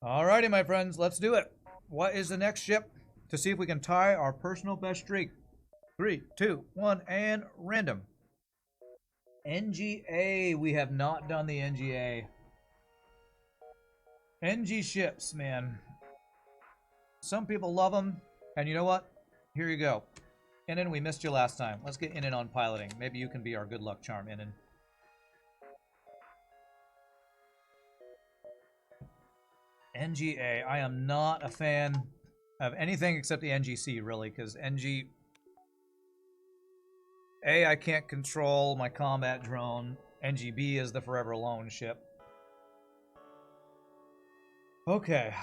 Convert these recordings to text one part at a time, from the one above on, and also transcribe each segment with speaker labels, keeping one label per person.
Speaker 1: Alrighty, my friends, let's do it. What is the next ship to see if we can tie our personal best streak? 3, 2, 1, and random. Engi A. We have not done the Engi A. Engi ships, man. Some people love them, and you know what? Here you go. Inan, we missed you last time. Let's get Inan on piloting. Maybe you can be our good luck charm, Inan. Engi A. I am not a fan of anything except the Engi C, really, because Engi A, I can't control my combat drone. Engi B is the forever alone ship. Okay.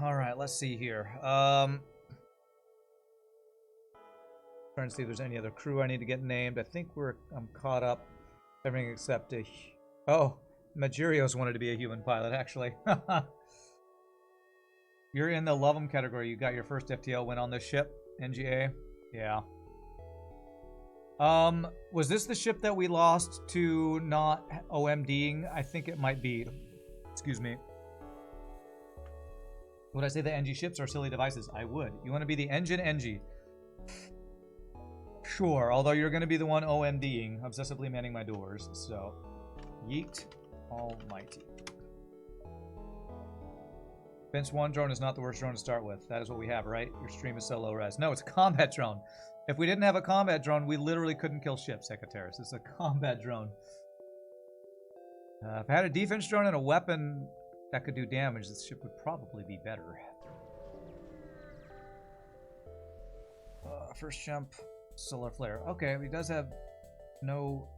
Speaker 1: Alright, let's see here. Trying to see if there's any other crew I need to get named. I think I'm caught up. Everything except a... Oh, Magirios wanted to be a human pilot, actually. You're in the love 'em category. You got your first FTL win on this ship, Engi A. Yeah. Was this the ship that we lost to not OMDing? I think it might be. Excuse me. Would I say the Engi ships are silly devices? I would. You want to be the engine Engi? Sure, although you're going to be the one OMDing, obsessively manning my doors, so... Yeet almighty. Bench 1 drone is not the worst drone to start with. That is what we have, right? Your stream is so low res. No, it's a combat drone. If we didn't have a combat drone, we literally couldn't kill ships, Hecateris. It's a combat drone. If I had a defense drone and a weapon that could do damage, this ship would probably be better. First jump, solar flare. Okay, he does have no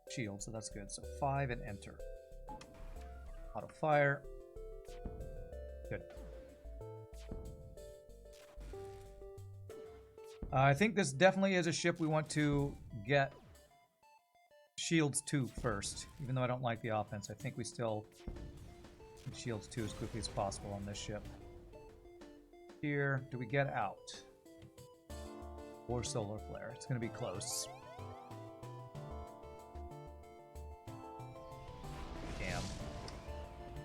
Speaker 1: shield, so that's good. So 5 and enter. Auto fire. Good. I think this definitely is a ship we want to get shields to first. Even though I don't like the offense, I think we still need shields to as quickly as possible on this ship. Here, do we get out? Or solar flare? It's going to be close.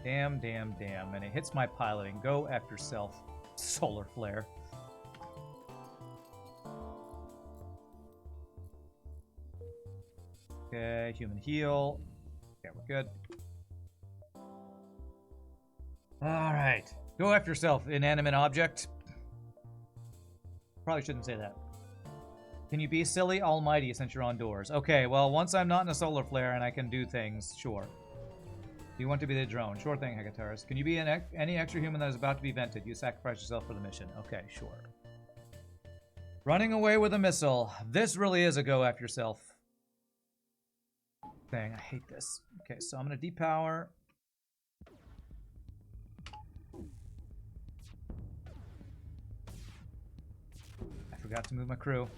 Speaker 1: Damn. Damn. And it hits my piloting. Go F yourself, solar flare. Okay, human heal. Okay, we're good. Alright. Go F yourself, inanimate object. Probably shouldn't say that. Can you be silly almighty since you're on doors? Okay, well, once I'm not in a solar flare and I can do things, sure. Do you want to be the drone? Sure thing, Hecateris. Can you be any extra human that is about to be vented? You sacrifice yourself for the mission. Okay, sure. Running away with a missile. This really is a go after yourself thing. I hate this. Okay, so I'm going to depower. I forgot to move my crew.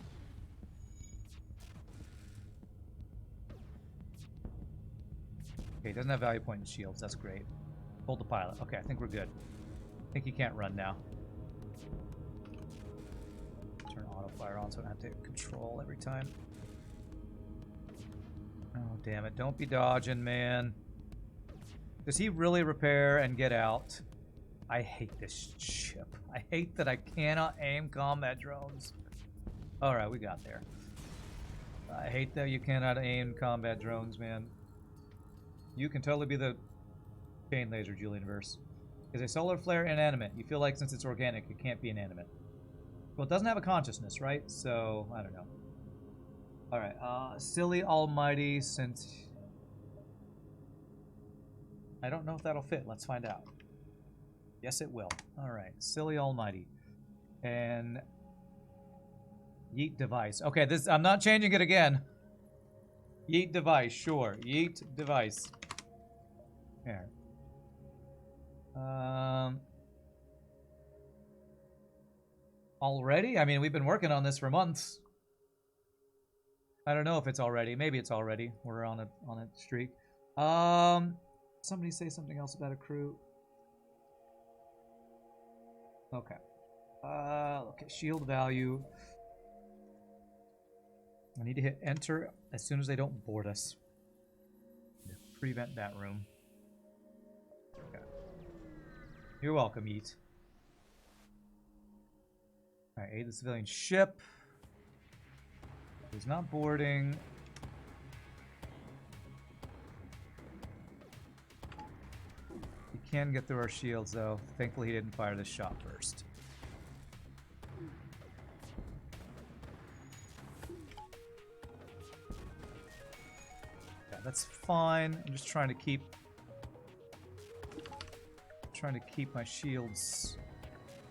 Speaker 1: Okay, he doesn't have value point in shields. That's great. Hold the pilot. Okay, I think we're good. I think he can't run now. Turn auto fire on so I don't have to control every time. Oh, damn it. Don't be dodging, man. Does he really repair and get out? I hate this ship. I hate that I cannot aim combat drones. Alright, we got there. I hate that you cannot aim combat drones, man. You can totally be the chain laser, Julianverse. Is a solar flare inanimate? You feel like since it's organic, it can't be inanimate. Well, it doesn't have a consciousness, right? So, I don't know. Alright, silly almighty, since... I don't know if that'll fit. Let's find out. Yes, it will. Alright, silly almighty. And... Yeet device. Okay, this I'm not changing it again. Yeet device, sure. Yeet device. There. Already? I mean, we've been working on this for months. I don't know if it's already. Maybe it's already. We're on a streak. Somebody say something else about a crew. Okay. Okay, shield value. I need to hit enter as soon as they don't board us. Prevent that room. Okay. You're welcome, Eat. Alright, aid the civilian ship. He's not boarding. We can get through our shields, though. Thankfully, he didn't fire this shot first. Yeah, that's fine. I'm just trying to keep my shields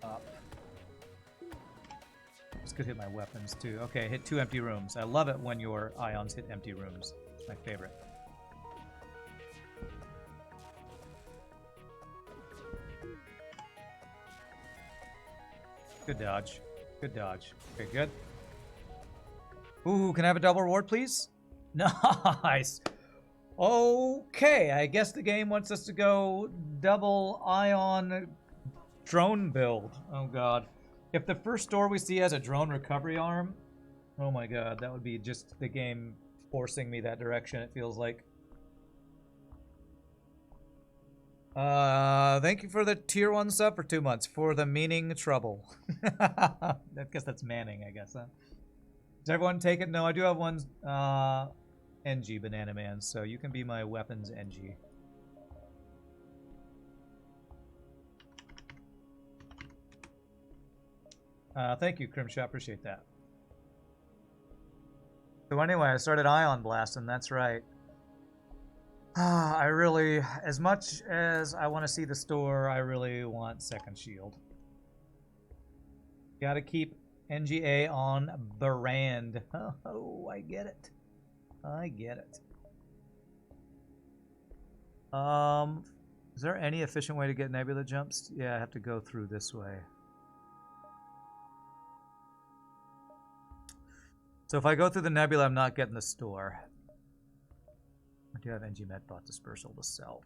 Speaker 1: up. This could hit my weapons too. Okay, hit 2 empty rooms. I love it when your ions hit empty rooms. It's my favorite. Good dodge. Good dodge. Okay, good. Ooh, can I have a double reward, please? Nice. Okay, I guess the game wants us to go double ion drone build. Oh god. If the first door we see has a drone recovery arm, oh my god, that would be just the game forcing me that direction, it feels like. Thank you for the tier 1 sub for 2 months. For the meaning trouble. I guess that's Manning, I guess, huh? Does everyone take it? No, I do have one Engi Banana Man, so you can be my weapons Engi. Thank you, Crimshaw. Appreciate that. So anyway, I started Ion Blasting. That's right. I really, as much as I want to see the store, I really want second shield. Gotta keep Engi A on brand. Oh, I get it. I get it. Is there any efficient way to get nebula jumps? Yeah, I have to go through this way. So if I go through the nebula, I'm not getting the store. I do have Engi Medbot Dispersal to sell.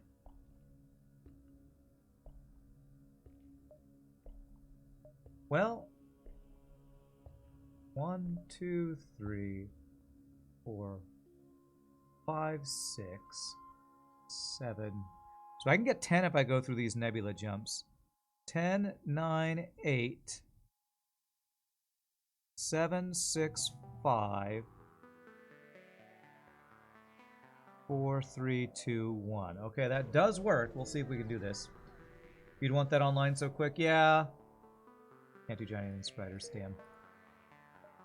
Speaker 1: Well, 1, 2, 3, 4, 5, 6, 7. So I can get 10 if I go through these nebula jumps. 10, 9, 8, 7, 6, 5, 4, 3, 2, 1. Okay, that does work. We'll see if we can do this. You'd want that online so quick? Yeah. Can't do giant and spiders, damn.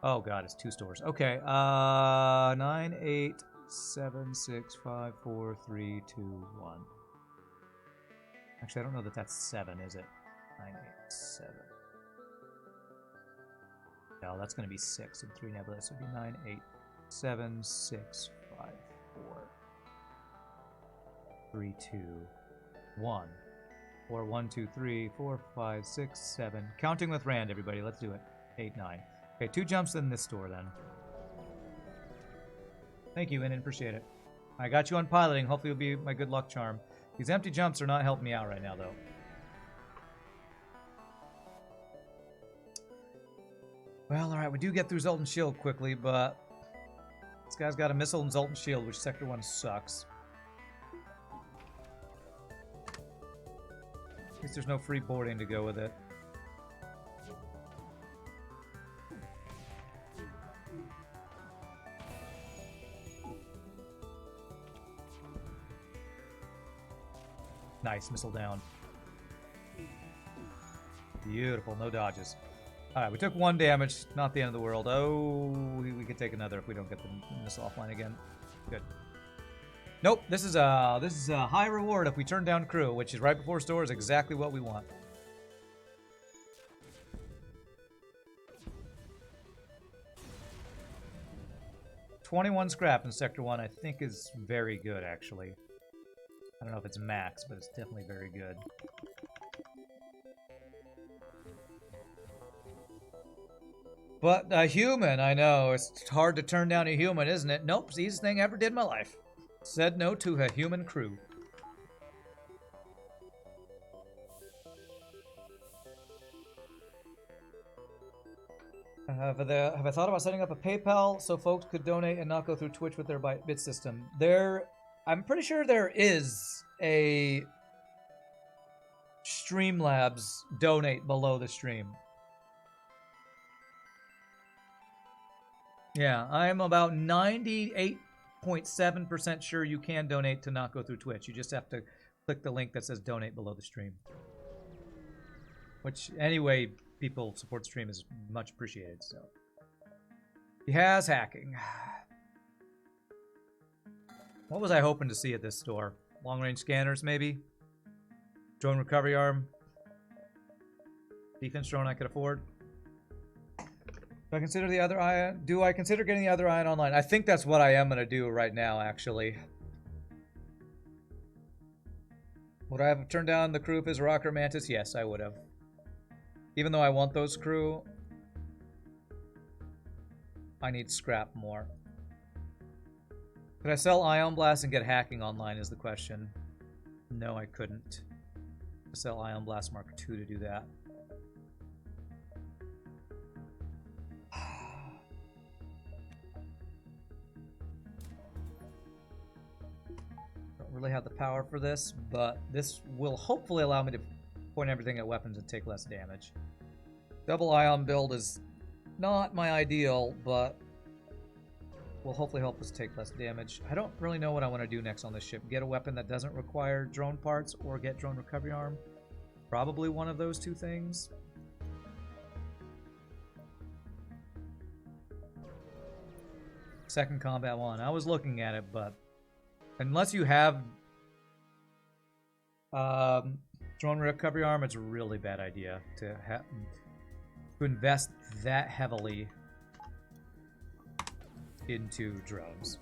Speaker 1: Oh god, it's 2 stores. Okay, 9, 8, 7, 6, 5, 4, 3, 2, 1. Actually, I don't know that that's 7, is it? 9, 8, 7. No, that's going to be 6 and 3 nebula. So it would be 9, 8, 7, 6, 5, 4, 3, 2, 1. Or 1, 2, 3, 4, 5, 6, 7. Counting with Rand, everybody. Let's do it. 8, 9. Okay, 2 jumps in this store then. Thank you, Inan. Appreciate it. I got you on piloting. Hopefully it'll be my good luck charm. These empty jumps are not helping me out right now, though. Well, alright, we do get through Zoltan Shield quickly, but this guy's got a missile and Zoltan Shield, which Sector 1 sucks. At least there's no free boarding to go with it. Nice, missile down. Beautiful, no dodges. Alright, we took 1 damage, not the end of the world. Oh, we could take another if we don't get the missile offline again. Good. Nope, this is a high reward if we turn down crew, which is right before store is exactly what we want. $21 scrap in Sector 1 I think is very good, actually. I don't know if it's max, but it's definitely very good. But a human, I know. It's hard to turn down a human, isn't it? Nope, it's the easiest thing I ever did in my life. Said no to a human crew. Have I thought about setting up a PayPal so folks could donate and not go through Twitch with their bit system? I'm pretty sure there is a Streamlabs donate below the stream. Yeah, I'm about 98.7% sure you can donate to not go through Twitch. You just have to click the link that says donate below the stream. Which, anyway, people support the stream is much appreciated, so. He has hacking. What was I hoping to see at this store? Long-range scanners, maybe? Drone recovery arm? Defense drone I could afford? Do I consider the other ion? Do I consider getting the other ion online? I think that's what I am going to do right now, actually. Would I have turned down the crew if it's Rocker Mantis? Yes, I would have. Even though I want those crew, I need scrap more. Could I sell Ion Blast and get hacking online is the question. No, I couldn't. Sell Ion Blast Mark II to do that. Don't really have the power for this, but this will hopefully allow me to point everything at weapons and take less damage. Double Ion build is not my ideal, but will hopefully help us take less damage. I don't really know what I want to do next on this ship. Get a weapon that doesn't require drone parts or get drone recovery arm. Probably one of those two things. Second combat one. I was looking at it, but unless you have drone recovery arm, it's a really bad idea to invest that heavily into drones.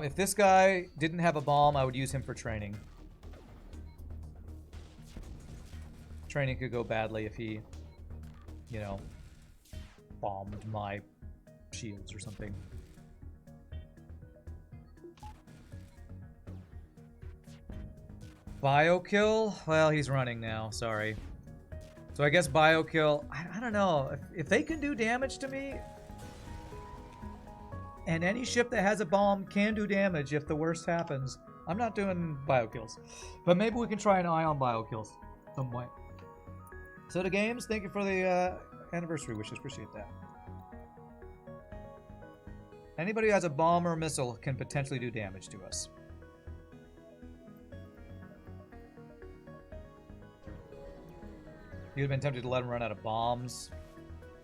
Speaker 1: If this guy didn't have a bomb, I would use him for training. Training could go badly if he, you know, bombed my shields or something. Biokill? Well, he's running now. Sorry. So I guess Biokill... I don't know. If they can do damage to me... And any ship that has a bomb can do damage if the worst happens. I'm not doing Biokills. But maybe we can try an eye on Biokills at some point. So the games, thank you for the anniversary wishes. Appreciate that. Anybody who has a bomb or a missile can potentially do damage to us. You'd have been tempted to let him run out of bombs.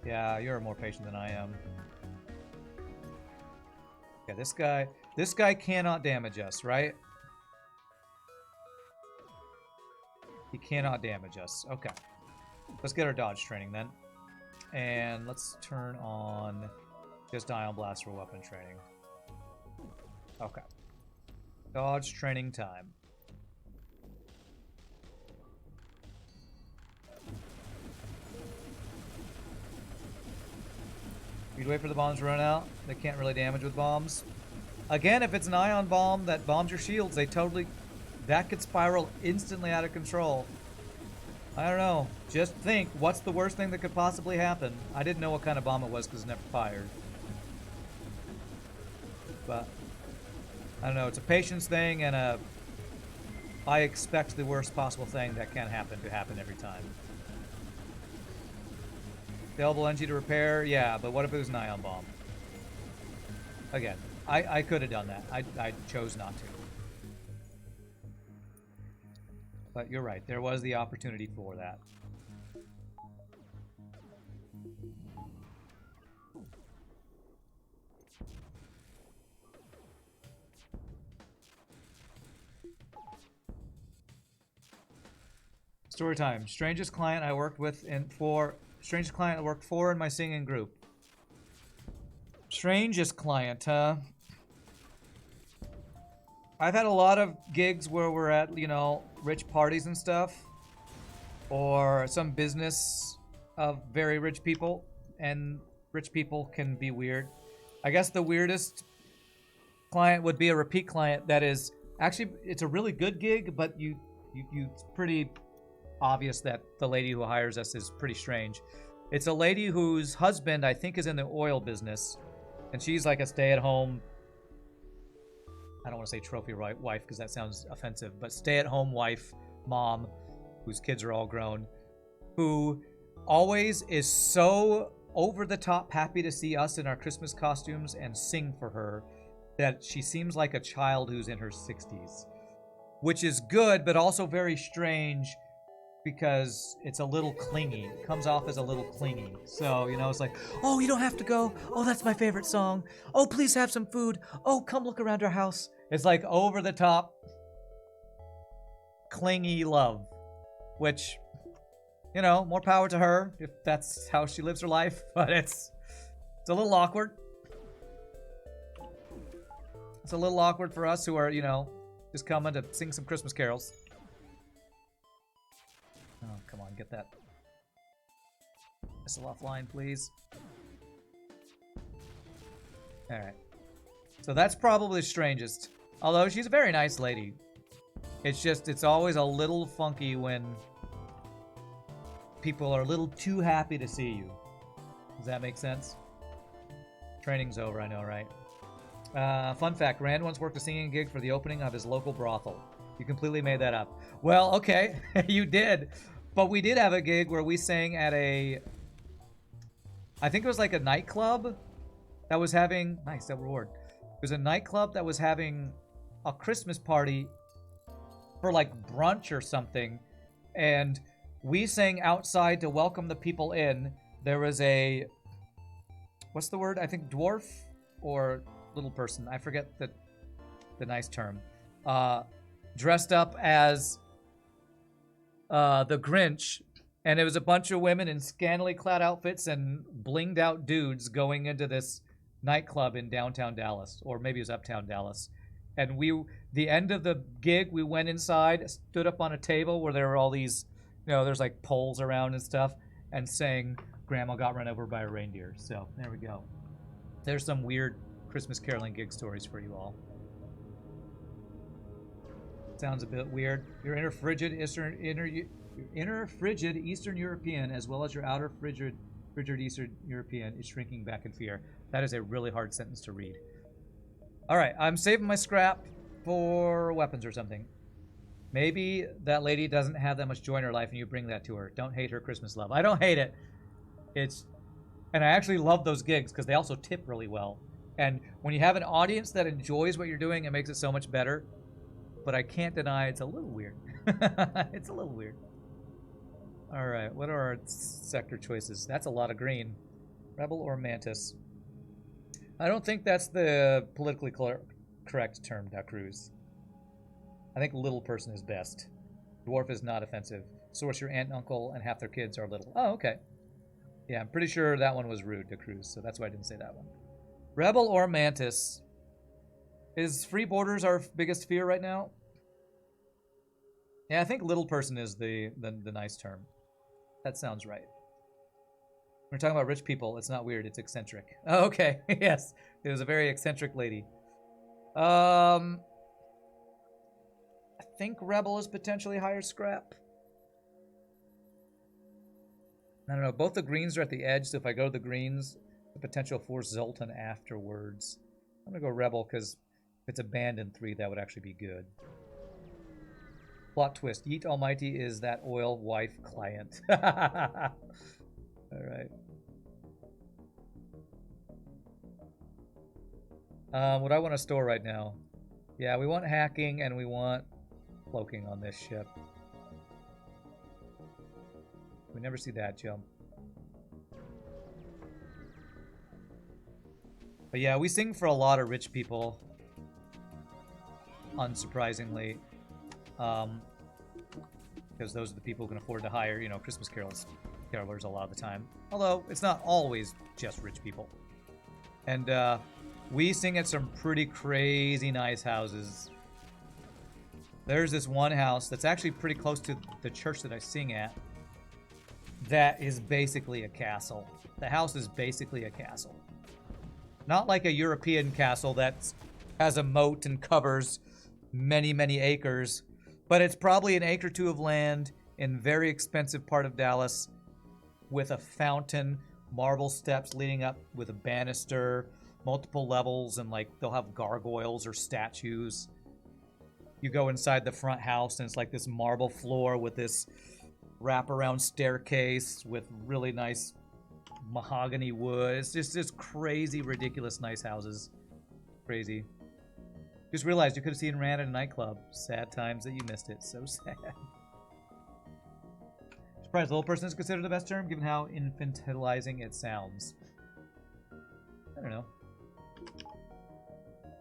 Speaker 1: Yeah, you're more patient than I am. Yeah, this guy cannot damage us, right? He cannot damage us. Okay. Let's get our dodge training then. And let's turn on just Ion Blast for weapon training. Okay. Dodge training time. You'd wait for the bombs to run out. They can't really damage with bombs. Again, if it's an ion bomb that bombs your shields, that could spiral instantly out of control. I don't know. Just think, what's the worst thing that could possibly happen? I didn't know what kind of bomb it was because it never fired. But, I don't know. It's a patience thing and I expect the worst possible thing that can happen to happen every time. Available Engi to repair? Yeah, but what if it was an ion bomb? Again, I could have done that. I chose not to. But you're right, there was the opportunity for that. Story time. Strangest client I worked with strangest client I worked for in my singing group. Strangest client, huh? I've had a lot of gigs where we're at, you know, rich parties and stuff. Or some business of very rich people. And rich people can be weird. I guess the weirdest client would be a repeat client that is... Actually, it's a really good gig, but it's pretty obvious that the lady who hires us is pretty strange. It's a lady whose husband, I think, is in the oil business. And she's like a stay-at-home, I don't want to say trophy wife because that sounds offensive, but stay-at-home wife, mom, whose kids are all grown, who always is so over-the-top happy to see us in our Christmas costumes and sing for her that she seems like a child who's in her 60s. Which is good, but also very strange because it's a little clingy. It comes off as a little clingy. So, you know, it's like, oh, you don't have to go. Oh, that's my favorite song. Oh, please have some food. Oh, come look around our house. It's like over-the-top, clingy love, which, you know, more power to her if that's how she lives her life. But it's a little awkward. It's a little awkward for us who are, you know, just coming to sing some Christmas carols. Oh, come on, get that missile offline, please. Alright. So that's probably the strangest. Although she's a very nice lady. It's just, it's always a little funky when people are a little too happy to see you. Does that make sense? Training's over, I know, right? Fun fact, Rand once worked a singing gig for the opening of his local brothel. You completely made that up. Well, okay, you did. But we did have a gig where we sang at a, I think it was like a nightclub that was having, nice, that reward. It was a nightclub that was having a Christmas party for like brunch or something. And we sang outside to welcome the people in. There was a, what's the word? I think dwarf or little person. I forget the nice term. Dressed up as the Grinch, and it was a bunch of women in scantily clad outfits and blinged out dudes going into this nightclub in downtown Dallas, or maybe it was uptown Dallas. And the end of the gig, we went inside, stood up on a table where there were all these, you know, there's like poles around and stuff, and sang Grandma Got Run Over by a Reindeer. So there we go. There's some weird Christmas caroling gig stories for you all. Sounds a bit weird. Your inner frigid Eastern European, as well as your outer frigid Eastern European, is shrinking back in fear. That is a really hard sentence to read. All right, I'm saving my scrap for weapons or something. Maybe that lady doesn't have that much joy in her life, and you bring that to her. Don't hate her Christmas love. I don't hate it. And I actually love those gigs because they also tip really well. And when you have an audience that enjoys what you're doing, it makes it so much better. But I can't deny it's a little weird. It's a little weird. All right, what are our sector choices? That's a lot of green. Rebel or Mantis? I don't think that's the politically correct term, Da Cruz. I think little person is best. Dwarf is not offensive. Source, your aunt and uncle and half their kids are little. Oh, okay. Yeah, I'm pretty sure that one was rude, Da Cruz, so that's why I didn't say that one. Rebel or Mantis? Is free borders our biggest fear right now? Yeah, I think little person is the nice term. That sounds right. We're talking about rich people. It's not weird. It's eccentric. Oh, okay. Yes. It was a very eccentric lady. I think Rebel is potentially higher scrap. I don't know. Both the greens are at the edge, so if I go to the greens, the potential for Zoltan afterwards. I'm going to go Rebel because if it's abandoned 3, that would actually be good. Plot twist. Yeet Almighty is that oil wife client. All right. What do I want to store right now? Yeah, we want hacking and we want cloaking on this ship. We never see that jump. But yeah, we sing for a lot of rich people. Unsurprisingly. Because those are the people who can afford to hire, you know, Christmas carolers a lot of the time. Although, it's not always just rich people. And we sing at some pretty crazy nice houses. There's this one house that's actually pretty close to the church that I sing at. That is basically a castle. The house is basically a castle. Not like a European castle that has a moat and covers many, many acres. But it's probably an acre or two of land in very expensive part of Dallas. with a fountain, marble steps leading up with a banister, multiple levels, and like they'll have gargoyles or statues. You go inside the front house and it's like this marble floor with this wraparound staircase with really nice mahogany wood. It's just this crazy, ridiculous, nice houses. Crazy. Just realized you could have seen Rand at a nightclub. Sad times that you missed it. So sad. Surprised little person is considered the best term, given how infantilizing it sounds. I don't know.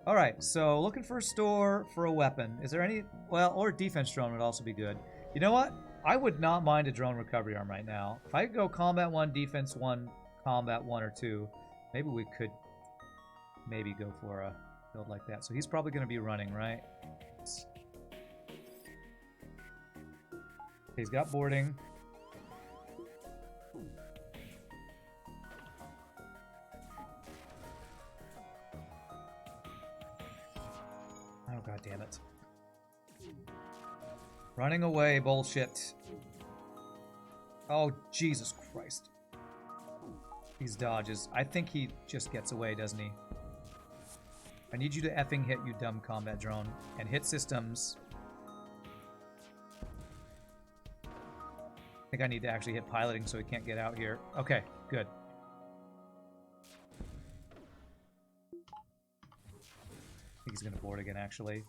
Speaker 1: Alright, so looking for a store for a weapon. Is there any... Well, or a defense drone would also be good. You know what? I would not mind a drone recovery arm right now. If I could go combat 1, defense 1, combat 1 or 2, maybe we could maybe go for a build like that. So he's probably going to be running, right? He's got boarding. Oh, god damn it. Running away, bullshit. Oh, Jesus Christ. These dodges. I think he just gets away, doesn't he? I need you to effing hit, you dumb combat drone. And hit systems. I think I need to actually hit piloting so he can't get out here. Okay, good. I think he's going to board again, actually.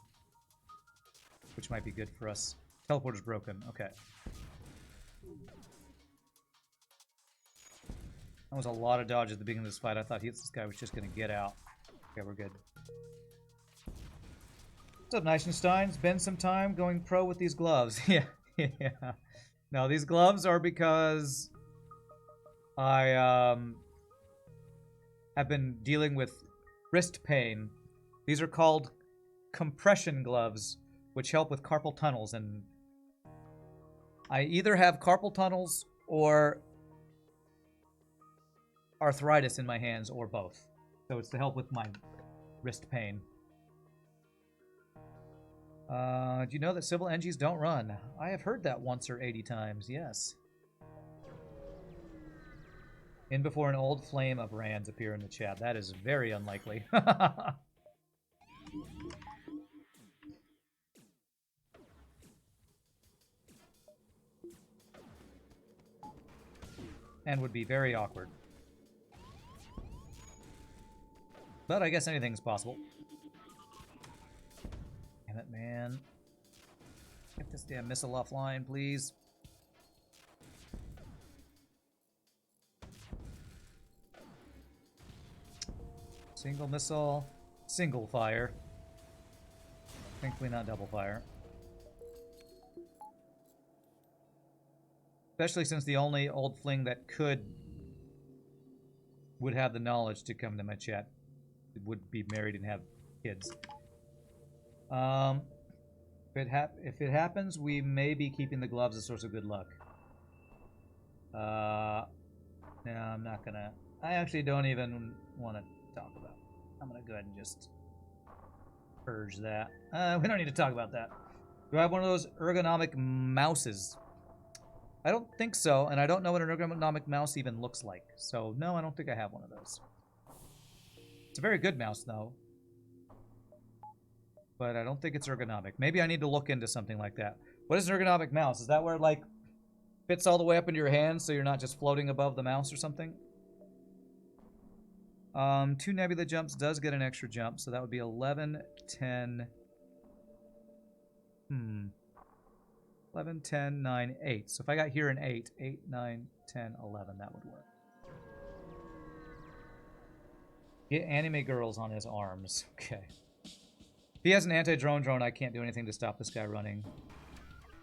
Speaker 1: Which might be good for us. Teleporter's broken. Okay. That was a lot of dodge at the beginning of this fight. I thought this guy was just going to get out. Okay, we're good. What's up, Neichenstein? It's been some time going pro with these gloves. Yeah. No, these gloves are because I have been dealing with wrist pain. These are called compression gloves, which help with carpal tunnels, and I either have carpal tunnels or arthritis in my hands, or both. So it's to help with my wrist pain. Do you know that civil Engis don't run? I have heard that once or 80 times, yes. In before an old flame of Rands appear in the chat. That is very unlikely. And would be very awkward. But I guess anything's possible. Damn it, man. Get this damn missile offline, please. Single missile, single fire. Thankfully not double fire. Especially since the only old fling that would have the knowledge to come to my chat would be married and have kids. If it happens, we may be keeping the gloves a source of good luck. No, I'm not gonna. I actually don't even want to talk about it. I'm gonna go ahead and just purge that. We don't need to talk about that. Do I have one of those ergonomic mouses? I don't think so, and I don't know what an ergonomic mouse even looks like. So, no, I don't think I have one of those. It's a very good mouse, though. But I don't think it's ergonomic. Maybe I need to look into something like that. What is an ergonomic mouse? Is that where it, like, fits all the way up into your hand so you're not just floating above the mouse or something? 2 nebula jumps does get an extra jump, so that would be 11, 10... 11, 10, 9, 8. So if I got here an 8, 8, 9, 10, 11, that would work. Get anime girls on his arms. Okay. If he has an anti-drone drone, I can't do anything to stop this guy running.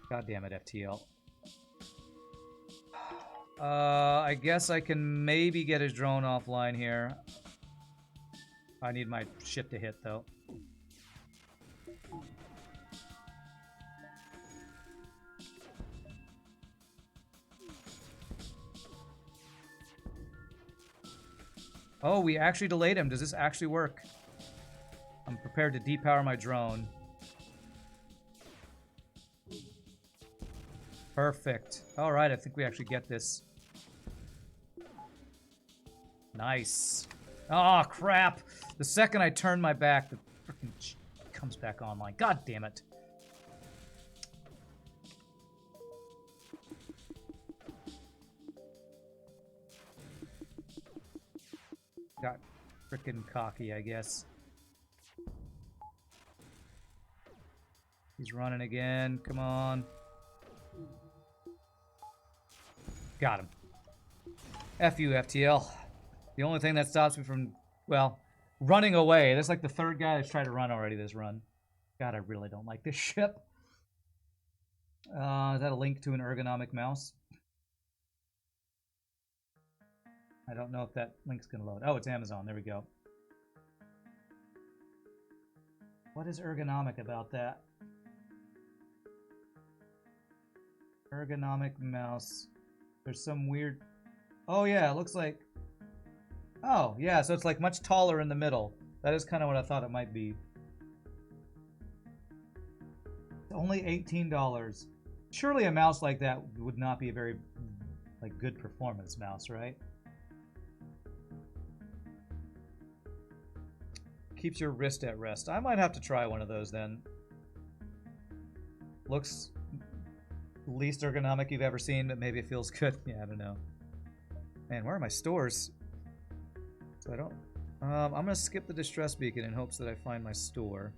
Speaker 1: God damn it, FTL. I guess I can maybe get his drone offline here. I need my ship to hit, though. Oh, we actually delayed him. Does this actually work? I'm prepared to depower my drone. Perfect. Alright, I think we actually get this. Nice. Oh, crap. The second I turn my back, the freaking comes back online. God damn it. Got freaking cocky, I guess. He's running again. Come on. Got him. F you, FTL. The only thing that stops me from, well, running away. That's like the third guy that's tried to run already this run. God, I really don't like this ship. Is that a link to an ergonomic mouse? I don't know if that link's going to load. Oh, it's Amazon. There we go. What is ergonomic about that? Ergonomic mouse. There's some weird... Oh, yeah, it looks like... Oh, yeah, so it's like much taller in the middle. That is kind of what I thought it might be. It's only $18. Surely a mouse like that would not be a very like good performance mouse, right? Keeps your wrist at rest. I might have to try one of those then. Looks least ergonomic you've ever seen, but maybe it feels good. Yeah, I don't know. Man, where are my stores? So I don't... I'm going to skip the distress beacon in hopes that I find my store.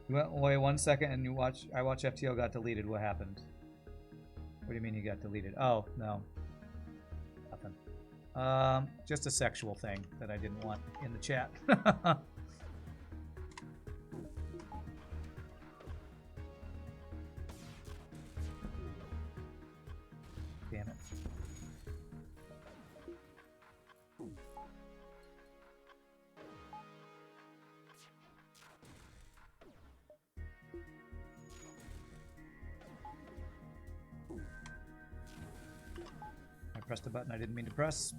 Speaker 1: You went away 1 second and I watch FTL got deleted. What happened? What do you mean you got deleted? Oh, no. Nothing. Just a sexual thing that I didn't want in the chat. Damn it. I pressed a button I didn't mean to press.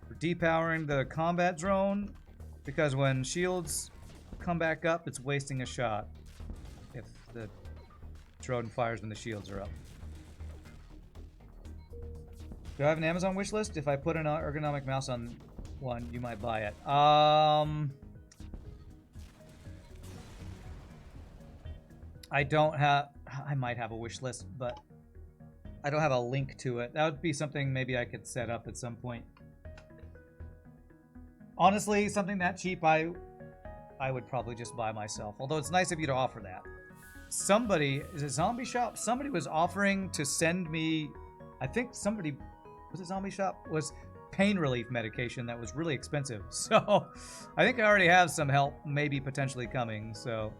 Speaker 1: We're depowering the combat drone because when shields come back up, it's wasting a shot if the drone fires when the shields are up. Do I have an Amazon wish list? If I put an ergonomic mouse on one, you might buy it. I don't have... I might have a wish list, but I don't have a link to it. That would be something maybe I could set up at some point. Honestly, something that cheap, I would probably just buy myself. Although it's nice of you to offer that. Somebody... Is it Zombie Shop? Somebody was offering to send me... I think somebody... Was it Zombie Shop? Was pain relief medication that was really expensive. So, I think I already have some help maybe potentially coming, so...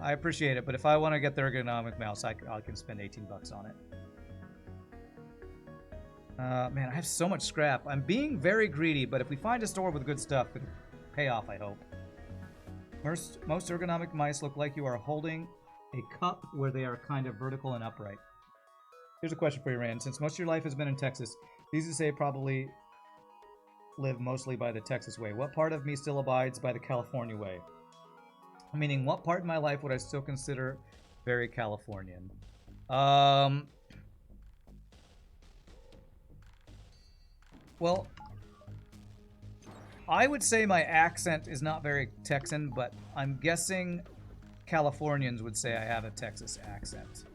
Speaker 1: I appreciate it, but if I want to get the ergonomic mouse, I can spend 18 bucks on it. Man, I have so much scrap. I'm being very greedy, but if we find a store with good stuff, it'll pay off, I hope. Most ergonomic mice look like you are holding a cup where they are kind of vertical and upright. Here's a question for you, Rand. Since most of your life has been in Texas, these to say probably live mostly by the Texas way. What part of me still abides by the California way? Meaning, what part of my life would I still consider very Californian? Well, I would say my accent is not very Texan, but I'm guessing Californians would say I have a Texas accent.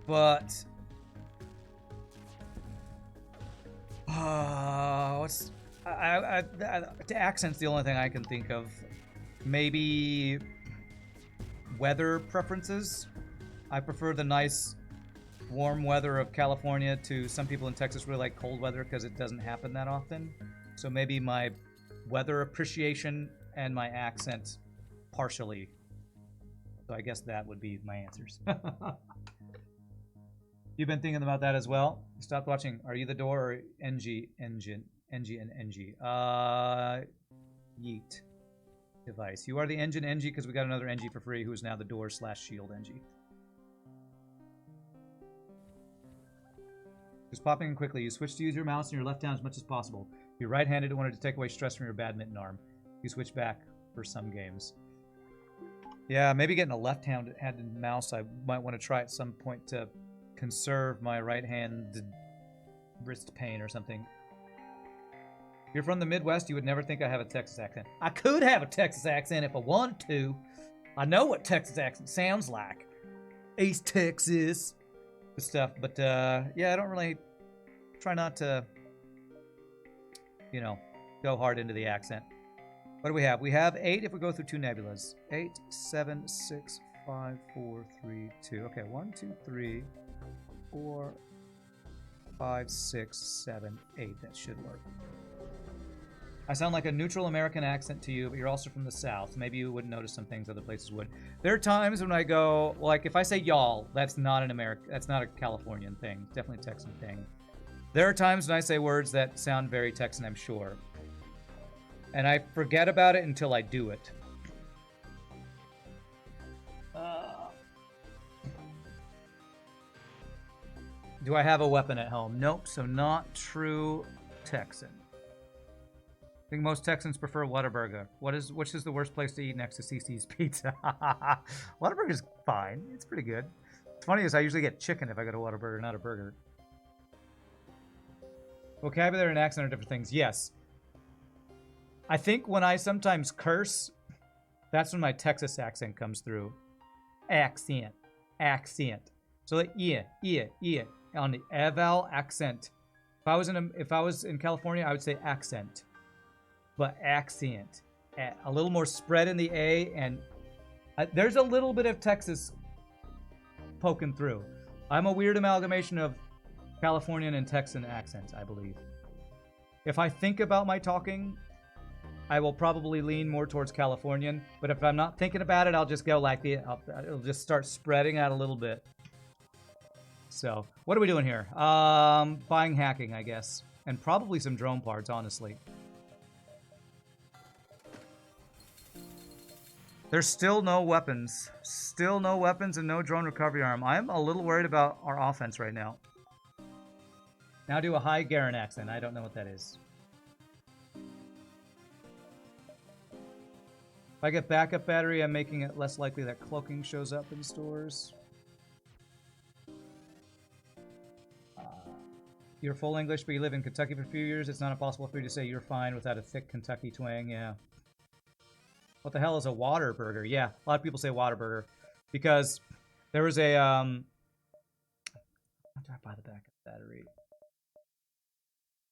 Speaker 1: But... the accent's the only thing I can think of. Maybe weather preferences. I prefer the nice warm weather of California to some people in Texas really like cold weather because it doesn't happen that often. So maybe my weather appreciation and my accent partially. So I guess that would be my answers. You've been thinking about that as well? Stopped watching. Are you the door or Engi engine? Engi and Engi. Yeet. Device. You are the engine Engi because we got another Engi for free who is now the door/shield Engi. Just popping in quickly. You switch to use your mouse and your left hand as much as possible. If you're right-handed, it wanted to take away stress from your badminton arm. You switch back for some games. Yeah, maybe getting a left-handed mouse I might want to try at some point to conserve my right-hand wrist pain or something. You're from the Midwest, you would never think I have a Texas accent. I could have a Texas accent if I wanted to. I know what Texas accent sounds like. East Texas. Stuff, but yeah, I don't really try not to, you know, go hard into the accent. What do we have? We have 8 if we go through 2 nebulas. 8, 7, 6, 5, 4, 3, 2. Okay, 1, 2, 3, 4, 5, 6, 7, 8. That should work. I sound like a neutral American accent to you, but you're also from the South. Maybe you wouldn't notice some things other places would. There are times when I go, like if I say y'all, that's not an that's not a Californian thing. It's definitely a Texan thing. There are times when I say words that sound very Texan, I'm sure. And I forget about it until I do it. Do I have a weapon at home? Nope, so not true Texan. I think most Texans prefer Whataburger. Which is the worst place to eat next to CC's Pizza? Whataburger's fine. It's pretty good. It's funny is I usually get chicken if I go to Whataburger, not a burger. Vocabulary and accent are different things. Yes. I think when I sometimes curse, that's when my Texas accent comes through. Accent. So like yeah. On the vowel accent. If I was in California, I would say accent. But accent. A little more spread in the A, and there's a little bit of Texas poking through. I'm a weird amalgamation of Californian and Texan accents, I believe. If I think about my talking, I will probably lean more towards Californian, but if I'm not thinking about it, I'll just go like it'll just start spreading out a little bit. So, what are we doing here? Buying hacking, I guess. And probably some drone parts, honestly. There's still no weapons. Still no weapons and no drone recovery arm. I'm a little worried about our offense right now. Now do a high Garen accent. I don't know what that is. If I get backup battery, I'm making it less likely that cloaking shows up in stores. You're full English, but you live in Kentucky for a few years. It's not impossible for you to say you're fine without a thick Kentucky twang. Yeah. What the hell is a Whataburger? Yeah, a lot of people say Whataburger because there was a how do I buy the backup battery?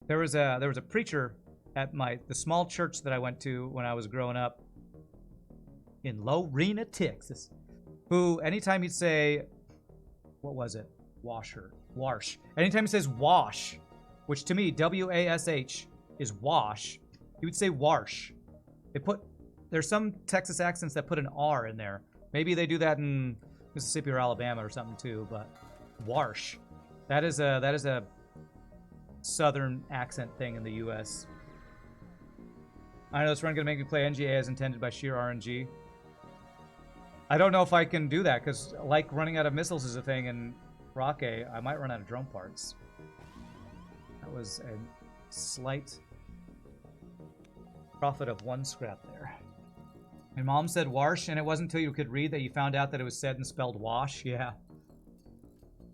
Speaker 1: There was a preacher at the small church that I went to when I was growing up in Lorena, Texas, who anytime he'd say, what was it? Wash. Anytime he says wash, which to me, W-A-S-H is wash, he would say warsh. There's some Texas accents that put an R in there. Maybe they do that in Mississippi or Alabama or something too, but warsh. That is a southern accent thing in the US. I know this run gonna make me play Engi A as intended by sheer RNG. I don't know if I can do that, because like running out of missiles is a thing in Rock A, I might run out of drone parts. That was a slight profit of 1 scrap there. My mom said wash, and it wasn't until you could read that you found out that it was said and spelled wash. Yeah.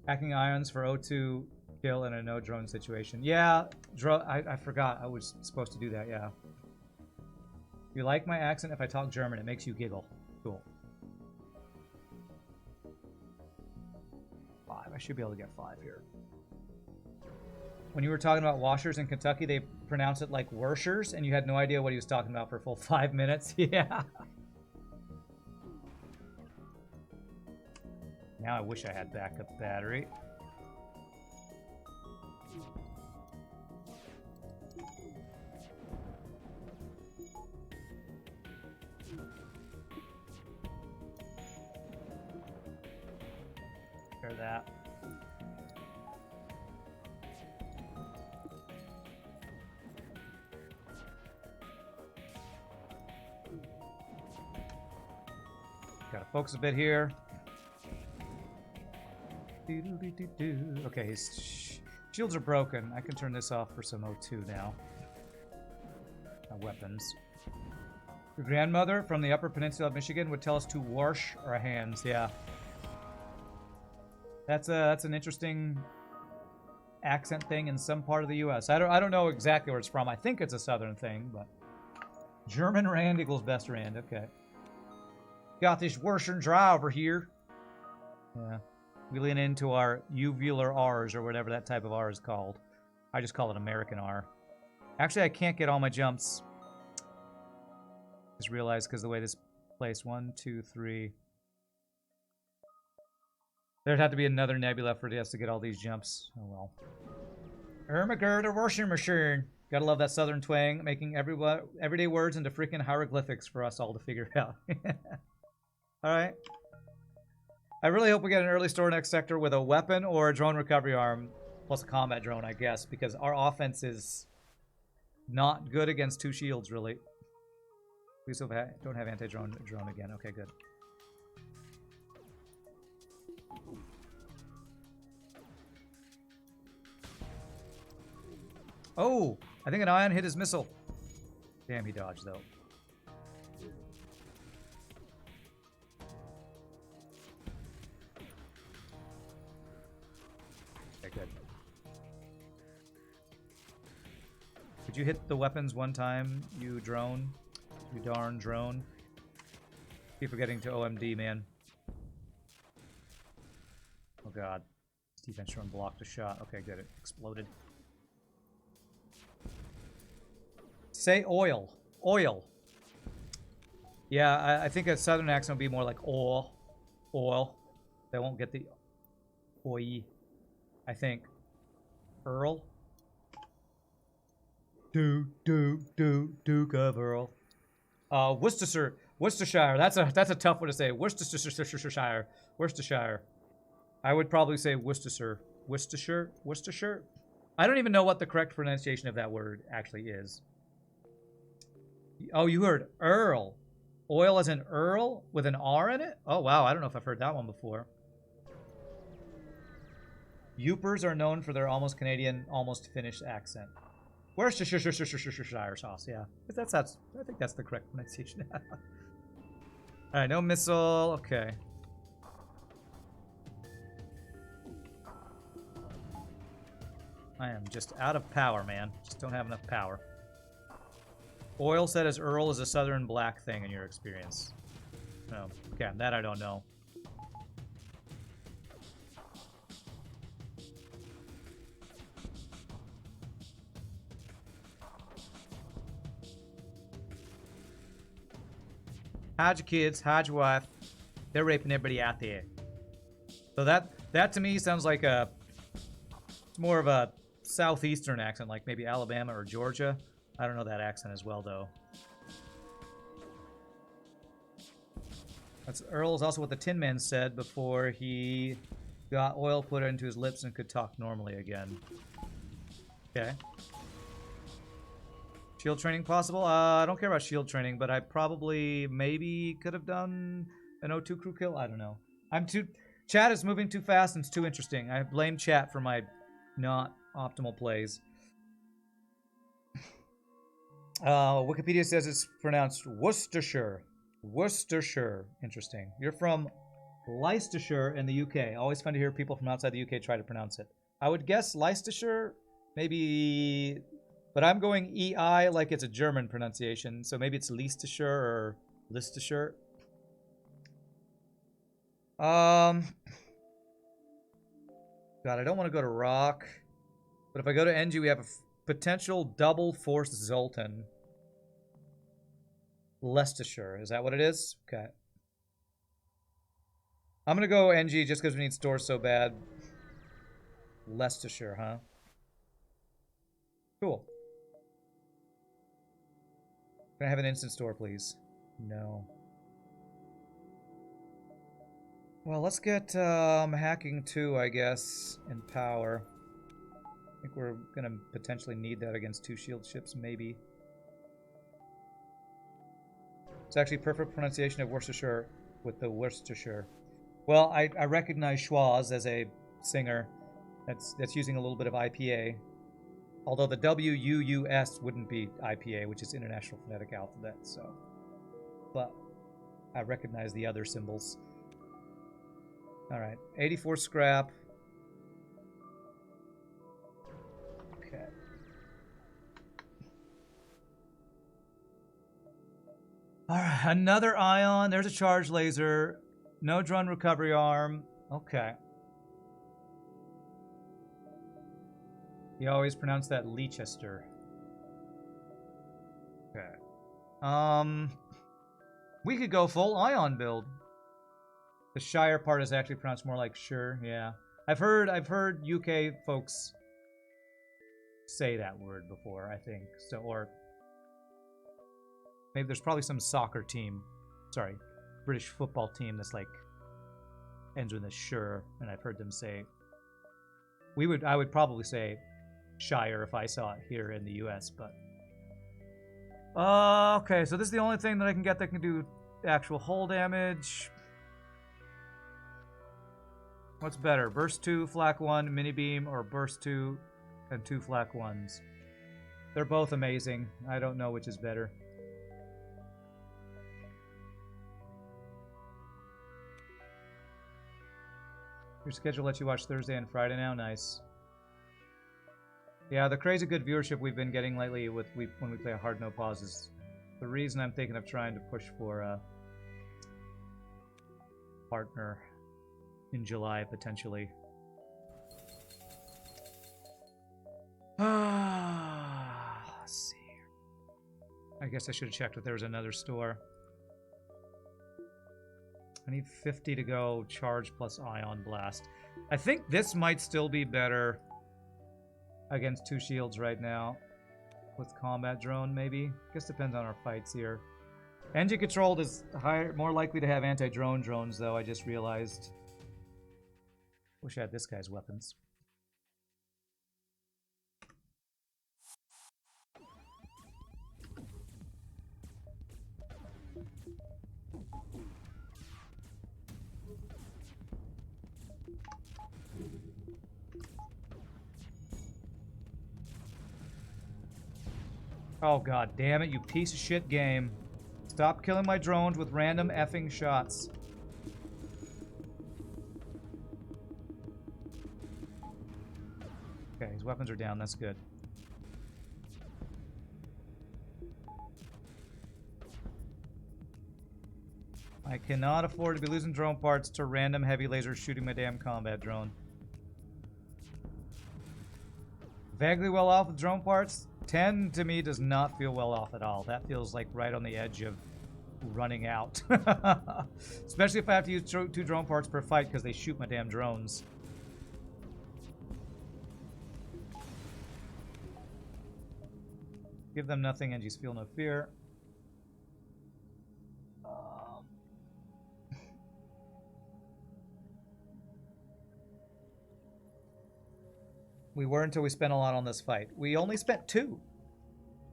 Speaker 1: Hacking ions for O2 kill in a no drone situation. Yeah, I forgot I was supposed to do that, yeah. You like my accent if I talk German, it makes you giggle. Cool. 5, I should be able to get 5 here. When you were talking about washers in Kentucky, they pronounce it like worshers, and you had no idea what he was talking about for a full 5 minutes. Yeah. Now I wish I had backup battery. Repair that. Gotta focus a bit here. Okay, Shields are broken. I can turn this off for some O2 now. Weapons. Your grandmother from the Upper Peninsula of Michigan would tell us to wash our hands. Yeah. That's an interesting accent thing in some part of the U.S. I don't know exactly where it's from. I think it's a southern thing, but German Rand equals best Rand. Okay. Got this worse and dry over here. Yeah. We lean into our uvular R's or whatever that type of R is called. I just call it American R. Actually, I can't get all my jumps. Just realized because the way this placed 1, 2, 3. There'd have to be another nebula for us to get all these jumps. Oh well. Ermiger, the washing machine. Gotta love that southern twang, making everyday words into freaking hieroglyphics for us all to figure out. Alright. I really hope we get an early store next sector with a weapon or a drone recovery arm, plus a combat drone, I guess, because our offense is not good against 2 shields, really. We still don't have anti-drone again. Okay, good. Oh! I think an ion hit his missile. Damn, he dodged, though. Okay, good. Did you hit the weapons one time, you drone? You darn drone. Keep forgetting to OMD, man. Oh god. Defense drone blocked a shot. Okay, good. It exploded. Say oil. Oil. Yeah, I think a southern accent would be more like oil. Oil. They won't get the oi. I think. Earl. Duke of Earl. Worcestershire. That's a tough one to say. Worcestershire. I would probably say Worcestershire. Worcestershire. I don't even know what the correct pronunciation of that word actually is. Oh, you heard Earl. Oil as in Earl with an R in it? Oh wow, I don't know if I've heard that one before. Youpers are known for their almost Canadian, almost Finnish accent. Worcestershire sauce, yeah. I think that's the correct pronunciation. Alright, no missile. Okay. I am just out of power, man. Just don't have enough power. Oil said as Earl is a southern black thing in your experience. No. Okay, that I don't know. Hide your kids, hide your wife. They're raping everybody out there. So that to me sounds like it's more of a southeastern accent, like maybe Alabama or Georgia. I don't know that accent as well, though. Earl is also what the Tin Man said before he got oil put into his lips and could talk normally again. Okay. Shield training possible? I don't care about shield training, but I probably maybe could have done an O2 crew kill. I don't know. Chat is moving too fast and it's too interesting. I blame chat for my not optimal plays. Wikipedia says it's pronounced Worcestershire. Worcestershire. Interesting. You're from Leicestershire in the UK. Always fun to hear people from outside the UK try to pronounce it. I would guess Leicestershire, maybe, but I'm going EI like it's a German pronunciation, so maybe it's Leicestershire or Leicestershire. God, I don't want to go to Rock, but if I go to Engi, we have a potential double force Zoltan. Leicestershire, is that what it is? Okay. I'm gonna go Engi just because we need stores so bad. Leicestershire, huh? Cool. Can I have an instant store, please? No. Well, let's get hacking 2, I guess, in power. I think we're gonna potentially need that against 2 shield ships, maybe. It's actually perfect pronunciation of Worcestershire with the Worcestershire. Well, I recognize Schwaz as a singer. That's using a little bit of IPA. Although the WUUS wouldn't be IPA, which is International Phonetic Alphabet, so. But I recognize the other symbols. Alright, 84 scrap. Okay. Alright, another ion. There's a charge laser. No drone recovery arm. Okay. You always pronounce that Leicester. Okay. We could go full ion build. The Shire part is actually pronounced more like sure, yeah. I've heard UK folks say that word before, I think. So, or maybe there's probably some soccer team, sorry, British football team that's like ends with a sure, and I've heard them say I would probably say Shire if I saw it here in the US, but okay, so this is the only thing that I can get that can do actual hull damage. What's better, burst 2, flak 1, mini beam, or burst 2 and 2 flak 1s? They're both amazing. I don't know which is better. Your schedule lets you watch Thursday and Friday now? Nice. Yeah, the crazy good viewership we've been getting lately when we play Hard No Pause is the reason I'm thinking of trying to push for a partner in July, potentially. Let's see. I guess I should have checked if there was another store. I need 50 to go charge plus ion blast. I think this might still be better against 2 shields right now. With combat drone, maybe? Guess depends on our fights here. Engi controlled is more likely to have anti-drone drones, though, I just realized. Wish I had this guy's weapons. Oh god damn it, you piece of shit game. Stop killing my drones with random effing shots. Okay, his weapons are down, that's good. I cannot afford to be losing drone parts to random heavy lasers shooting my damn combat drone. Vaguely well off with drone parts. 10 to me does not feel well off at all. That feels like right on the edge of running out. Especially if I have to use 2 drone parts per fight because they shoot my damn drones. Give them nothing, Engi's feel no fear. We were until we spent a lot on this fight. We only spent 2.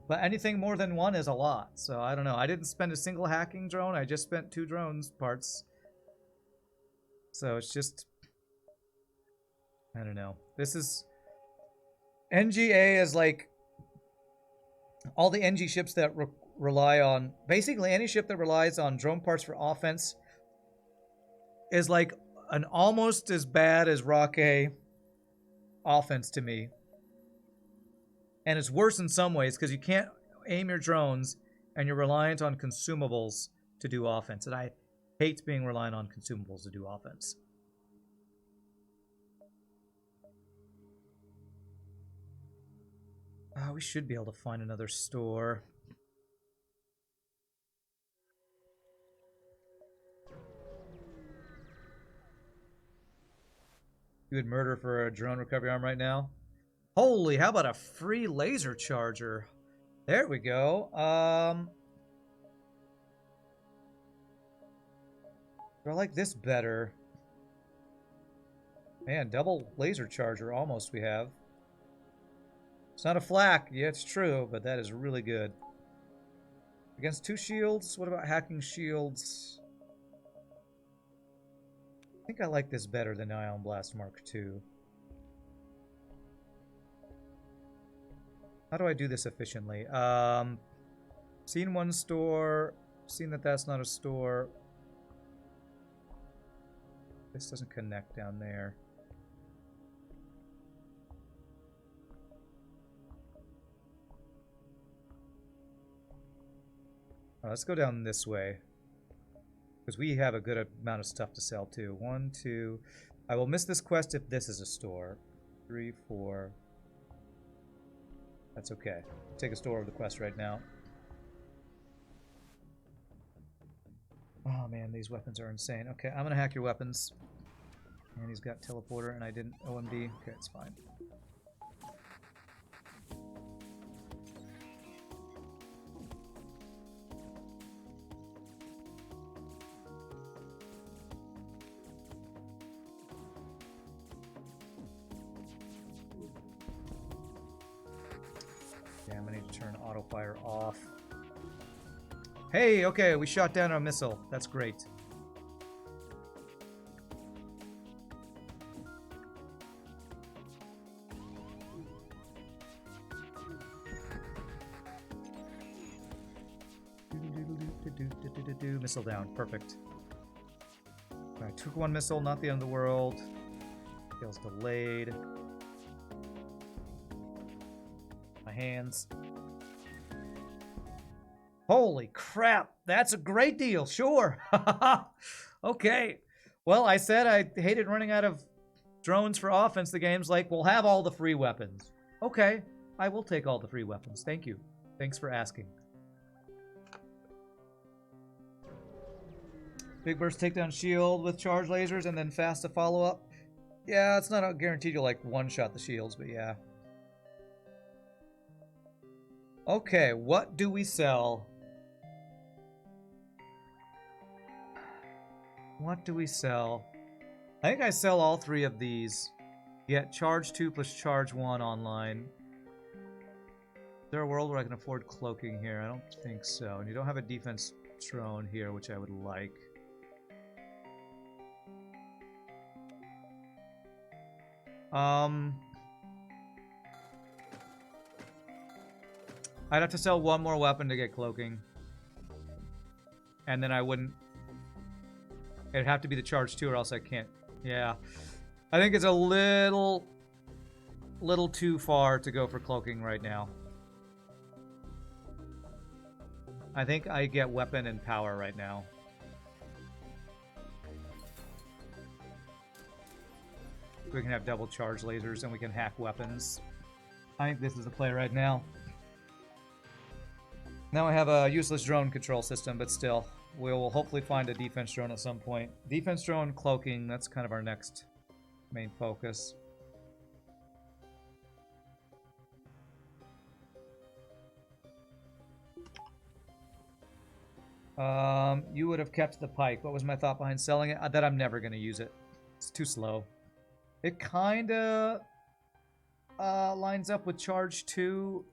Speaker 1: But anything more than 1 is a lot. So I don't know. I didn't spend a single hacking drone. I just spent 2 drones parts. So it's just... I don't know. This is... Engi A is like... all the Engi ships that rely on... basically any ship that relies on drone parts for offense is like an almost as bad as Rock A offense to me. And it's worse in some ways because you can't aim your drones and you're reliant on consumables to do offense. And I hate being reliant on consumables to do offense. We should be able to find another store. You would murder for a drone recovery arm right now? Holy, how about a free laser charger? There we go. I like this better. Man, double laser charger almost we have. It's not a flak. Yeah, it's true, but that is really good. Against 2 shields? What about hacking shields? I think I like this better than Ion Blast Mark II. How do I do this efficiently? Seen one store. Seen that that's not a store. This doesn't connect down there. Let's go down this way. Because we have a good amount of stuff to sell too. 1, 2. I will miss this quest if this is a store. 3, 4. That's okay. Take a store of the quest right now. Oh man, these weapons are insane. Okay, I'm gonna hack your weapons. And he's got teleporter and I didn't OMD. Okay, it's fine. Damn, I need to turn auto fire off. Hey, okay, we shot down our missile. That's great. Missile down. Perfect. I took one missile, not the end of the world. Fails delayed. My hands. Holy crap, that's a great deal, sure. Okay. Well, I said I hated running out of drones for offense. The game's like, we'll have all the free weapons. Okay, I will take all the free weapons. Thank you. Thanks for asking. Big burst takedown shield with charge lasers and then fast to follow up. Yeah, it's not guaranteed you'll like one-shot the shields, but yeah. Okay, what do we sell? What do we sell? I think I sell all 3 of these. Get charge 2 plus charge 1 online. Is there a world where I can afford cloaking here? I don't think so. And you don't have a defense drone here, which I would like. I'd have to sell one more weapon to get cloaking. And then I wouldn't... It'd have to be the charge 2 or else I can't. Yeah. I think it's a little too far to go for cloaking right now. I think I get weapon and power right now. We can have double charge lasers and we can hack weapons. I think this is the play right now. Now I have a useless drone control system, but still. We'll hopefully find a defense drone at some point. Defense drone, cloaking, that's kind of our next main focus. You would have kept the pike. What was my thought behind selling it? That I'm never going to use it. It's too slow. It kind of lines up with charge 2.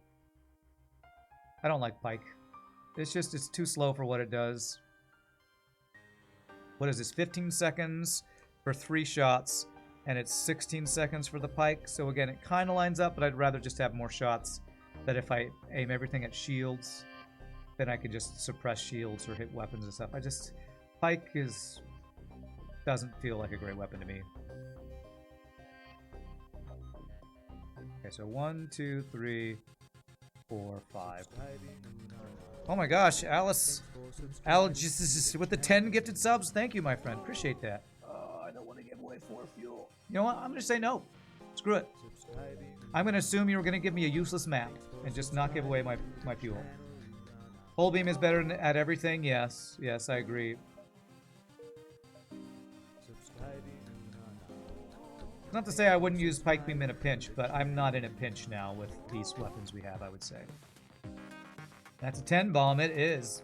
Speaker 1: I don't like pike. It's too slow for what it does. What is this? 15 seconds for 3 shots, and it's 16 seconds for the pike. So again, it kind of lines up, but I'd rather just have more shots. That if I aim everything at shields, then I could just suppress shields or hit weapons and stuff. Pike doesn't feel like a great weapon to me. Okay, so 1, 2, 3, 4, 5. Oh my gosh, Alice just with the 10 gifted subs. Thank you, my friend. Appreciate that. I don't want to give away 4 fuel. You know what? I'm going to say no. Screw it. I'm going to assume you were going to give me a useless map and just not give away my fuel. Full beam is better at everything. Yes. Yes, I agree. Not to say I wouldn't use pike beam in a pinch, but I'm not in a pinch now with these weapons we have, I would say. That's a 10 bomb. It is.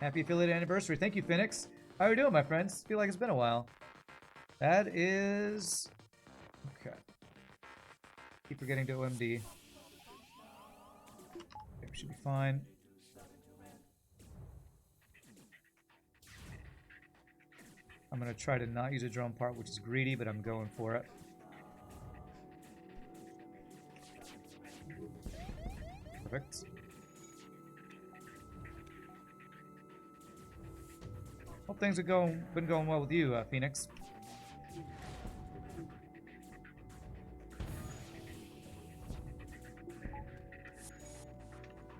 Speaker 1: Happy affiliate anniversary. Thank you, Phoenix. How are you doing, my friends? Feel like it's been a while. That is... Okay. Keep forgetting to OMD. Okay, we should be fine. I'm going to try to not use a drone part, which is greedy, but I'm going for it. Perfect. Hope things have been going well with you, Phoenix.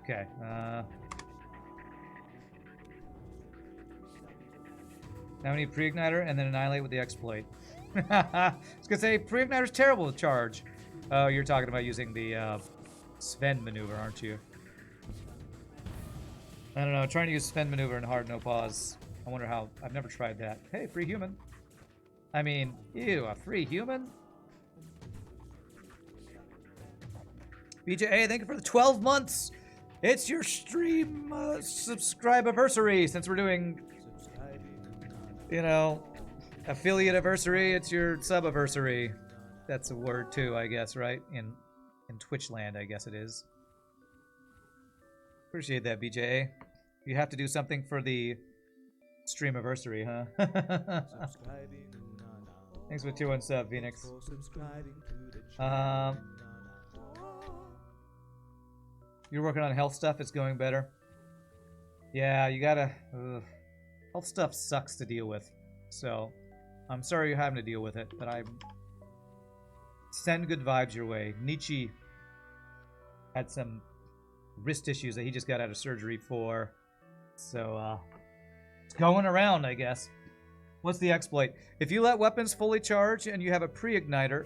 Speaker 1: Okay. Now we need pre-igniter and then annihilate with the exploit. I was gonna say pre-igniter's terrible to charge. Oh, you're talking about using the Sven maneuver, aren't you? I don't know. Trying to use Sven maneuver in hard no pause. I wonder how. I've never tried that. Hey, free human. I mean, ew, a free human? BJA, thank you for the 12 months. It's your stream subscribe anniversary since we're doing, you know, affiliate anniversary. It's your sub anniversary. That's a word too, I guess, right? In Twitch land, I guess it is. Appreciate that, BJA. You have to do something for the stream anniversary, huh? Thanks for 2 sub, Phoenix. You're working on health stuff. It's going better. Yeah, you gotta. Health stuff sucks to deal with. So, I'm sorry you're having to deal with it, but I send good vibes your way. Nietzsche had some wrist issues that he just got out of surgery for. So, it's going around, I guess. What's the exploit? If you let weapons fully charge and you have a pre-igniter,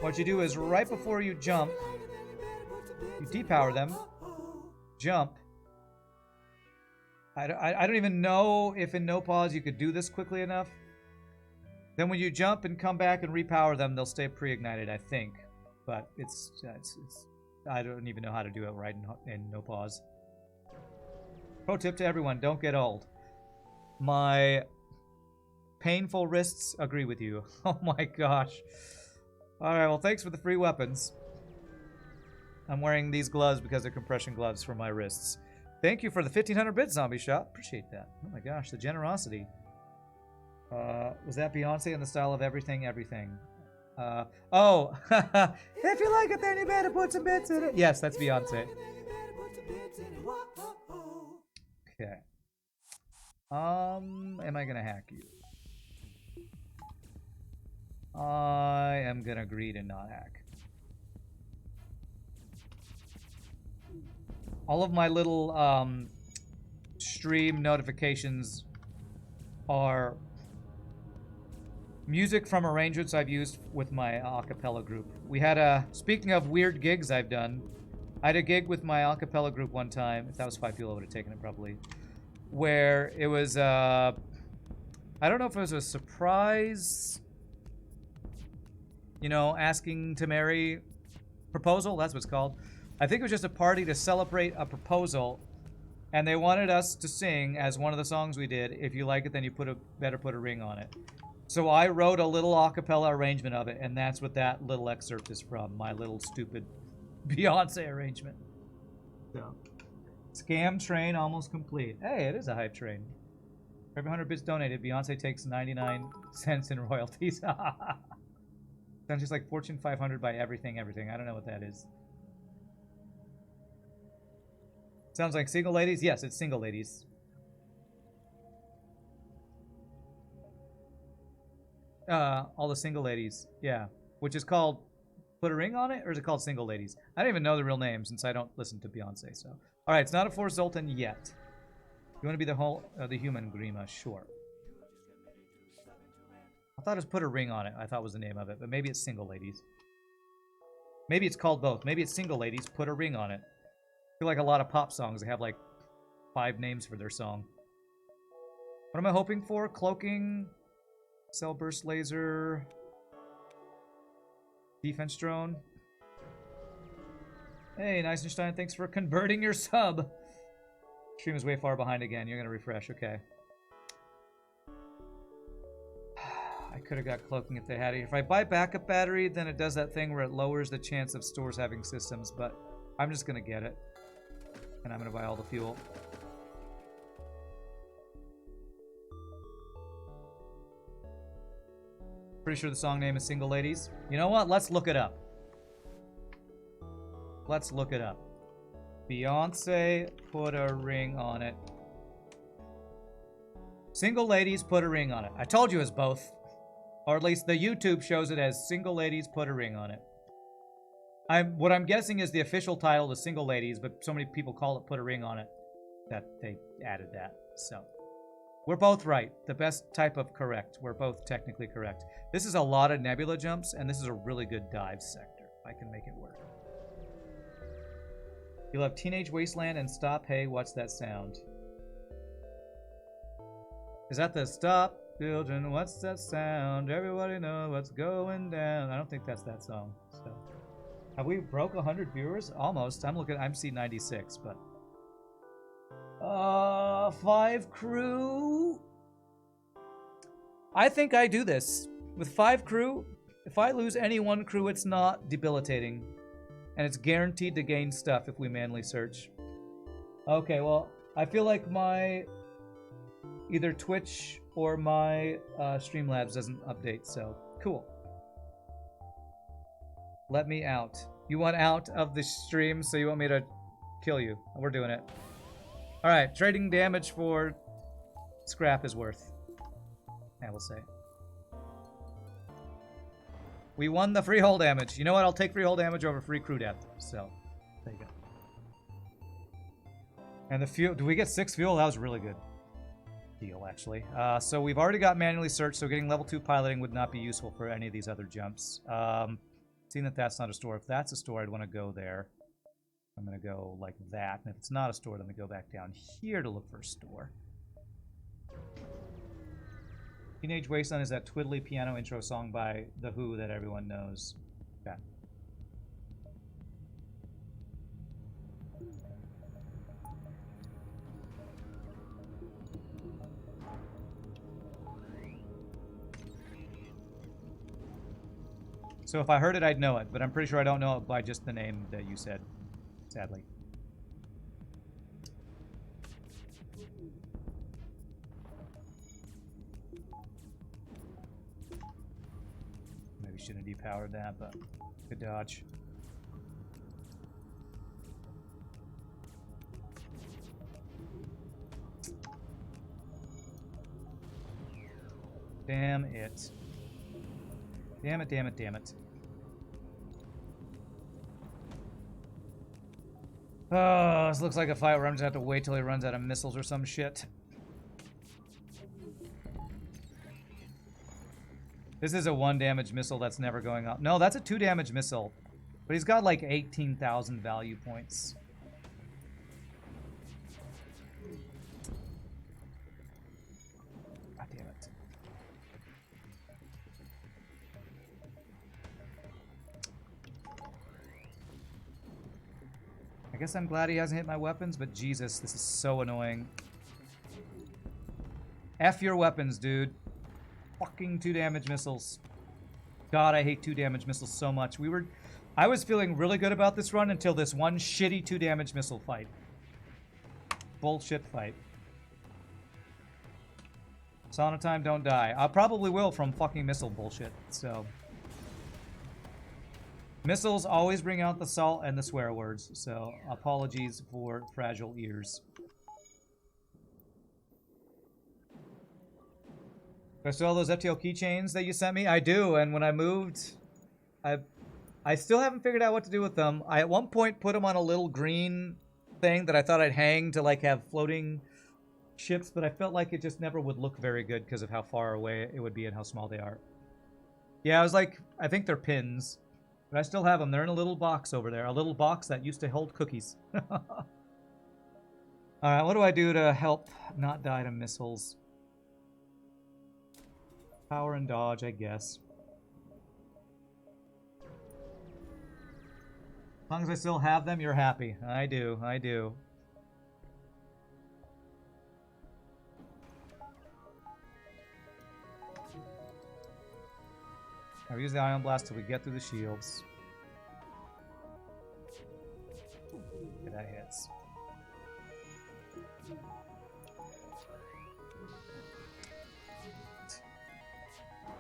Speaker 1: what you do is right before you jump, you depower them, jump. I don't even know if in no pause you could do this quickly enough. Then when you jump and come back and repower them, they'll stay pre-ignited, I think. But it's I don't even know how to do it right in no pause. Pro tip to everyone, don't get old. My painful wrists agree with you. Oh my gosh. Alright, well thanks for the free weapons. I'm wearing these gloves because they're compression gloves for my wrists. Thank you for the 1500 bit zombie shop. Appreciate that. Oh my gosh, the generosity. Was that Beyonce in the style of everything, everything? Oh, if you like it, then you better put some bits in it. Yes, that's Beyonce. Okay. Am I gonna hack you? I am gonna agree to not hack. All of my little stream notifications are music from arrangements I've used with my acapella group. We had a, speaking of weird gigs I've done, I had a gig with my acapella group one time. If that was 5 people, I would have taken it probably. Where it was, I don't know if it was a surprise, you know, asking to marry proposal. That's what it's called. I think it was just a party to celebrate a proposal, and they wanted us to sing as one of the songs we did. If you like it, then you better put a ring on it. So I wrote a little a cappella arrangement of it, and that's what that little excerpt is from. My little stupid Beyonce arrangement. So, scam train almost complete. Hey, it is a hype train. For every 100 bits donated, Beyonce takes 99 cents in royalties. Sounds just like Fortune 500 by everything. I don't know what that is. Sounds like single ladies? Yes, it's single ladies. All the single ladies. Yeah. Which is called Put a Ring on It? Or is it called Single Ladies? I don't even know the real name since I don't listen to Beyonce, so. Alright, it's not a Force Zoltan yet. You want to be the human Grima? Sure. I thought it was Put a Ring on It. I thought was the name of it, but maybe it's Single Ladies. Maybe it's called both. Maybe it's Single Ladies, Put a Ring on It. I feel like a lot of pop songs, they have like 5 names for their song. What am I hoping for? Cloaking, Cell Burst Laser, Defense Drone. Hey, Eisenstein, thanks for converting your sub. Stream is way far behind again. You're going to refresh. Okay. I could have got cloaking if they had it. If I buy backup battery, then it does that thing where it lowers the chance of stores having systems, but I'm just going to get it. And I'm going to buy all the fuel. Pretty sure the song name is Single Ladies. You know what? Let's look it up. Let's look it up. Beyonce put a ring on it. Single ladies put a ring on it. I told you it's both. Or at least the YouTube shows it as single ladies put a ring on it. What I'm guessing is the official title is single ladies, but so many people call it put a ring on it that they added that. So we're both right. The best type of correct. We're both technically correct. This is a lot of nebula jumps, and this is a really good dive sector. I can make it work. You'll have Teenage Wasteland and Stop. Hey, what's that sound? Is that the Stop Children? What's that sound? Everybody knows what's going down. I don't think that's that song. So, have we broke 100 viewers? Almost. I'm C96, but 5 crew. I think I do this with 5 crew. If I lose any one crew, it's not debilitating, and it's guaranteed to gain stuff if we manually search. Okay, well, I feel like my either Twitch or my Streamlabs doesn't update, so cool. Let me out. You want out of the stream, so you want me to kill you. We're doing it. Alright, trading damage for scrap is worth, I will say. We won the free hull damage. You know what? I'll take free hull damage over free crew death. So, there you go. And the fuel... Do we get 6 fuel? That was really good deal, actually. So we've already got manually searched, so getting level 2 piloting would not be useful for any of these other jumps. Seeing that that's not a store. If that's a store, I'd want to go there. I'm going to go like that. And if it's not a store, then we go back down here to look for a store. Teenage Wasteland is that twiddly piano intro song by The Who that everyone knows. Okay. So if I heard it, I'd know it, but I'm pretty sure I don't know it by just the name that you said, sadly. Maybe shouldn't have depowered that, but good dodge. Damn it. Damn it, damn it, damn it. Oh, this looks like a fight where I'm just gonna have to wait till he runs out of missiles or some shit. This is a 1 damage missile that's never going up. No, that's a 2 damage missile. But he's got like 18,000 value points. God damn it. I guess I'm glad he hasn't hit my weapons, but Jesus, this is so annoying. F your weapons, dude. Fucking 2 damage missiles. God, I hate 2 damage missiles so much. I was feeling really good about this run until this one shitty 2 damage missile fight. Bullshit fight. Sauna time, don't die. I probably will from fucking missile bullshit, so... Missiles always bring out the salt and the swear words, so apologies for fragile ears. Do I still have those FTL keychains that you sent me? I do, and when I moved, I still haven't figured out what to do with them. I at one point put them on a little green thing that I thought I'd hang to like have floating ships, but I felt like it just never would look very good because of how far away it would be and how small they are. Yeah, I was like, I think they're pins. But I still have them. They're in a little box over there. A little box that used to hold cookies. Alright, what do I do to help not die to missiles? Power and dodge, I guess. As long as I still have them, you're happy. I do, I do. I'll use the Ion Blast till we get through the shields. Okay, that hits.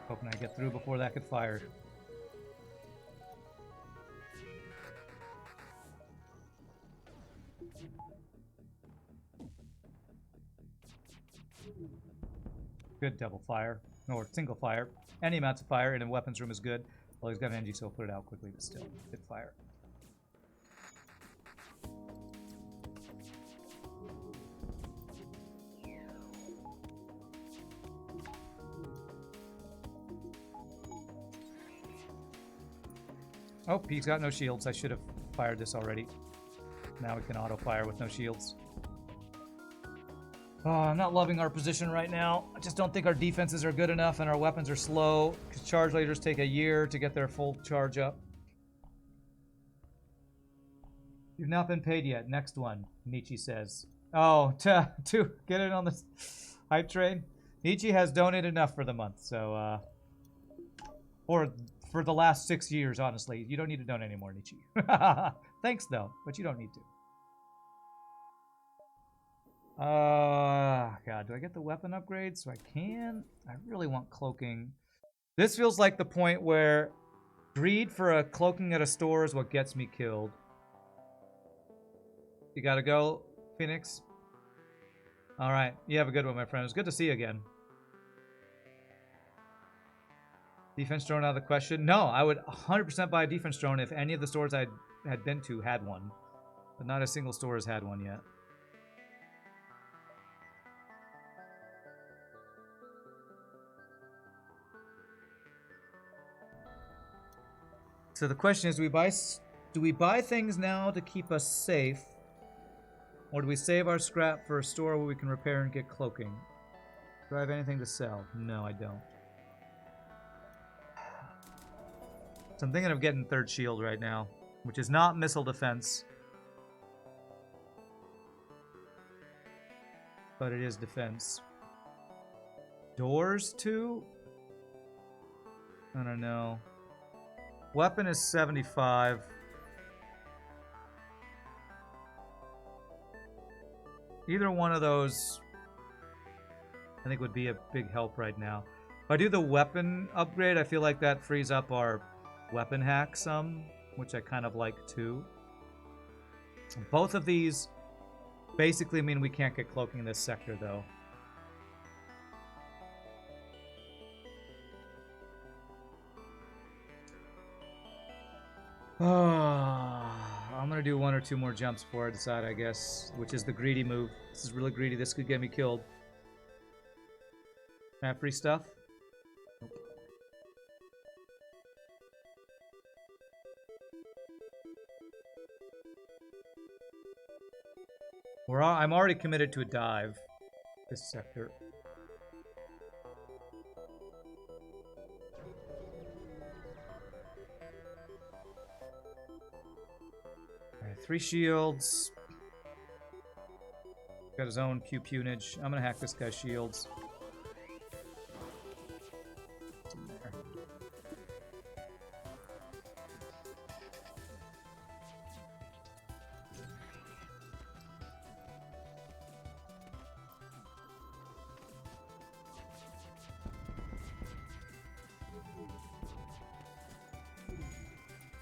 Speaker 1: Hoping I get through before that could fire. good double fire, or single fire. Any amounts of fire in a weapons room is good. Well, he's got an Engi, so he'll put it out quickly, but still, good fire. Oh, he's got no shields. I should have fired this already. Now we can auto-fire with no shields. Oh, I'm not loving our position right now. I just don't think our defenses are good enough and our weapons are slow, because charge leaders take a year to get their full charge up. You've not been paid yet. Next one, Nietzsche says. Oh, to get it on the hype train? Nietzsche has donated enough for the month, so, or for the last 6 years, honestly. You don't need to donate anymore, Nietzsche. Thanks, though, but you don't need to. God, do I get the weapon upgrade so I can? I really want cloaking. This feels like the point where greed for a cloaking at a store is what gets me killed. You gotta go, Phoenix. All right, you have a good one, my friend. It's good to see you again. Defense drone out of the question? No, I would 100% buy a defense drone if any of the stores I had been to had one. But not a single store has had one yet. So the question is, do we buy things now to keep us safe? Or do we save our scrap for a store where we can repair and get cloaking? Do I have anything to sell? No, I don't. So I'm thinking of getting third shield right now, which is not missile defense. But it is defense. Doors too? I don't know. Weapon is 75. Either one of those, I think, would be a big help right now. If I do the weapon upgrade, I feel like that frees up our weapon hack some, which I kind of like too. Both of these basically mean we can't get cloaking in this sector, though. I'm gonna do one or two more jumps before I decide, I guess, which is the greedy move. This is really greedy. This could get me killed. Can I have free stuff? Nope. I'm already committed to a dive. This sector. Alright, 3 shields. Got his own pew-pewnage. I'm gonna hack this guy's shields. What's in there?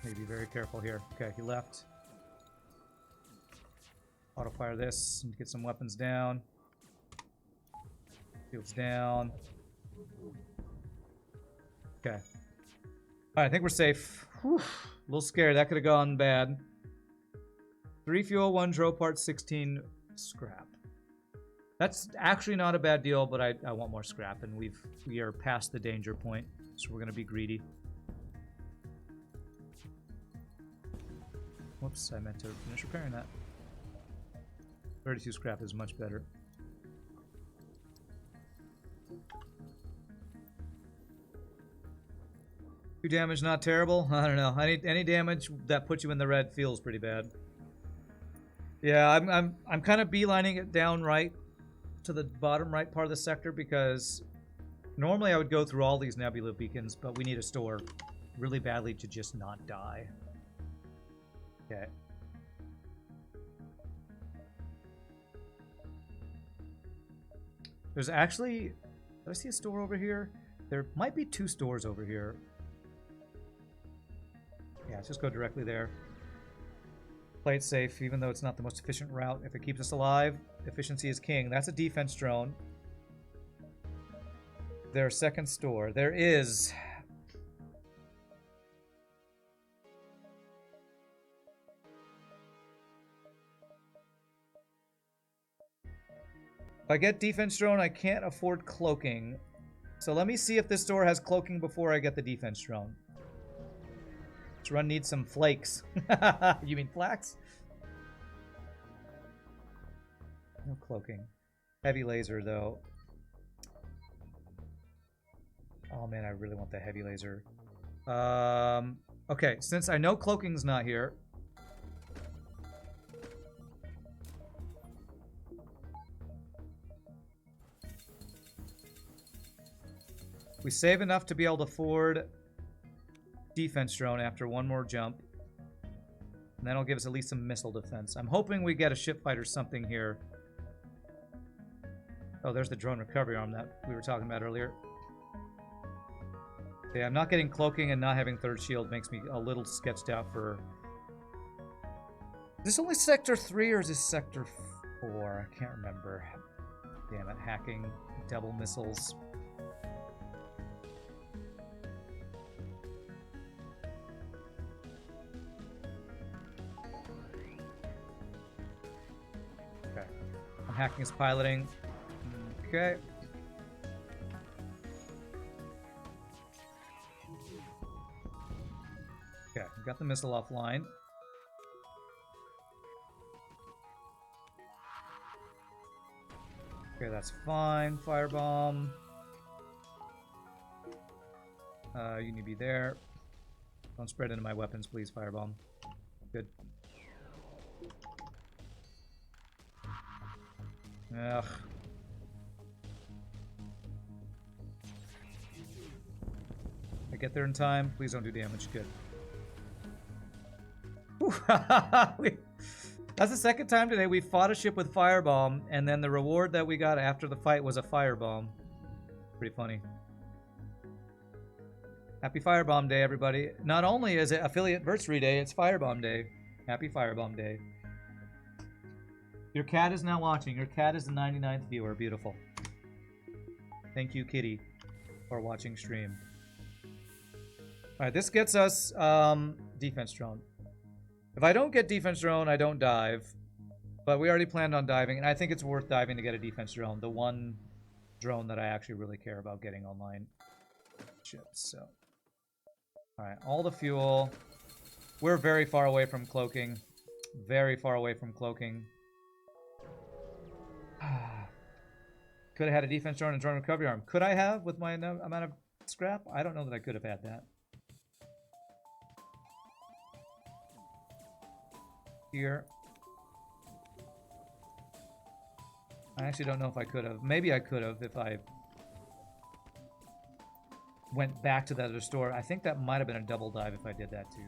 Speaker 1: Need to be very careful here. Okay, he left. Auto fire this and get some weapons down. Shields down. Okay. Alright, I think we're safe. Whew. A little scared. That could have gone bad. 3 fuel, 1 drill part, 16 scrap. That's actually not a bad deal, but I want more scrap, and we are past the danger point, so we're gonna be greedy. Whoops, I meant to finish repairing that. 32 scrap is much better. Two damage, not terrible. I don't know. Any damage that puts you in the red feels pretty bad. Yeah, I'm kind of beelining it down right to the bottom right part of the sector, because normally I would go through all these nebula beacons, but we need a store really badly to just not die. Okay. There's actually... Did I see a store over here? There might be 2 stores over here. Yeah, let's just go directly there. Play it safe, even though it's not the most efficient route. If it keeps us alive, efficiency is king. That's a defense drone. their second store? There is. If I get defense drone, I can't afford cloaking. So let me see if this store has cloaking before I get the defense drone. This run needs some flakes. You mean flax? No cloaking. Heavy laser, though. Oh, man, I really want the heavy laser. Okay, since I know cloaking's not here. We save enough to be able to afford defense drone after one more jump. And that'll give us at least some missile defense. I'm hoping we get a ship fight or something here. Oh, there's the drone recovery arm that we were talking about earlier. Yeah, I'm not getting cloaking, and not having third shield makes me a little sketched out for... Is this only Sector 3 or is this Sector 4? I can't remember. Damn it, hacking, double missiles. Okay. I'm hacking is piloting. Okay. Okay, we got the missile offline. Okay, that's fine. Firebomb. You need to be there. Don't spread into my weapons, please, Firebomb. Good. Ugh. I get there in time. Please don't do damage. Good. That's the second time today we fought a ship with Firebomb, and then the reward that we got after the fight was a Firebomb. Pretty funny. Happy Firebomb Day, everybody. Not only is it Affiliate Anniversary Day, it's Firebomb Day. Happy Firebomb Day. Your cat is now watching. Your cat is the 99th viewer. Beautiful. Thank you, Kitty, for watching stream. Alright, this gets us defense drone. If I don't get defense drone, I don't dive. But we already planned on diving, and I think it's worth diving to get a defense drone. The one drone that I actually really care about getting online ships. So, alright, all the fuel. We're very far away from cloaking. Very far away from cloaking. Could have had a defense drone and drone recovery arm. Could I have with my amount of scrap? I don't know that I could have had that. Here. I actually don't know if I could have. Maybe I could have if I went back to that other store. I think that might have been a double dive if I did that too.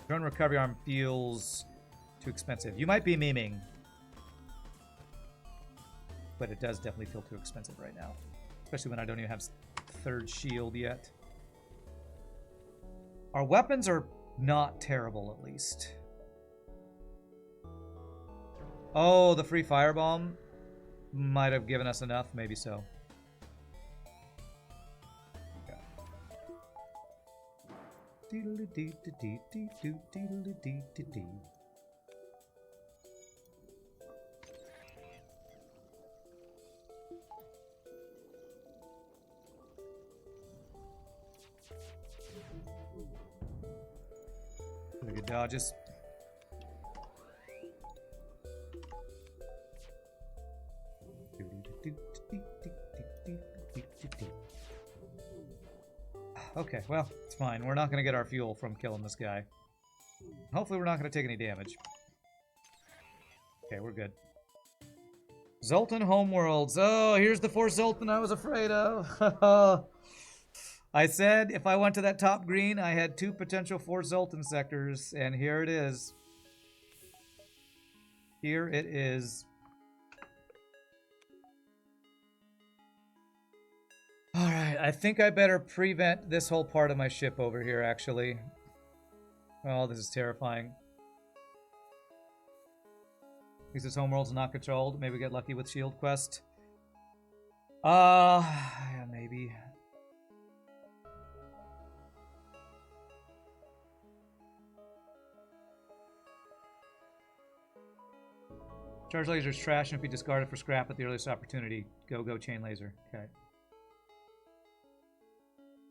Speaker 1: Drone recovery arm feels too expensive. You might be memeing. But it does definitely feel too expensive right now. Especially when I don't even have third shield yet. Our weapons are not terrible, at least. Oh, the free firebomb might have given us enough. Maybe so. Really good dodges. Okay, well, it's fine. We're not going to get our fuel from killing this guy. Hopefully we're not going to take any damage. Okay, we're good. Zoltan Homeworlds. Oh, here's the fourth Zoltan I was afraid of. I said if I went to that top green, I had 2 potential 4 Zoltan sectors, and here it is. Here it is. Alright, I think I better prevent this whole part of my ship over here, actually. Oh, this is terrifying. At least this homeworld's not controlled. Maybe we get lucky with Shield Quest. Yeah, maybe. Charge laser's trash and be discarded for scrap at the earliest opportunity. Go, go, chain laser. Okay.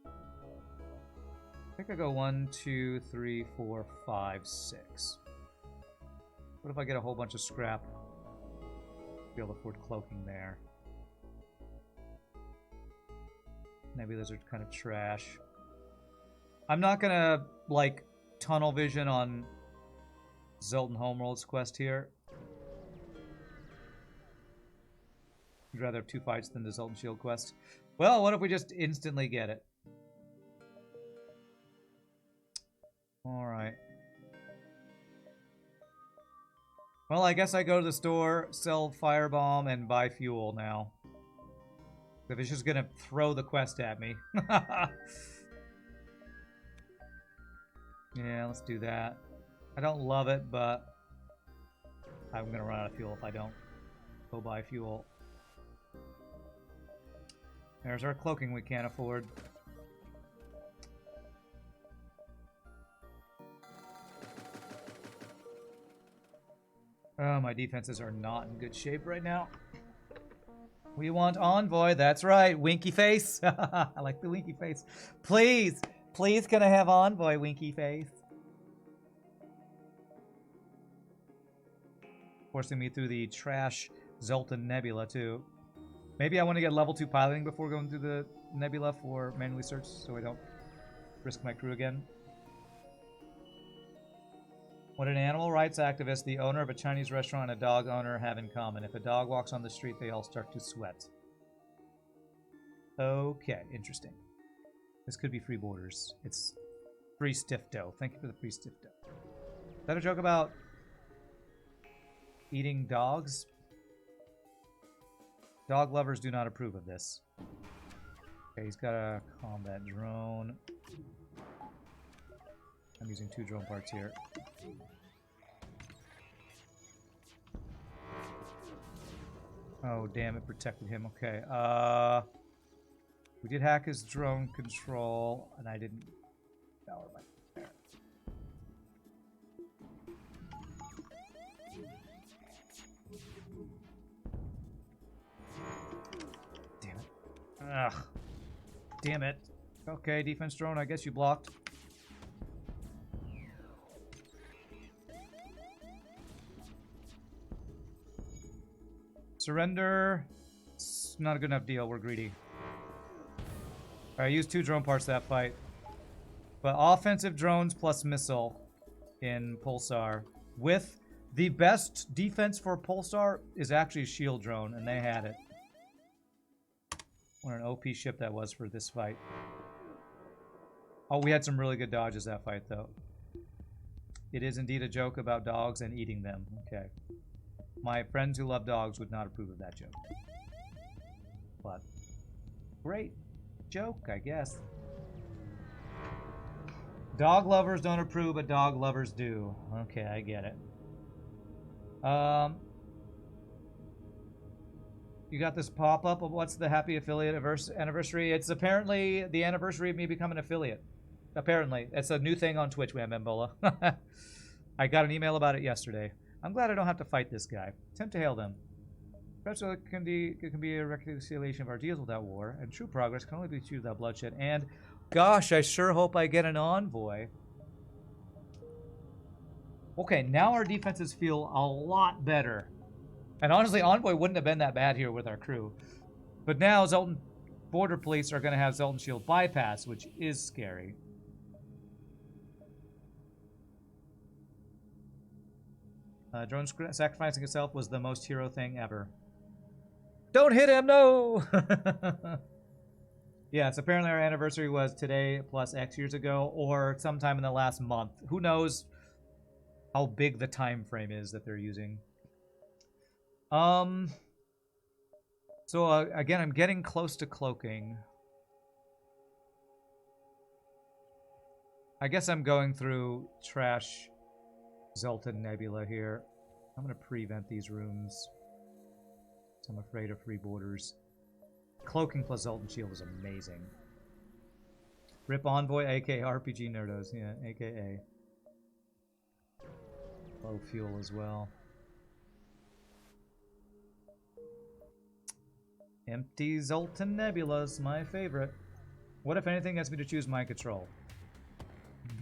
Speaker 1: I think I go 1, 2, 3, 4, 5, 6. What if I get a whole bunch of scrap? Be able to afford cloaking there. Nebulas are kind of trash. I'm not gonna, like, tunnel vision on Zoltan Homeworld's quest here. I'd rather have 2 fights than the Zoltan Shield quest. Well, what if we just instantly get it? Alright. Well, I guess I go to the store, sell firebomb, and buy fuel now. If it's just gonna throw the quest at me. Yeah, let's do that. I don't love it, but I'm gonna run out of fuel if I don't go buy fuel. There's our cloaking we can't afford. Oh, my defenses are not in good shape right now. We want Envoy, that's right, winky face. I like the winky face. Please, please can I have Envoy, winky face? Forcing me through the trash Zoltan Nebula, too. Maybe I want to get level 2 piloting before going through the Nebula for manually search so I don't risk my crew again. What an animal rights activist, the owner of a Chinese restaurant, and a dog owner have in common. If a dog walks on the street, they all start to sweat. Okay, interesting. This could be free borders. It's free stiff dough. Thank you for the free stiff dough. Is that a joke about eating dogs? Dog lovers do not approve of this. Okay, he's got a combat drone. I'm using 2 drone parts here. Oh, damn, it protected him. Okay, we did hack his drone control, and I didn't power my... Damn it. Ugh. Damn it. Okay, defense drone, I guess you blocked. Surrender. It's not a good enough deal. We're greedy. I used 2 drone parts that fight. But offensive drones plus missile in Pulsar. With the best defense for Pulsar is actually a shield drone, and they had it. What an OP ship that was for this fight. Oh, we had some really good dodges that fight, though. It is indeed a joke about dogs and eating them. Okay. My friends who love dogs would not approve of that joke. But, great joke, I guess. Dog lovers don't approve, but dog lovers do. Okay, I get it. You got this pop-up of what's the happy affiliate anniversary? It's apparently the anniversary of me becoming an affiliate. Apparently. It's a new thing on Twitch, Wambambola. I got an email about it yesterday. I'm glad I don't have to fight this guy. Attempt to hail them. Perhaps it can be a reconciliation of our deals without war, and true progress can only be achieved without bloodshed. And, gosh, I sure hope I get an envoy. Okay, now our defenses feel a lot better. And honestly, envoy wouldn't have been that bad here with our crew. But now Zoltan border police are going to have Zoltan Shield bypass, which is scary. Drone sacrificing itself was the most hero thing ever. Don't hit him, no! Yes, apparently our anniversary was today plus X years ago, or sometime in the last month. Who knows how big the time frame is that they're using. So again, I'm getting close to cloaking. I guess I'm going through trash Zoltan Nebula here. I'm going to prevent these rooms. I'm afraid of free borders. Cloaking plus Zoltan Shield was amazing. Rip Envoy, aka RPG Nerdos. Yeah, aka. Low fuel as well. Empty Zoltan Nebulas, my favorite. What, if anything, gets me to choose mind control?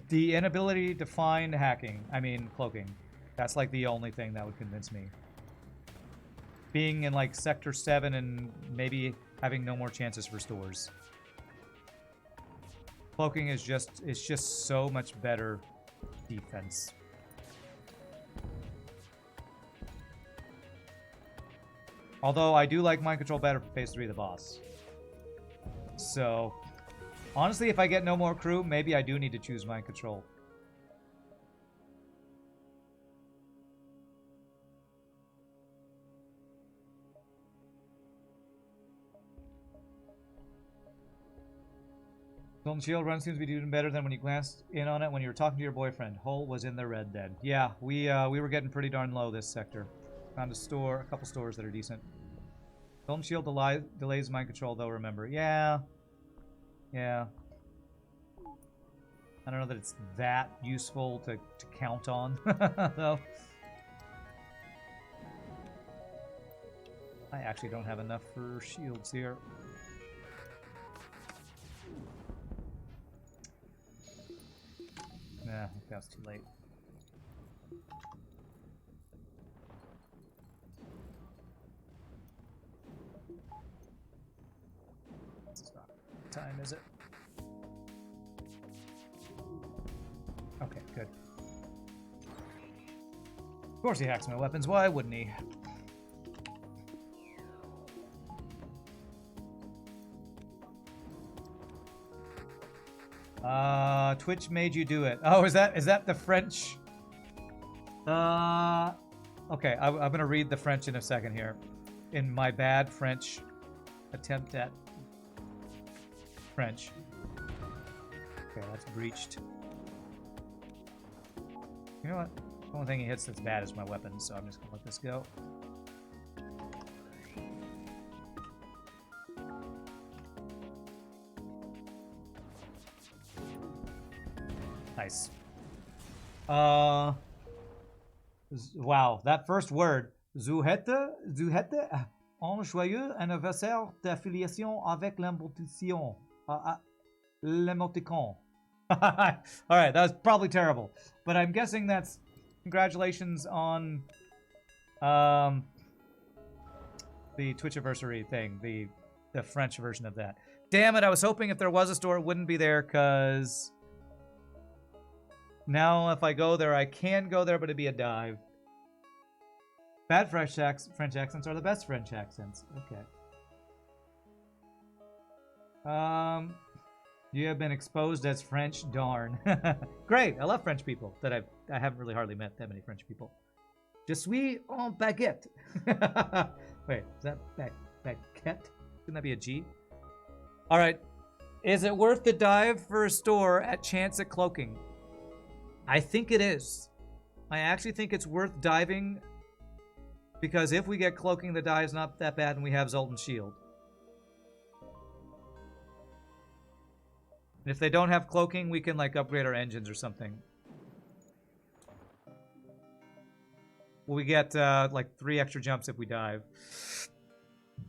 Speaker 1: The inability to find hacking. I mean, cloaking. That's like the only thing that would convince me. Being in like Sector 7 and maybe having no more chances for stores. Cloaking is just so much better defense. Although I do like mind control better for phase 3 of the boss. So, honestly, if I get no more crew, maybe I do need to choose mind control. Golden Shield run seems to be doing better than when you glanced in on it when you were talking to your boyfriend. Hull was in the red then. Yeah, we were getting pretty darn low this sector. Found a couple stores that are decent. Golden Shield delays mind control though, remember. Yeah. Yeah. I don't know that it's that useful to count on, though. I actually don't have enough for shields here. Nah, I think that's too late. This is not time, is it? Okay, good. Of course he hacks my weapons. Why wouldn't he? Twitch made you do it. Oh, is that the French? Okay, I'm gonna read the French in a second here. In my bad French attempt at French. Okay, that's breached. You know what? The only thing he hits that's bad is my weapon, so I'm just gonna let this go. Nice. Wow, that first word. Zuhette, un joyeux anniversaire d'affiliation avec l'emoticon. L'emoticon. Alright, that was probably terrible. But I'm guessing that's congratulations on the Twitchiversary thing, the French version of that. Damn it, I was hoping if there was a store it wouldn't be there, because now if I go there, I can go there, but it'd be a dive. Bad French accents are the best French accents. Okay. You have been exposed as French, darn. Great, I love French people. That I haven't really hardly met that many French people. Je suis en baguette. Wait, is that baguette? Shouldn't that be a G? All right, is it worth the dive for a store at chance at cloaking? I think it is. I actually think it's worth diving, because if we get cloaking, the dive's not that bad, and we have Zoltan Shield. And if they don't have cloaking, we can like upgrade our engines or something. Well, we get like 3 extra jumps if we dive.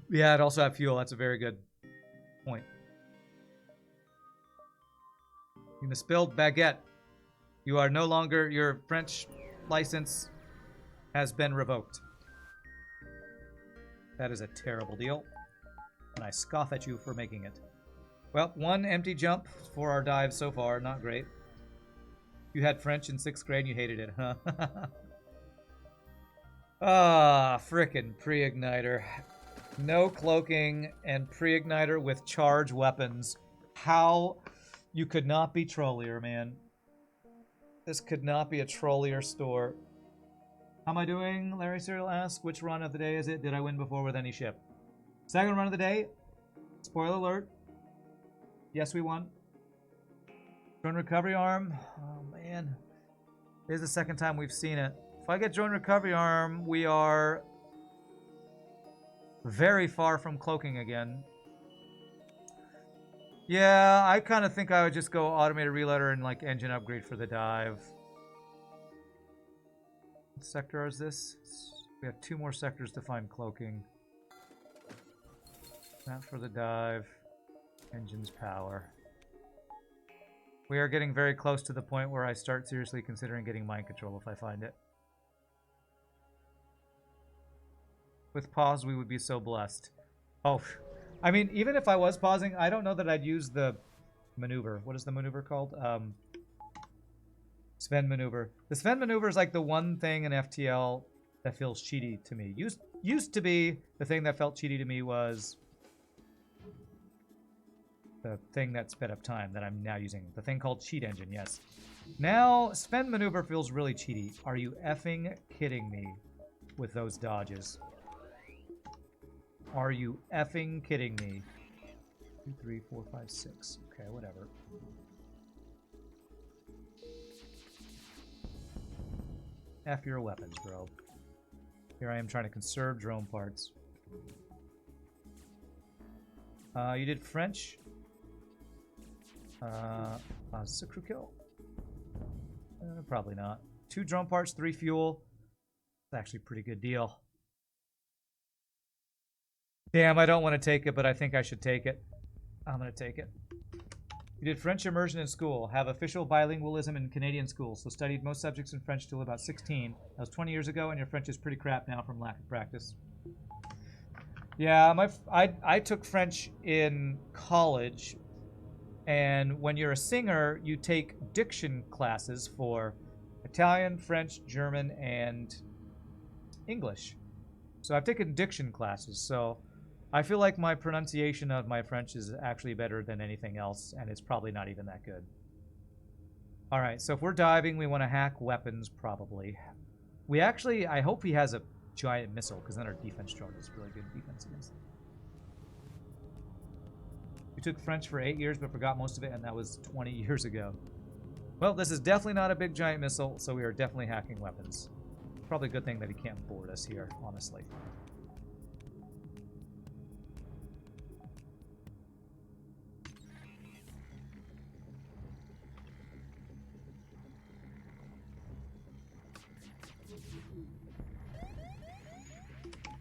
Speaker 1: Yeah, it also have fuel. That's a very good point. You misspelled baguette. You are no longer, your French license has been revoked. That is a terrible deal, and I scoff at you for making it. Well, 1 empty jump for our dive so far. Not great. You had French in 6th grade and you hated it, huh? Ah, frickin' pre-igniter. No cloaking and pre-igniter with charge weapons. How? You could not be trollier, man. This could not be a trollier store. How am I doing? Larry Serial asks. Which run of the day is it? Did I win before with any ship? Second run of the day. Spoiler alert. Yes, we won. Drone recovery arm. Oh, man. This is the second time we've seen it. If I get drone recovery arm, we are very far from cloaking again. Yeah, I kind of think I would just go automated reloader and like engine upgrade for the dive. What sector is this? We have 2 more sectors to find cloaking. That for the dive. Engines power. We are getting very close to the point where I start seriously considering getting mind control if I find it. With pause, we would be so blessed. Oh, I mean, even if I was pausing, I don't know that I'd use the maneuver. What is the maneuver called? Sven maneuver. The Sven maneuver is like the one thing in FTL that feels cheaty to me. Used to be the thing that felt cheaty to me was the thing that sped up time that I'm now using. The thing called cheat engine, yes. Now, Sven maneuver feels really cheaty. Are you effing kidding me with those dodges? Are you effing kidding me? 2, 3, 4, 5, 6. Okay, whatever. F your weapons, bro. Here I am trying to conserve drone parts. You did French. Is this a crew kill? Probably not. 2 drone parts, 3 fuel. It's actually a pretty good deal. Damn, I don't want to take it, but I think I should take it. I'm going to take it. You did French immersion in school, have official bilingualism in Canadian schools, so studied most subjects in French till about 16. That was 20 years ago, and your French is pretty crap now from lack of practice. Yeah, I took French in college, and when you're a singer, you take diction classes for Italian, French, German, and English. So I've taken diction classes, so I feel like my pronunciation of my French is actually better than anything else, and it's probably not even that good. Alright, so if we're diving, we want to hack weapons, probably. We actually, I hope he has a giant missile, because then our defense drone is really good defense against them. We took French for 8 years, but forgot most of it, and that was 20 years ago. Well, this is definitely not a big giant missile, so we are definitely hacking weapons. Probably a good thing that he can't board us here, honestly.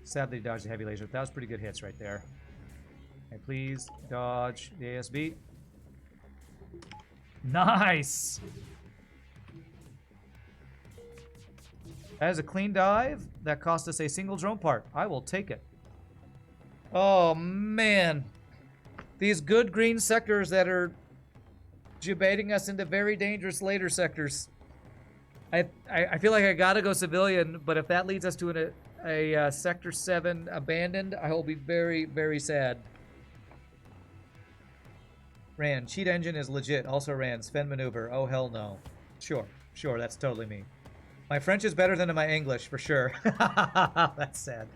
Speaker 1: Sadly, he dodged the heavy laser. That was pretty good hits right there. Okay, please dodge the ASB. Nice! That is a clean dive that cost us a single drone part. I will take it. Oh, man. These good green sectors that are debating us into very dangerous later sectors. I feel like I gotta go civilian, but if that leads us to a Sector 7 abandoned, I will be very, very sad. Ran. Cheat engine is legit. Also ran. Sven maneuver. Oh, hell no. Sure. Sure, that's totally me. My French is better than my English, for sure. That's sad.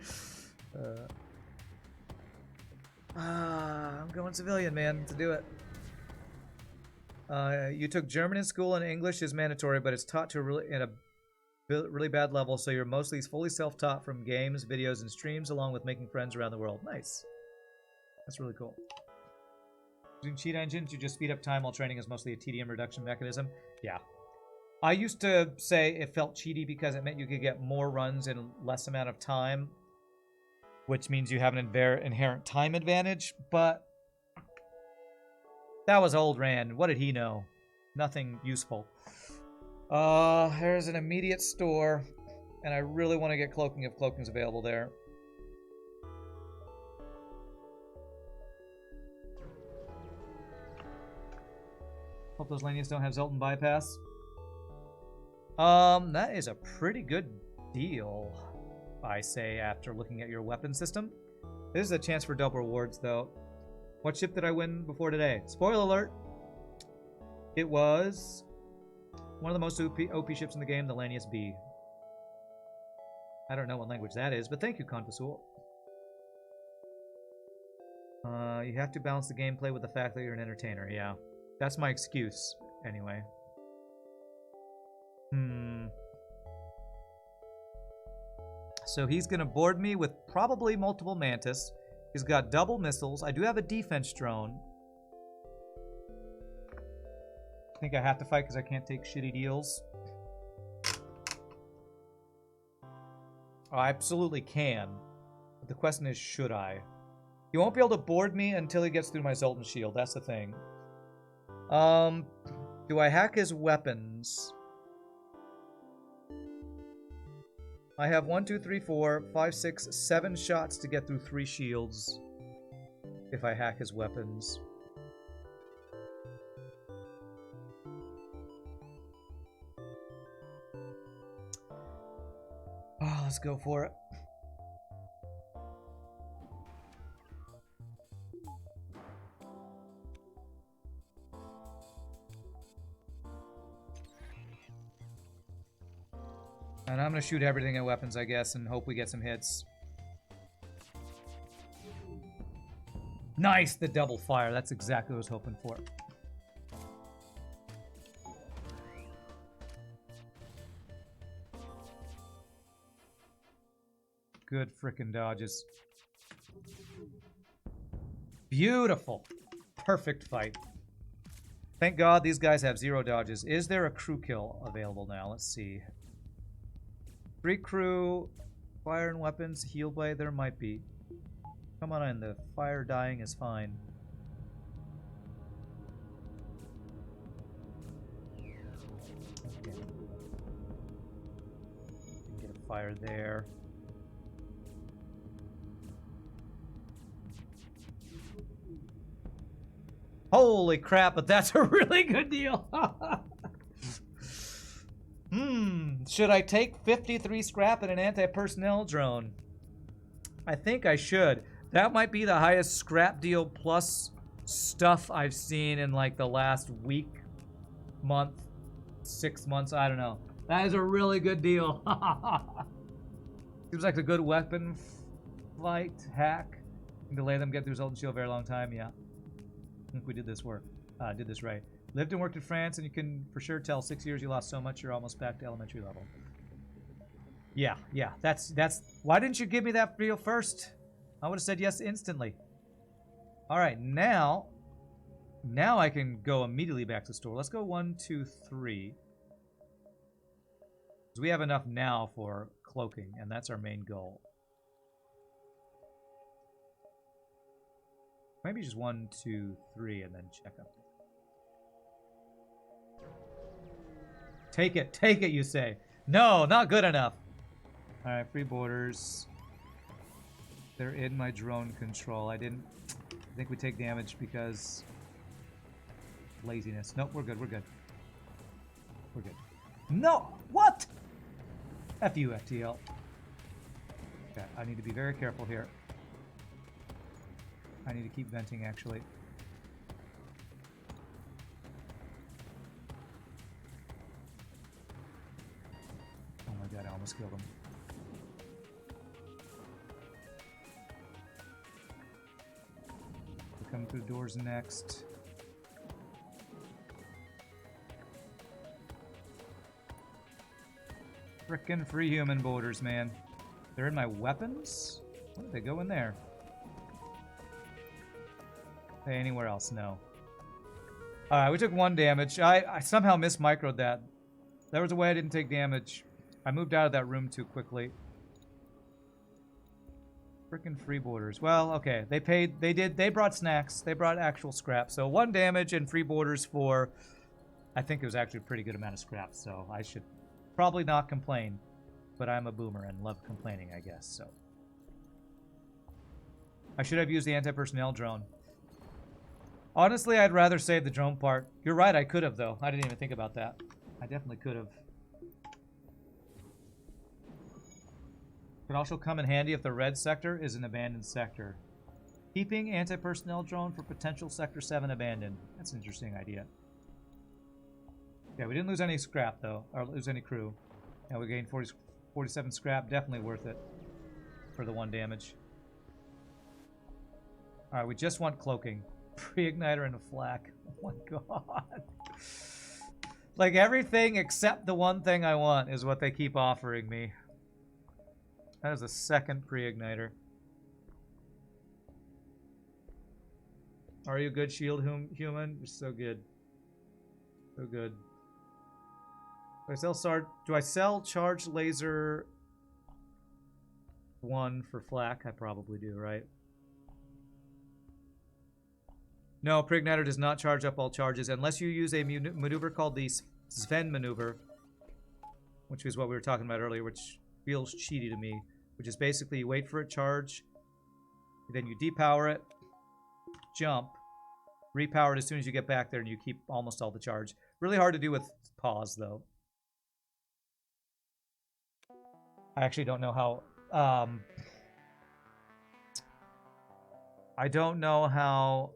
Speaker 1: I'm going civilian, man, to do it. You took German in school and English is mandatory, but it's taught to a really bad level, so you're mostly fully self-taught from games, videos, and streams, along with making friends around the world. Nice. That's really cool. Using cheat engines, you just speed up time while training is mostly a TDM reduction mechanism. Yeah. I used to say it felt cheaty because it meant you could get more runs in less amount of time, which means you have an inherent time advantage, but that was old Rand. What did he know? Nothing useful. There's an immediate store, and I really want to get cloaking if cloaking's available there. Hope those Lanius don't have Zoltan bypass. That is a pretty good deal, I say, after looking at your weapon system. This is a chance for double rewards, though. What ship did I win before today? Spoiler alert! It was one of the most OP ships in the game, the Lanius B. I don't know what language that is, but thank you, Contosul. You have to balance the gameplay with the fact that you're an entertainer, yeah. That's my excuse, anyway. So he's going to board me with probably multiple Mantis. He's got double missiles. I do have a defense drone. think I have to fight because I can't take shitty deals. I absolutely can. But the question is, should I? He won't be able to board me until he gets through my Zoltan Shield. That's the thing. Do I hack his weapons? I have 1, 2, 3, 4, 5, 6, 7 shots to get through 3 shields if I hack his weapons. Oh, let's go for it. And I'm going to shoot everything at weapons, I guess, and hope we get some hits. Nice, the double fire. That's exactly what I was hoping for. Good frickin' dodges. Beautiful. Perfect fight. Thank God these guys have 0 dodges. Is there a crew kill available now? Let's see. 3 crew, fire and weapons, heal blade, there might be. Come on in, the fire dying is fine. Okay. Get a fire there. Holy crap, but that's a really good deal. Should I take 53 scrap and an anti-personnel drone? I think I should. That might be the highest scrap deal plus stuff I've seen in like the last week, month, 6 months, I don't know. That is a really good deal. Seems like a good weapon flight hack. Delay them, get through Zoltan Shield a very long time, yeah. I think we did this right. Lived and worked in France, and you can for sure tell 6 years you lost so much you're almost back to elementary level. Yeah, that's. Why didn't you give me that deal first? I would have said yes instantly. All right, now I can go immediately back to the store. Let's go 1, 2, 3. Because we have enough now for cloaking, and that's our main goal. Maybe just 1, 2, 3, and then check up. Take it, you say. No, not good enough. All right, free borders. They're in my drone control. I think we take damage because laziness. Nope, we're good. We're good. No, what? F you, FTL. Okay, I need to be very careful here. I need to keep venting, actually. Oh my god, I almost killed him. We're coming through doors next. Frickin' free human borders, man. They're in my weapons? Why did they go in there? Hey, anywhere else? No. Alright, we took 1 damage. I somehow mismicroed that. There was a way I didn't take damage. I moved out of that room too quickly. Frickin' free borders. Well, okay. They brought snacks. They brought actual scrap. So 1 damage and free borders for, I think it was actually a pretty good amount of scrap. So I should probably not complain. But I'm a boomer and love complaining, I guess. So I should have used the anti-personnel drone. Honestly, I'd rather save the drone part. You're right, I could have, though. I didn't even think about that. I definitely could have. Could also come in handy if the red sector is an abandoned sector. Keeping anti-personnel drone for potential Sector 7 abandoned. That's an interesting idea. Yeah, we didn't lose any scrap, though. Or lose any crew. And we gained 47 scrap. Definitely worth it for the 1 damage. Alright, we just want cloaking. Pre-igniter and a flak. Oh my god. Like everything except the one thing I want is what they keep offering me. That is a second pre-igniter. Are you a good shield human? You're so good. So good. Do I sell charged laser 1 for flak? I probably do, right? No, Prigniter does not charge up all charges unless you use a maneuver called the Sven maneuver, which is what we were talking about earlier, which feels cheaty to me, which is basically you wait for it charge, then you depower it, jump, repower it as soon as you get back there, and you keep almost all the charge. Really hard to do with pause, though. I actually don't know how... I don't know how...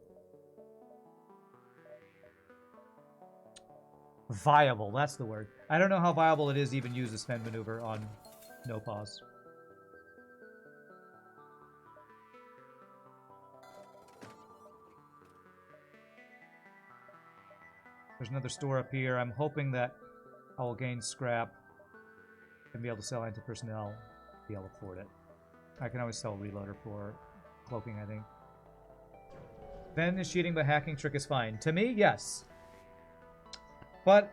Speaker 1: viable, that's the word. I don't know how viable it is to even use the Sven maneuver on no pause. There's another store up here. I'm hoping that I will gain scrap and be able to sell anti-personnel, be able to afford it. I can always sell reloader for cloaking, I think. Then is cheating, but hacking trick is fine. To me, yes. But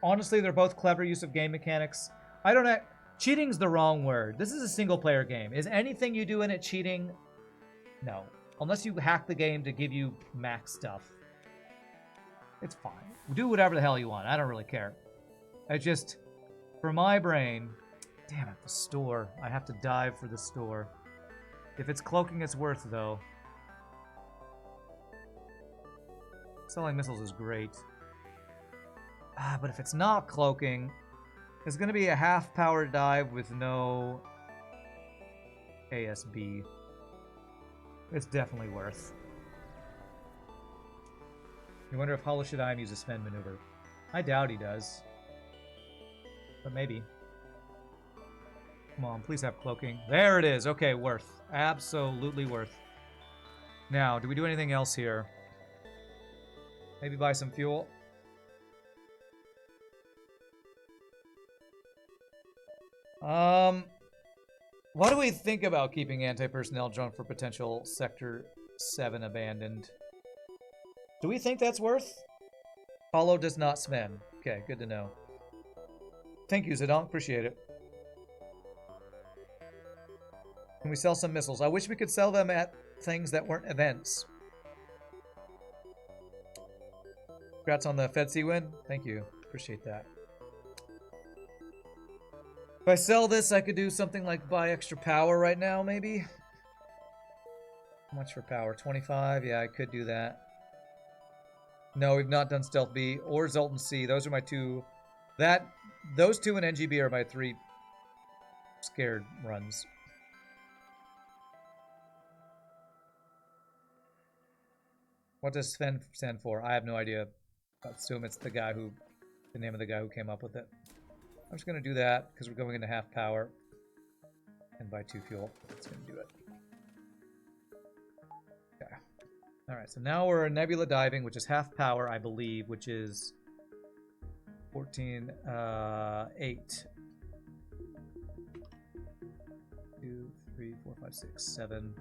Speaker 1: honestly, they're both clever use of game mechanics. I don't know. Cheating's the wrong word. This is a single-player game. Is anything you do in it cheating? No. Unless you hack the game to give you max stuff. It's fine. Do whatever the hell you want. I don't really care. I just, for my brain, damn it, the store. I have to dive for the store. If it's cloaking, it's worth, though. Selling missiles is great. But if it's not cloaking, it's going to be a half-power dive with no ASB. It's definitely worth. You wonder if Hollow Shadime uses Sven maneuver. I doubt he does. But maybe. Come on, please have cloaking. There it is. Okay, worth. Absolutely worth. Now, do we do anything else here? Maybe buy some fuel? What do we think about keeping anti-personnel drone for potential Sector 7 abandoned? Do we think that's worth? Hollow does not Sven. Okay, good to know. Thank you, Zedonk. Appreciate it. Can we sell some missiles? I wish we could sell them at things that weren't events. Congrats on the FedC win. Thank you. Appreciate that. If I sell this, I could do something like buy extra power right now, maybe? How much for power? 25? Yeah, I could do that. No, we've not done Stealth B or Zoltan C. Those are my two... Those two and Engi B are my 3 scared runs. What does Sven stand for? I have no idea. I assume it's the name of the guy who came up with it. I'm just going to do that because we're going into half power and buy 2 fuel. That's going to do it. Okay. All right, so now we're Nebula diving, which is half power, I believe, which is 14, 8. 2, 3, 4, 5, 6, 7,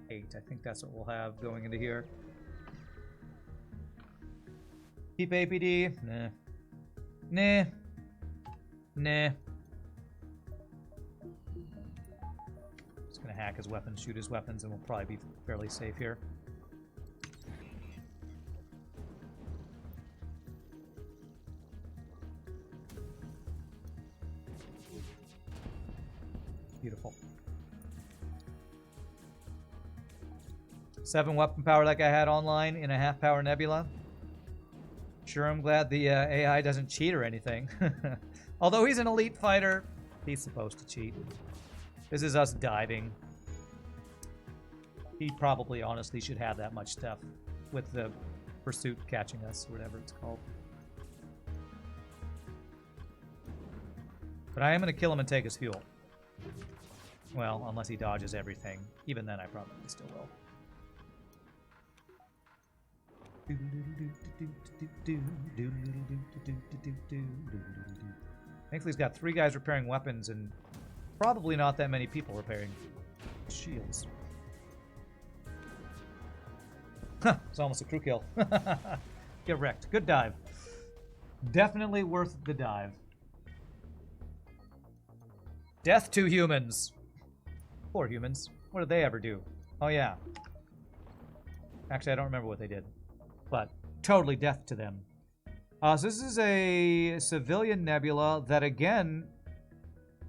Speaker 1: 8. I think that's what we'll have going into here. Keep APD? Nah. Nah. Nah. Just gonna hack his weapons, shoot his weapons, and we'll probably be fairly safe here. Beautiful. 7 weapon power like I had online in a half power Nebula. Sure, I'm glad the AI doesn't cheat or anything. Although he's an elite fighter, he's supposed to cheat. This is us diving. He probably, honestly, should have that much stuff with the pursuit catching us, or whatever it's called. But I am going to kill him and take his fuel. Well, unless he dodges everything. Even then, I probably still will. Thankfully, he's got 3 guys repairing weapons and probably not that many people repairing shields. Huh, it's almost a crew kill. Get wrecked. Good dive. Definitely worth the dive. Death to humans. Poor humans. What did they ever do? Oh, yeah. Actually, I don't remember what they did. But totally death to them. So this is a civilian nebula that, again,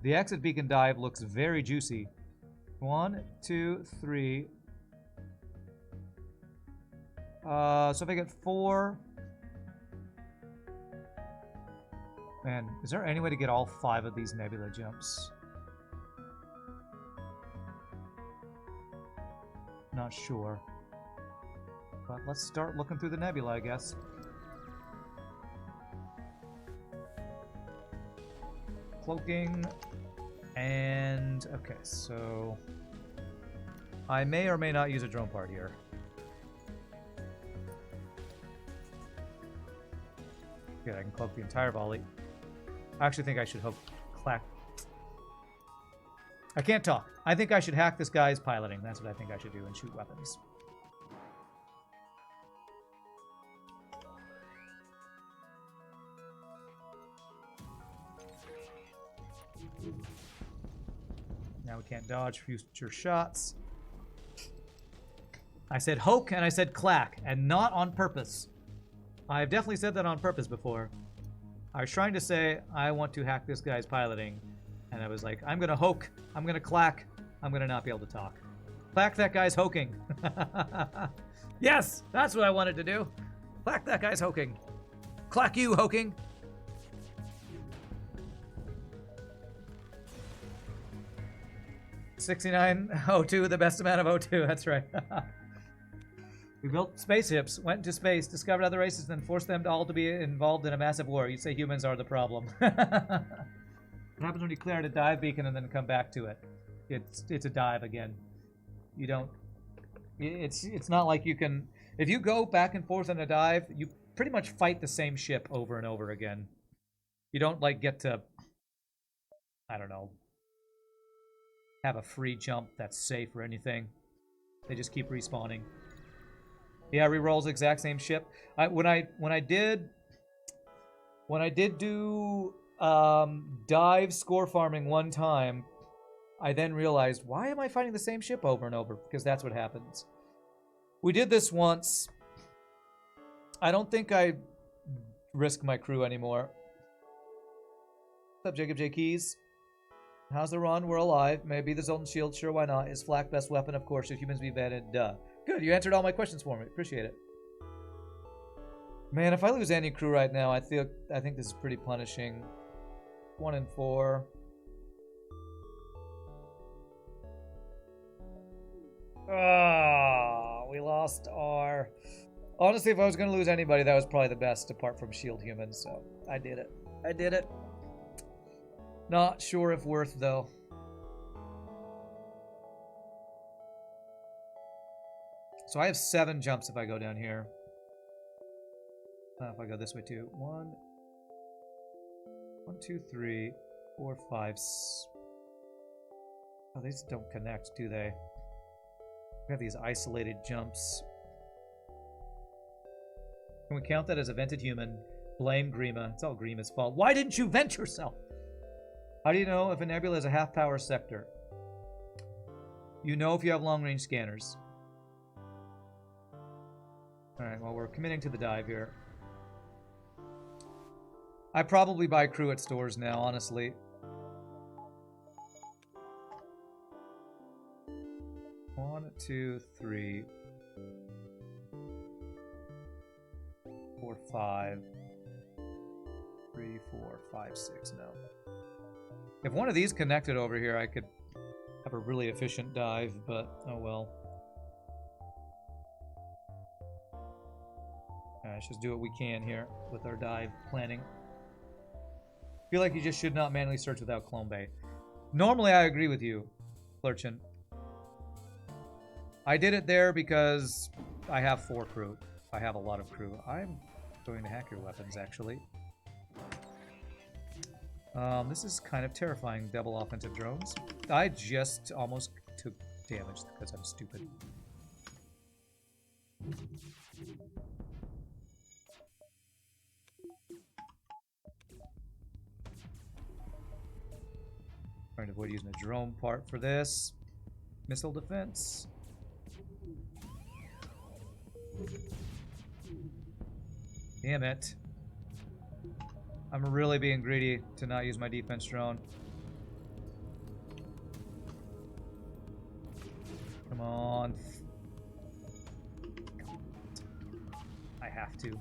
Speaker 1: the exit beacon dive looks very juicy. 1, 2, 3. So if I get 4... Man, is there any way to get all 5 of these nebula jumps? Not sure. But let's start looking through the nebula, I guess. Cloaking. And... okay, so... I may or may not use a drone part here. Good, I can cloak the entire volley. I actually think I should hope clack. I can't talk. I think I should hack this guy's piloting. That's what I think I should do and shoot weapons. Now we can't dodge future shots. I said hoke and I said clack, and not on purpose. I've definitely said that on purpose before. I was trying to say I want to hack this guy's piloting, and I was like, I'm gonna hoke, I'm gonna clack, I'm gonna not be able to talk. Clack that guy's hoking. Yes, that's what I wanted to do. Clack that guy's hoking. Clack you, hoking. $69.02, the best amount of O2, that's right. We built spaceships, went into space, discovered other races, and then forced them all to be involved in a massive war. You'd say humans are the problem. What happens when you clear out a dive beacon and then come back to it? It's a dive again. You don't... It's not like you can... If you go back and forth in a dive, you pretty much fight the same ship over and over again. You don't, like, get to... I don't know. Have a free jump that's safe or anything. They just keep respawning. Yeah, rerolls exact same ship. When I did do dive score farming one time, I then realized, why am I fighting the same ship over and over? Because that's what happens. We did this once. I don't think I risk my crew anymore. What's up, Jacob J. Keys? How's the run? We're alive. Maybe the Zoltan Shield. Sure, why not? Is flak best weapon? Of course. Should humans be vetted? Duh. Good, you answered all my questions for me. Appreciate it. Man, if I lose any crew right now, I think this is pretty punishing. 1 and 4. Ah, we lost our... Honestly, if I was going to lose anybody, that was probably the best, apart from shield humans, so I did it. I did it. Not sure if worth, though. So I have 7 jumps if I go down here. If I go this way too. 1, 2, 3, 4, 5. Oh, these don't connect, do they? We have these isolated jumps. Can we count that as a vented human? Blame Grima. It's all Grima's fault. Why didn't you vent yourself? How do you know if a nebula is a half-power sector? You know if you have long-range scanners. Alright, well, we're committing to the dive here. I probably buy crew at stores now, honestly. One, 2, 3, 4, 5. 3, 4, 5, 6, no. If one of these connected over here, I could have a really efficient dive, but oh well. Let's just do what we can here with our dive planning. I feel like you just should not manually search without Clone Bay. Normally, I agree with you, Flurchin. I did it there because I have 4 crew. I have a lot of crew. I'm going to hack your weapons, actually. This is kind of terrifying, double offensive drones. I just almost took damage because I'm stupid. Trying to avoid using a drone part for this. Missile defense. Damn it. I'm really being greedy to not use my defense drone. Come on. I have to.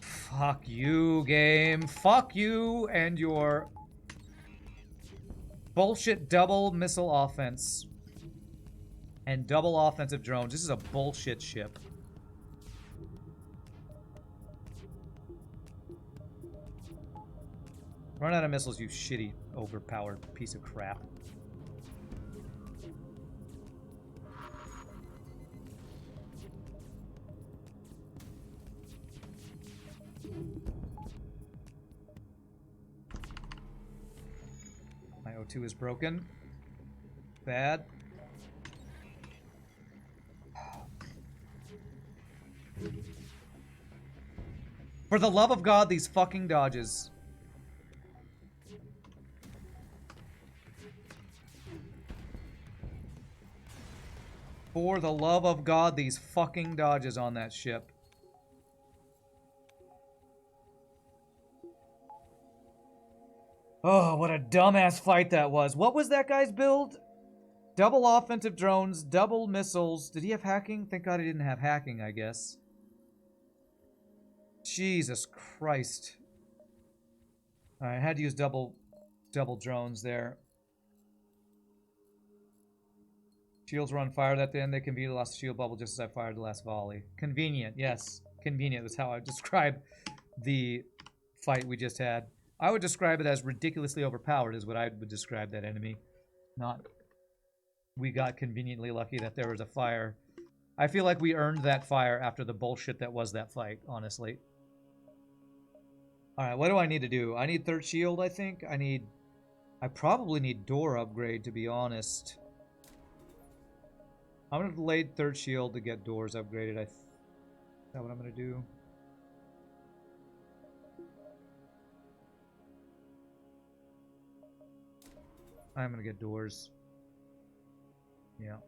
Speaker 1: Fuck you, game. Fuck you and your bullshit double missile offense. And double offensive drones. This is a bullshit ship. Run out of missiles, you shitty, overpowered piece of crap. My O2 is broken. Bad. For the love of God, these fucking dodges. For the love of God, these fucking dodges on that ship. Oh, what a dumbass fight that was. What was that guy's build? Double offensive drones, double missiles. Did he have hacking? Thank God he didn't have hacking, I guess. Jesus Christ. I had to use double drones there. Shields were on fire at the end. They conveniently lost the shield bubble just as I fired the last volley. Convenient, yes. Convenient was how I would describe the fight we just had. I would describe it as ridiculously overpowered is what I would describe that enemy. Not, we got conveniently lucky that there was a fire. I feel like we earned that fire after the bullshit that was that fight, honestly. Alright, what do I need to do? I need third shield, I think. I probably need door upgrade, to be honest. I'm going to delay third shield to get doors upgraded. Is that what I'm going to do? I'm going to get doors. Yeah.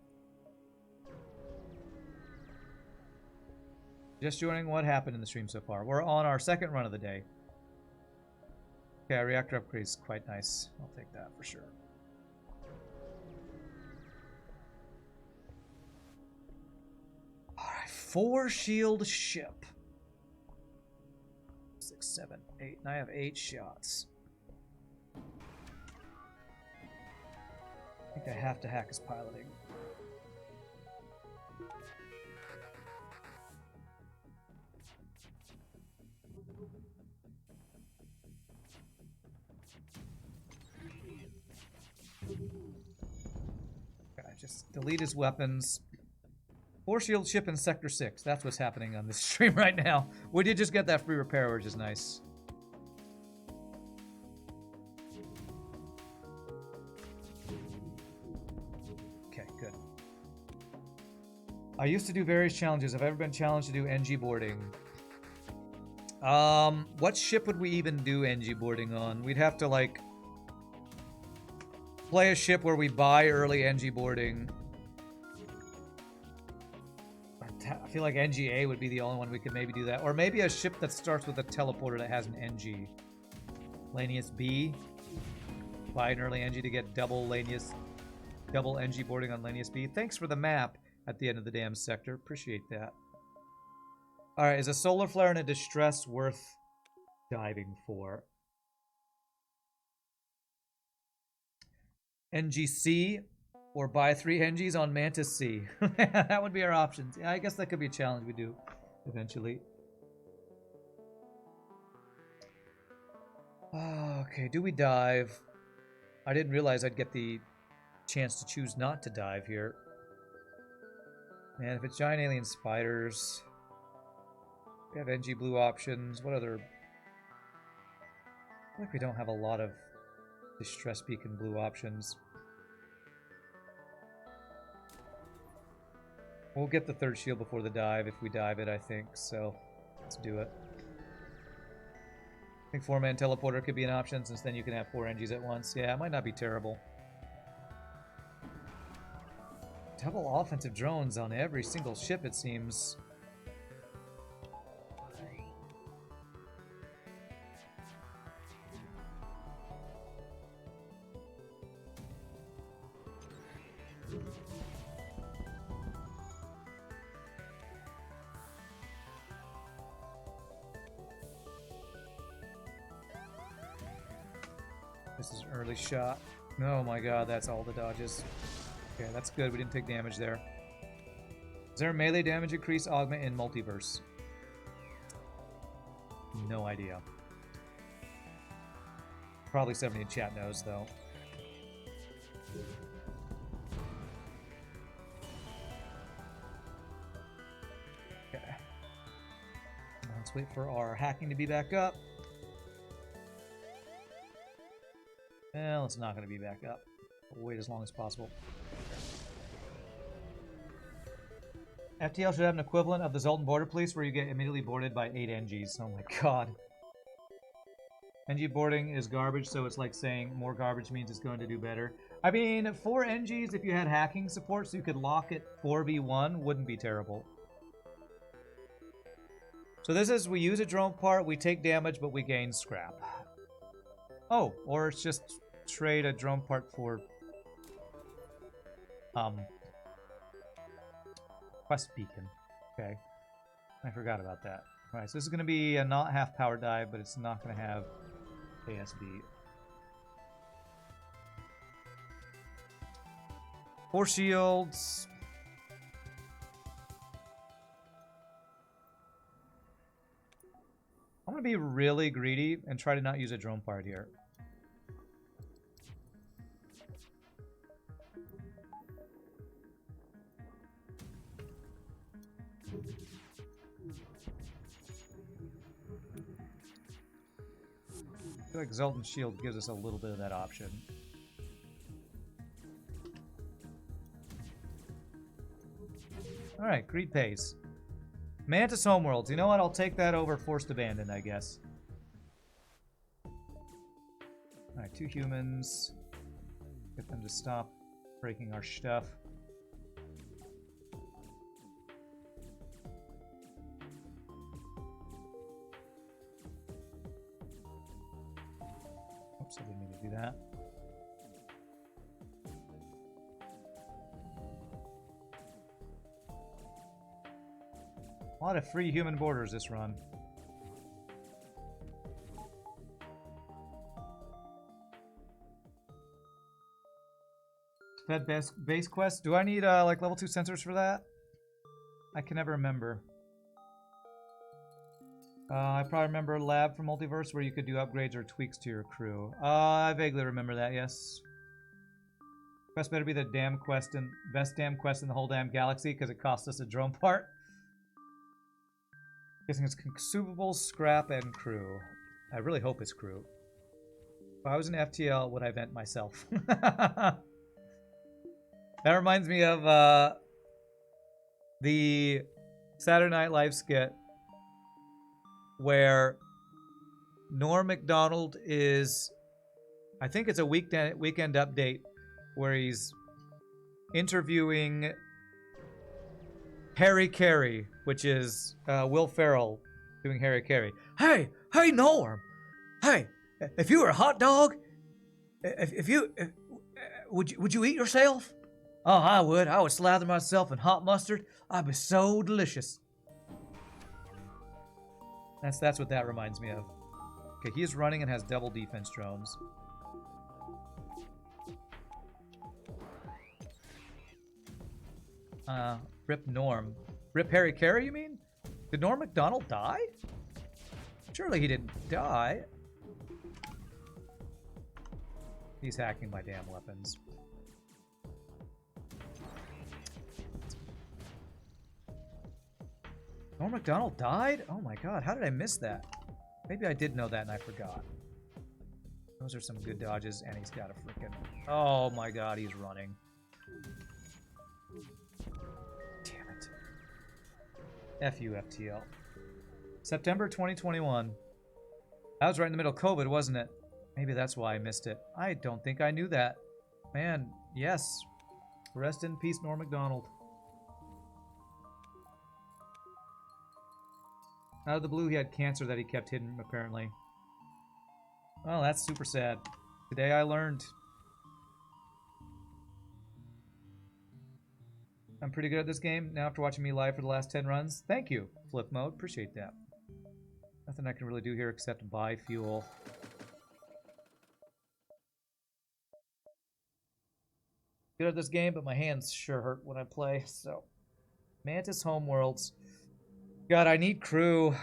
Speaker 1: Just joining, what happened in the stream so far? We're on our second run of the day. Okay, our reactor upgrade is quite nice. I'll take that for sure. Alright, 4 shield ship. 6, 7, 8. And I have 8 shots. I think I have to hack his piloting. Okay, just delete his weapons. 4 shield ship in Sector 6. That's what's happening on this stream right now. We did just get that free repair, which is nice. Okay, good. I used to do various challenges. Have I ever been challenged to do NG boarding? What ship would we even do NG boarding on? We'd have to, like, play a ship where we buy early NG boarding. I feel like Engi A would be the only one we could maybe do that. Or maybe a ship that starts with a teleporter that has an NG. Lanius B. Buy an early NG to get double NG boarding on Lanius B. Thanks for the map at the end of the damn sector. Appreciate that. Alright, is a solar flare and a distress worth diving for? NGC or buy 3 NGs on Mantis C. That would be our options. Yeah, I guess that could be a challenge we do eventually. Okay, do we dive? I didn't realize I'd get the chance to choose not to dive here. Man, if it's giant alien spiders... We have NG blue options. What other... I feel like we don't have a lot of distress beacon blue options. We'll get the third shield before the dive if we dive it, I think. So, let's do it. I think 4-man teleporter could be an option, since then you can have 4 Engis at once. Yeah, it might not be terrible. Double offensive drones on every single ship, it seems. This is an early shot. Oh my god, that's all the dodges. Okay, that's good. We didn't take damage there. Is there a melee damage increase augment in multiverse? No idea. Probably somebody in chat knows, though. Okay. Let's wait for our hacking to be back up. Well, it's not going to be back up. We'll wait as long as possible. FTL should have an equivalent of the Zoltan Border Police where you get immediately boarded by 8 Engis. Oh my god. Engi boarding is garbage, so it's like saying more garbage means it's going to do better. I mean, 4 Engis, if you had hacking support so you could lock it 4v1, wouldn't be terrible. So this is, we use a drone part, we take damage, but we gain scrap. Oh, or it's just trade a drone part for quest beacon. Okay, I forgot about that. All right, so this is going to be a not half power dive, but it's not going to have ASB. 4 shields. I'm going to be really greedy and try to not use a drone part here. I feel like Zoltan Shield gives us a little bit of that option. Alright, greed pays. Mantis Homeworlds. You know what? I'll take that over Forced Abandon, I guess. Alright, 2 humans. Get them to stop breaking our stuff. Oops, I didn't mean to do that. A lot of free human borders this run. Fed base quest. Do I need like level 2 sensors for that? I can never remember. I probably remember lab from Multiverse where you could do upgrades or tweaks to your crew. I vaguely remember that, yes. Quest better be the damn quest and best damn quest in the whole damn galaxy because it cost us a drone part. Guessing it's consumables, scrap, and crew. I really hope it's crew. If I was an FTL, would I vent myself? That reminds me of the Saturday Night Live skit where Norm Macdonald is, I think it's a weekend update, where he's interviewing Harry Carey, which is Will Ferrell doing Harry Carey. Hey Norm, hey, if you were a hot dog, would you eat yourself? Oh, I would slather myself in hot mustard. I'd be so delicious. That's what that reminds me of. Okay, he is running and has double defense drones. Rip Norm. Rip Harry Carey, you mean? Did Norm Macdonald die? Surely he didn't die. He's hacking my damn weapons. Norm Macdonald died? Oh my god, how did I miss that? Maybe I did know that and I forgot. Those are some good dodges, and he's got a freaking... Oh my god, he's running. Damn it. F you, FTL. September 2021. That was right in the middle of COVID, wasn't it? Maybe that's why I missed it. I don't think I knew that. Man, yes. Rest in peace, Norm Macdonald. Out of the blue, he had cancer that he kept hidden, apparently. Well, that's super sad. Today I learned. I'm pretty good at this game now after watching me live for the last 10 runs. Thank you, Flip Mode. Appreciate that. Nothing I can really do here except buy fuel. Good at this game, but my hands sure hurt when I play, so. Mantis Homeworlds. God, I need crew.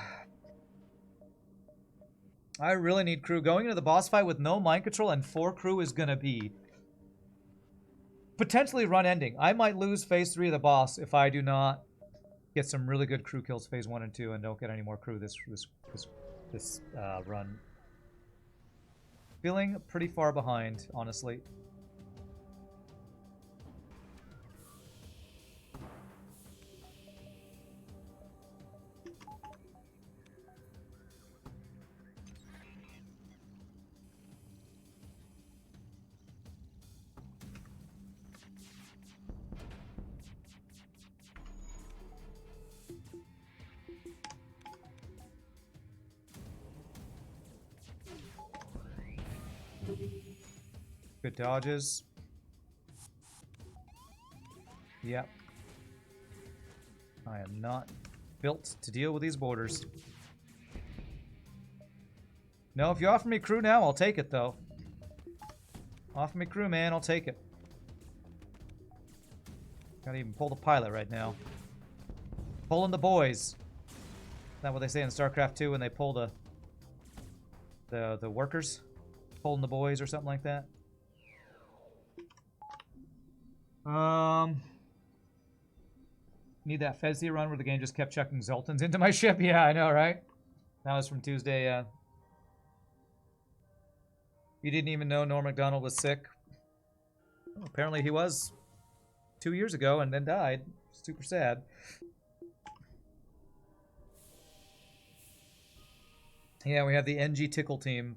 Speaker 1: I really need crew. Going into the boss fight with no mind control and 4 crew is gonna be potentially run ending. I might lose phase 3 of the boss if I do not get some really good crew kills phase 1 and 2 and don't get any more crew this run. Feeling pretty far behind, honestly. Good dodges. Yep. I am not built to deal with these borders. No, if you offer me crew now, I'll take it, though. Offer me crew, man, I'll take it. Gotta even pull the pilot right now. Pulling the boys. Is that what they say in StarCraft 2 when they pull the workers? Pulling the boys or something like that? Need that Fezzy run where the game just kept chucking Zoltans into my ship? Yeah, I know, right? That was from Tuesday, You didn't even know Norm Macdonald was sick? Well, apparently he was 2 years ago and then died. Super sad. Yeah, we have the Engi Tickle team.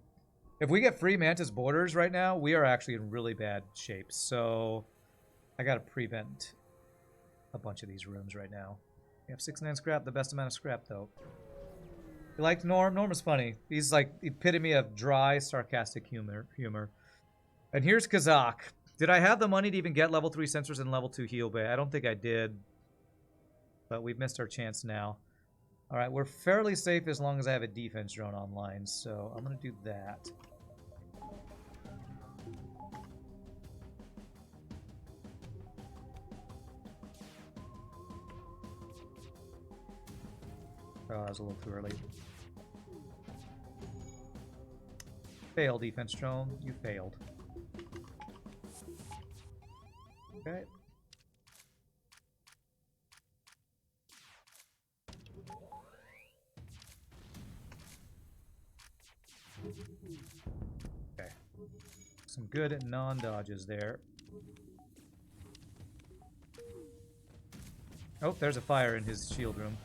Speaker 1: If we get free Mantis borders right now, we are actually in really bad shape. So I gotta prevent a bunch of these rooms right now. We have 69 scrap, the best amount of scrap though. You liked Norm? Norm is funny. He's like the epitome of dry, sarcastic humor. And here's Kazakh. Did I have the money to even get level 3 sensors and level 2 heal bay? I don't think I did. But we've missed our chance now. Alright, we're fairly safe as long as I have a defense drone online, so I'm gonna do that. Oh, that was a little too early. Fail, defense drone. You failed. Okay. Okay. Some good non-dodges there. Oh, there's a fire in his shield room.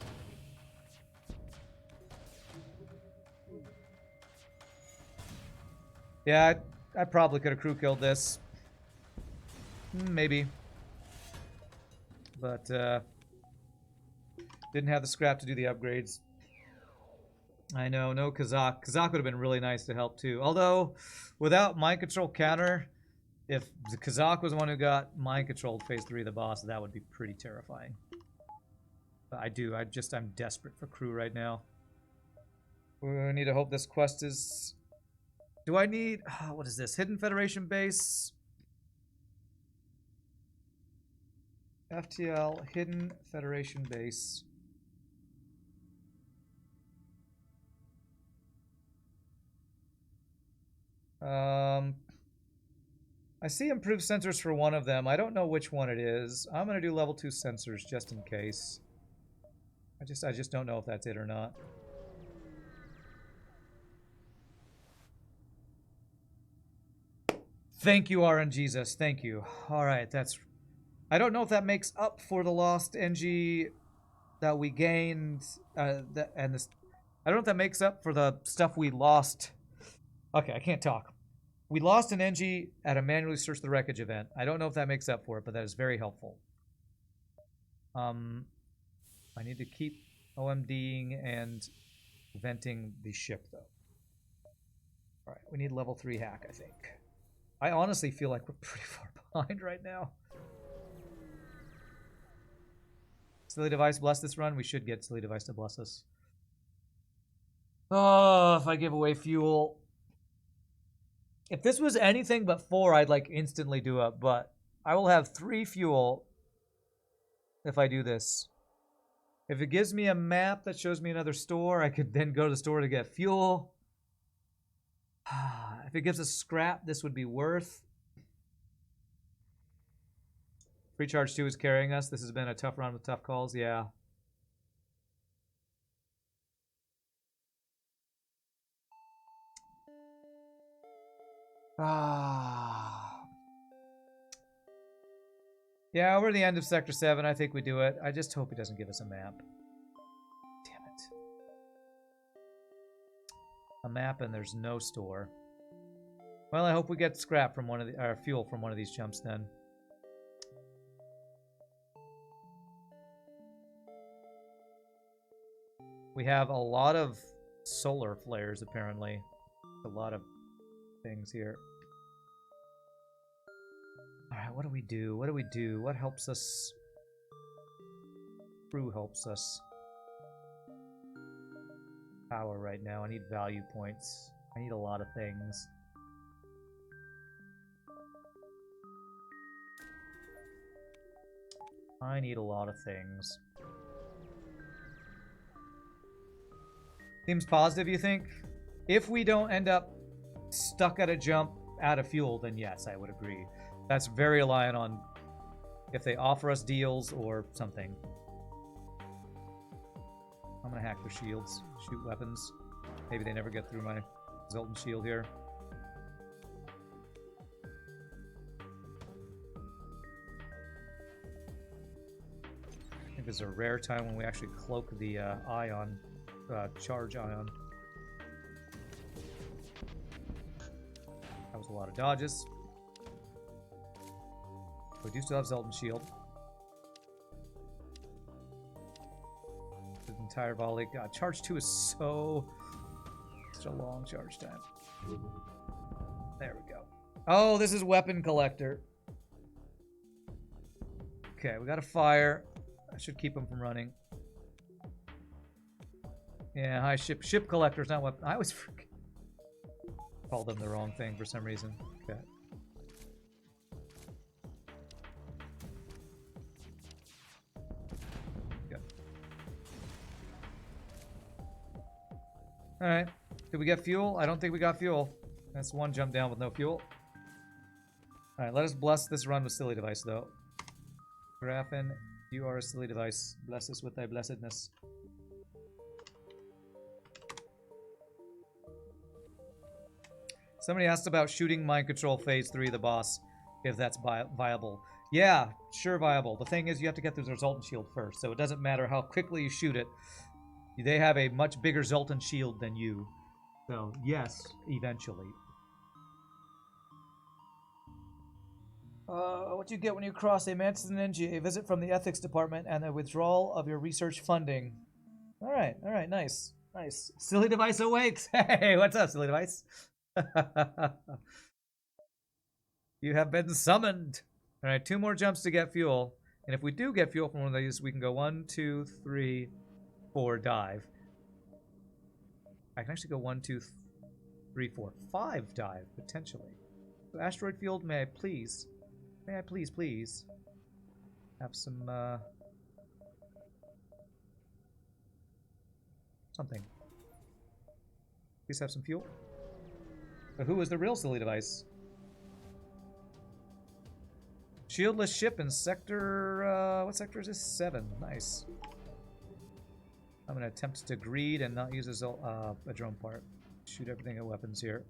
Speaker 1: Yeah, I probably could have crew killed this. Maybe. But, didn't have the scrap to do the upgrades. I know, no Kazakh. Kazakh would have been really nice to help too. Although, without mind control counter, if the Kazakh was the one who got mind controlled phase 3 of the boss, that would be pretty terrifying. But I'm desperate for crew right now. We need to hope this quest is... Do I need... what is this? Hidden Federation base? FTL Hidden Federation base. I see improved sensors for one of them. I don't know which one it is. I'm gonna do level 2 sensors just in case. I just don't know if that's it or not. Thank you, RNGesus. Thank you. Alright, that's... I don't know if that makes up for the lost Engi that we gained, and this... I don't know if that makes up for the stuff we lost. Okay, I can't talk. We lost an Engi at a manually search the wreckage event. I don't know if that makes up for it, but that is very helpful. I need to keep OMDing and venting the ship, though. All right, we need level 3 hack, I think. I honestly feel like we're pretty far behind right now. Silly Device, bless this run. We should get Silly Device to bless us. Oh, if I give away fuel. If this was anything but 4, I'd like instantly do it, but I will have 3 fuel if I do this. If it gives me a map that shows me another store, I could then go to the store to get fuel. If it gives us scrap, this would be worth. Free Charge 2 is carrying us. This has been a tough run with tough calls. Yeah. Yeah, we're at the end of Sector 7. I think we do it. I just hope he doesn't give us a map. Damn it. A map and there's no store. Well, I hope we get scrap from one of the, or fuel from one of these jumps then. We have a lot of solar flares, apparently. A lot of things here. Alright, what do we do? What do we do? What helps us? Crew helps us. Power right now. I need value points. I need a lot of things. I need a lot of things. Seems positive, you think? If we don't end up stuck at a jump out of fuel, then yes, I would agree. That's very reliant on if they offer us deals or something. I'm gonna hack their shields, shoot weapons. Maybe they never get through my Zoltan shield here. I think there's a rare time when we actually cloak the ion, charge ion. That was a lot of dodges. We do still have Zoltan shield. The entire volley. God, charge 2 is such a long charge time. There we go. Oh, this is weapon collector. Okay, we got a fire. I should keep him from running. Yeah, hi ship collectors, not weapon. I always called them the wrong thing for some reason. Okay. Alright. Did we get fuel? I don't think we got fuel. That's one jump down with no fuel. Alright, let us bless this run with Silly Device, though. Graffin, you are a Silly Device. Bless us with thy blessedness. Somebody asked about shooting Mind Control Phase 3 of the boss, if that's viable. Yeah, sure viable. The thing is, you have to get the Zoltan shield first, so it doesn't matter how quickly you shoot it. They have a much bigger Zoltan shield than you. So, yes, eventually. What do you get when you cross a Mantis and Engi? A visit from the ethics department and a withdrawal of your research funding. Alright, nice. Nice. Silly Device awakes! Hey, what's up, Silly Device? You have been summoned! Alright, 2 more jumps to get fuel. And if we do get fuel from one of these, we can go 1, 2, 3... 4 dive. I can actually go 1, 2, 3, 4, 5 dive, potentially. So asteroid field, may I please have some, something. Please have some fuel. But who is the real Silly Device? Shieldless ship in sector, what sector is this? 7. Nice. I'm going to attempt to greed and not use a drone part. Shoot everything at weapons here.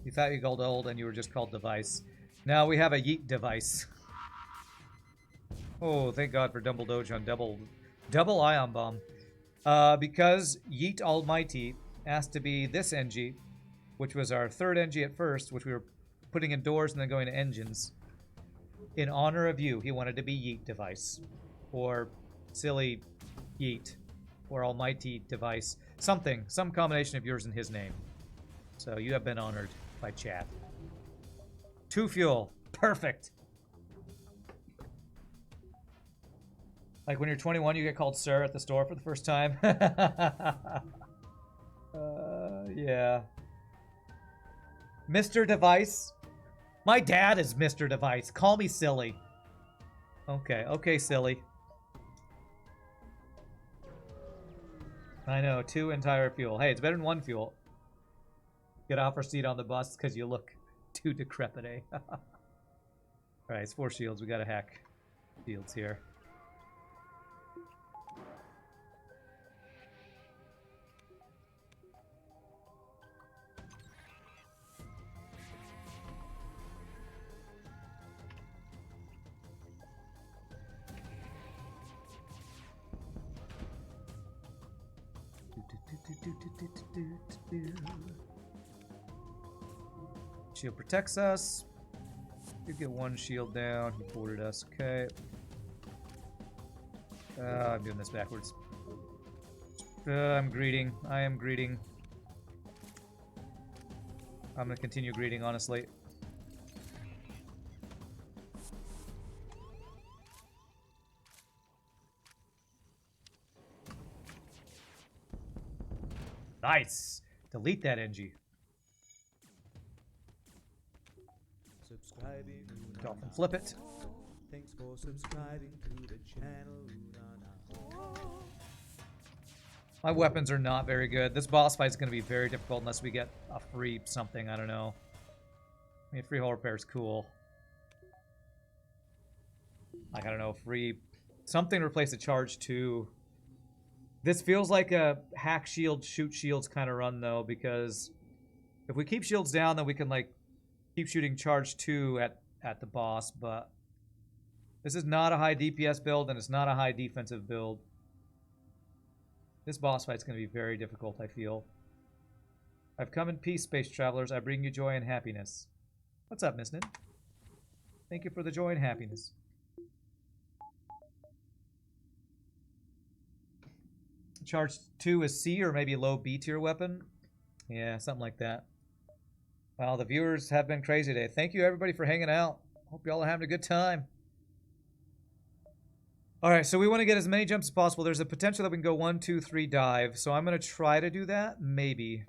Speaker 1: You thought you called old and you were just called device. Now we have a yeet device. Oh, thank God for Dumble Doge on double ion bomb. Because Yeet Almighty asked to be this Engi, which was our third Engi at first, which we were putting in doors and then going to engines. In honor of you, he wanted to be Yeet device. Or silly Yeet. Or Almighty device. Something. Some combination of yours and his name. So you have been honored by chat. 2 fuel. Perfect. Like when you're 21, you get called sir at the store for the first time. Yeah. Mr. Device. My dad is Mr. Device. Call me silly. Okay, okay, silly. I know, 2 entire fuel. Hey, it's better than 1 fuel. Get off our seat on the bus because you look too decrepit, eh? Alright, it's 4 shields. We gotta hack shields here. Shield protects us. You get 1 shield down. He boarded us. Okay. I'm doing this backwards. I'm greeting. I am greeting. I'm gonna continue greeting, honestly. Nice! Delete that Engi. Dolphin flip it.
Speaker 2: Thanks for subscribing to the channel.
Speaker 1: My weapons are not very good. This boss fight is going to be very difficult unless we get a free something. I don't know. I mean, free hull repair is cool. Like, I don't know, free... Something to replace a charge 2. This feels like a hack shield, shoot shields kind of run, though, because if we keep shields down, then we can, like, keep shooting charge 2 at the boss, but this is not a high DPS build, and it's not a high defensive build. This boss fight's going to be very difficult, I feel. I've come in peace, space travelers. I bring you joy and happiness. What's up, Miss Nin? Thank you for the joy and happiness. Charge 2 is C or maybe low B tier weapon. Yeah, something like that. Wow, the viewers have been crazy today. Thank you, everybody, for hanging out. Hope y'all are having a good time. Alright, so we want to get as many jumps as possible. There's a potential that we can go 1, 2, 3 dive. So I'm going to try to do that. Maybe.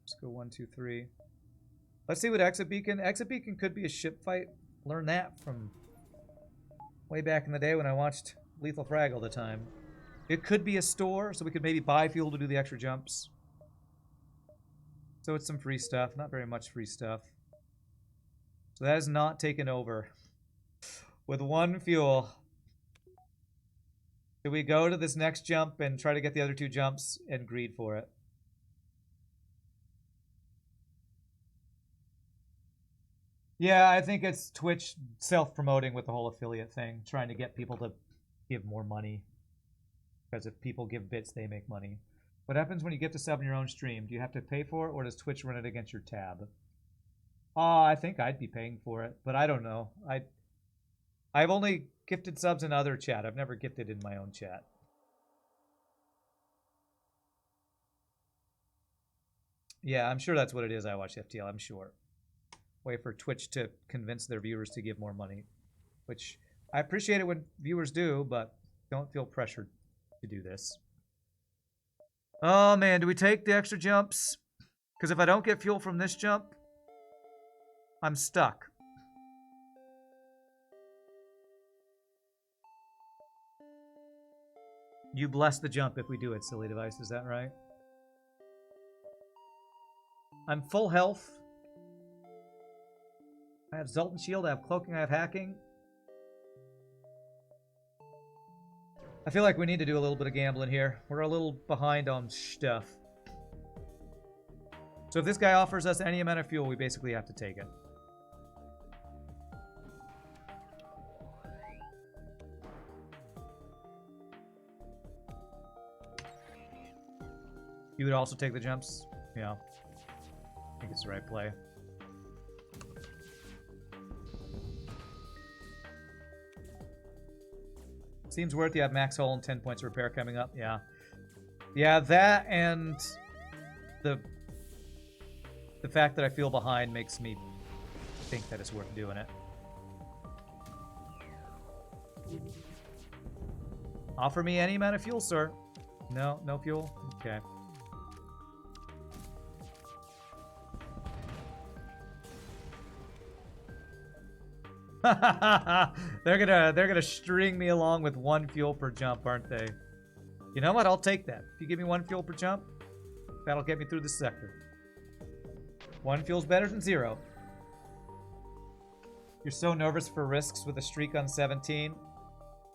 Speaker 1: Let's go 1, 2, 3. Let's see what Exit Beacon... Exit Beacon could be a ship fight. Learned that from way back in the day when I watched Lethal Frag all the time. It could be a store, so we could maybe buy fuel to do the extra jumps. So it's some free stuff. Not very much free stuff. So that is not taken over. With 1 fuel. Do we go to this next jump and try to get the other 2 jumps and greed for it? Yeah, I think it's Twitch self-promoting with the whole affiliate thing. Trying to get people to give more money. Because if people give bits, they make money. What happens when you gift a sub in your own stream? Do you have to pay for it, or does Twitch run it against your tab? I think I'd be paying for it, but I don't know. I've only gifted subs in other chat. I've never gifted in my own chat. Yeah, I'm sure that's what it is. I watch FTL, I'm sure. Way for Twitch to convince their viewers to give more money. Which, I appreciate it when viewers do, but don't feel pressured to do this. Oh man, do we take the extra jumps? Because if I don't get fuel from this jump, I'm stuck. You bless the jump if we do it, silly device, is that right? I'm full health. I have Zoltan Shield, I have Cloaking, I have Hacking. I feel like we need to do a little bit of gambling here. We're a little behind on stuff. So if this guy offers us any amount of fuel, we basically have to take it. You would also take the jumps? Yeah. I think it's the right play. Seems worth. You have max hull and 10 points of repair coming up. Yeah. Yeah, that and the fact that I feel behind makes me think that it's worth doing it. Offer me any amount of fuel, sir. No, no fuel? Okay. they're gonna string me along with 1 fuel per jump, aren't they? You know what? I'll take that. If you give me 1 fuel per jump, that'll get me through this sector. 1 fuel's better than 0. You're so nervous for risks with a streak on 17.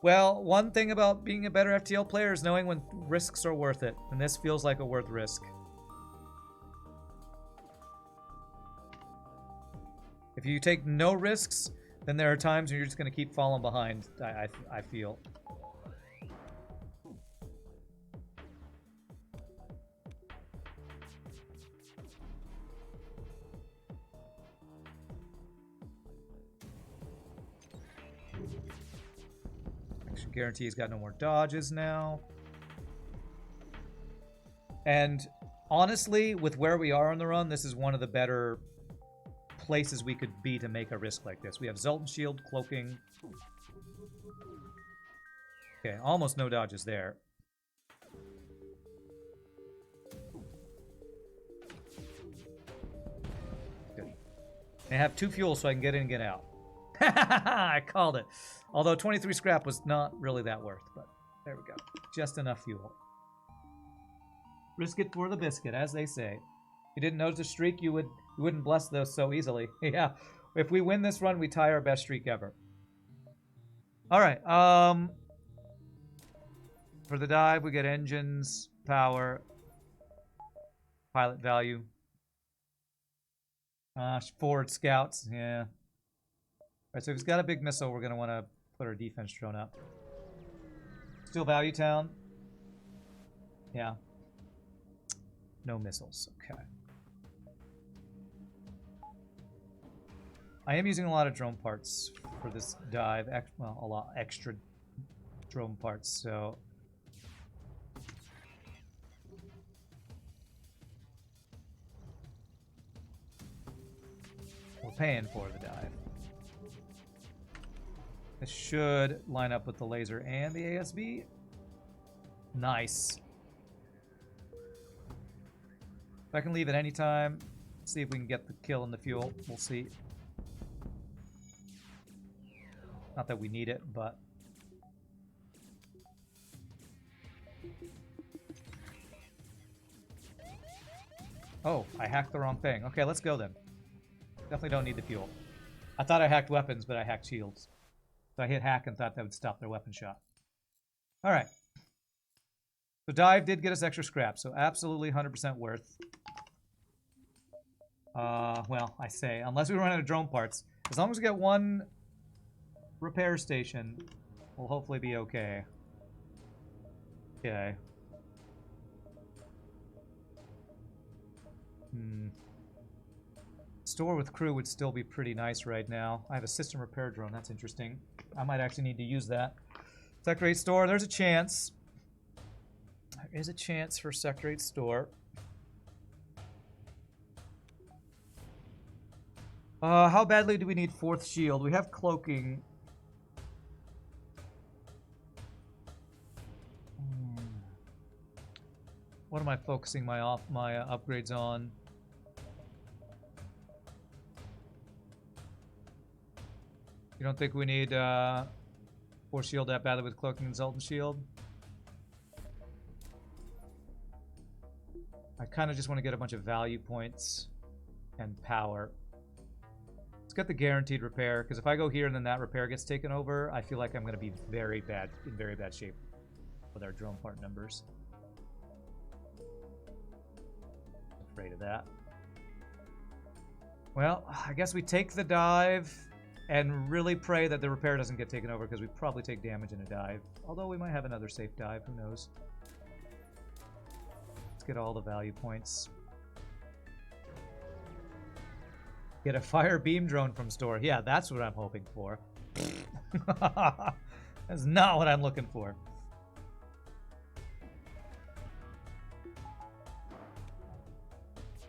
Speaker 1: Well, one thing about being a better FTL player is knowing when risks are worth it, and this feels like a worth risk. If you take no risks, then there are times when you're just going to keep falling behind, I feel. Action guarantee has got no more dodges now. And honestly, with where we are on the run, this is one of the better places we could be to make a risk like this. We have Zoltan Shield, Cloaking. Okay, almost no dodges there. Good. I have 2 fuels so I can get in and get out. I called it. Although 23 scrap was not really that worth, but there we go. Just enough fuel. Risk it for the biscuit, as they say. If you didn't notice a streak, you wouldn't bless those so easily. Yeah. If we win this run, we tie our best streak ever. Alright, for the dive, we get engines, power, pilot value. Forward scouts, yeah. Alright, so if he's got a big missile, we're going to want to put our defense drone up. Still value town. Yeah. No missiles, okay. I am using a lot of drone parts for this dive. Well, a lot extra drone parts, so... we're paying for the dive. This should line up with the laser and the ASB. Nice. If I can leave at any time, see if we can get the kill and the fuel. We'll see. Not that we need it, but... oh, I hacked the wrong thing. Okay, let's go then. Definitely don't need the fuel. I thought I hacked weapons, but I hacked shields. So I hit hack and thought that would stop their weapon shot. Alright. So dive did get us extra scrap, so absolutely 100% worth. Well, I say, unless we run out of drone parts. As long as we get 1 repair station, we'll hopefully be okay. Okay. Store with crew would still be pretty nice right now. I have a system repair drone. That's interesting. I might actually need to use that. Sector 8 store. There's a chance. There is a chance for Sector 8 store. How badly do we need 4th shield? We have cloaking. What am I focusing my upgrades on? You don't think we need 4 shield that badly with cloaking and Zoltan shield? I kind of just want to get a bunch of value points and power. Let's get the guaranteed repair, because if I go here and then that repair gets taken over, I feel like I'm going to be in very bad shape with our drone part numbers. Afraid of that. Well, I guess we take the dive and really pray that the repair doesn't get taken over, because we probably take damage in a dive. Although we might have another safe dive, who knows. Let's get all the value points. Get a fire beam drone from store. Yeah, that's what I'm hoping for. That's not what I'm looking for.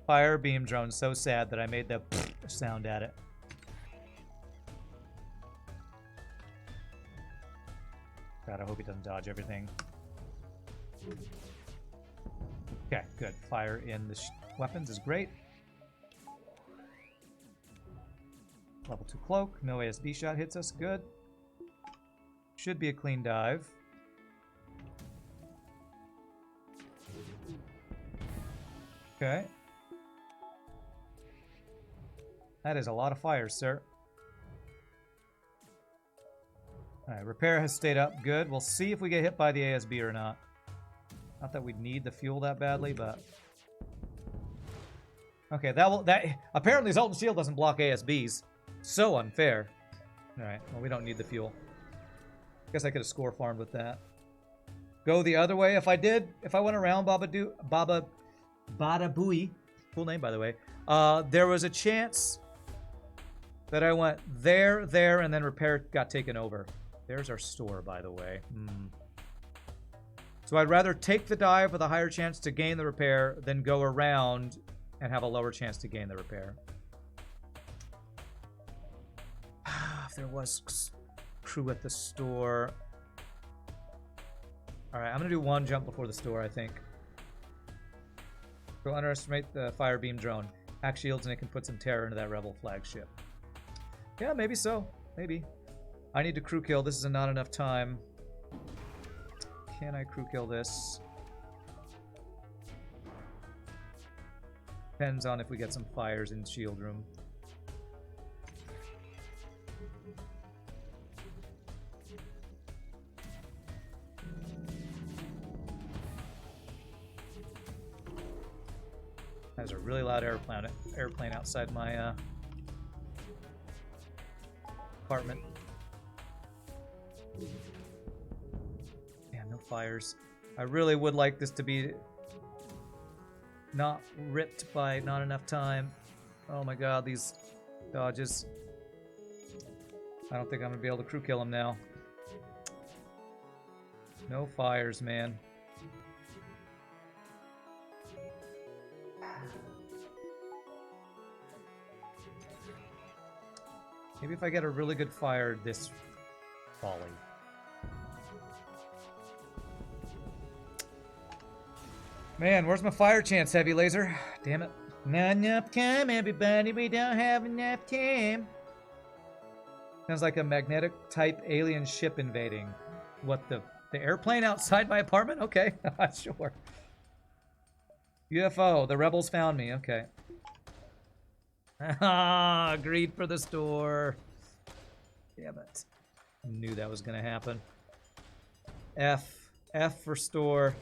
Speaker 1: Fire beam drone, so sad that I made the sound at it. God, I hope he doesn't dodge everything. Okay, good. Fire in the weapons is great. Level 2 cloak. No ASB shot hits us. Good. Should be a clean dive. Okay. That is a lot of fire, sir. Alright, repair has stayed up. Good. We'll see if we get hit by the ASB or not. Not that we'd need the fuel that badly, but... Okay, apparently Zoltan Shield doesn't block ASBs. So unfair. Alright, well, we don't need the fuel. Guess I could have score farmed with that. Go the other way. If I went around Bada Booey, cool name by the way, there was a chance that I went there, and then repair got taken over. There's our store, by the way. So I'd rather take the dive with a higher chance to gain the repair than go around and have a lower chance to gain the repair. If there was crew at the store. Alright, I'm going to do one jump before the store, I think. Don't underestimate the fire beam drone. Hack shields and it can put some terror into that rebel flagship. Yeah, maybe so. Maybe. I need to crew kill. This is not enough time. Can I crew kill this? Depends on if we get some fires in shield room. There's a really loud airplane outside my apartment. Yeah, no fires. I really would like this to be not ripped by not enough time. Oh my god, these dodges. I don't think I'm gonna be able to crew kill him now. No fires, man. Maybe if I get a really good fire this volley. Man, where's my fire chance, Heavy Laser? Damn it. Not enough time, everybody. We don't have enough time. Sounds like a magnetic type alien ship invading. What, the airplane outside my apartment? Okay, sure. UFO, the rebels found me. Okay. Agreed for the store. Damn it. Knew that was gonna happen. F for store.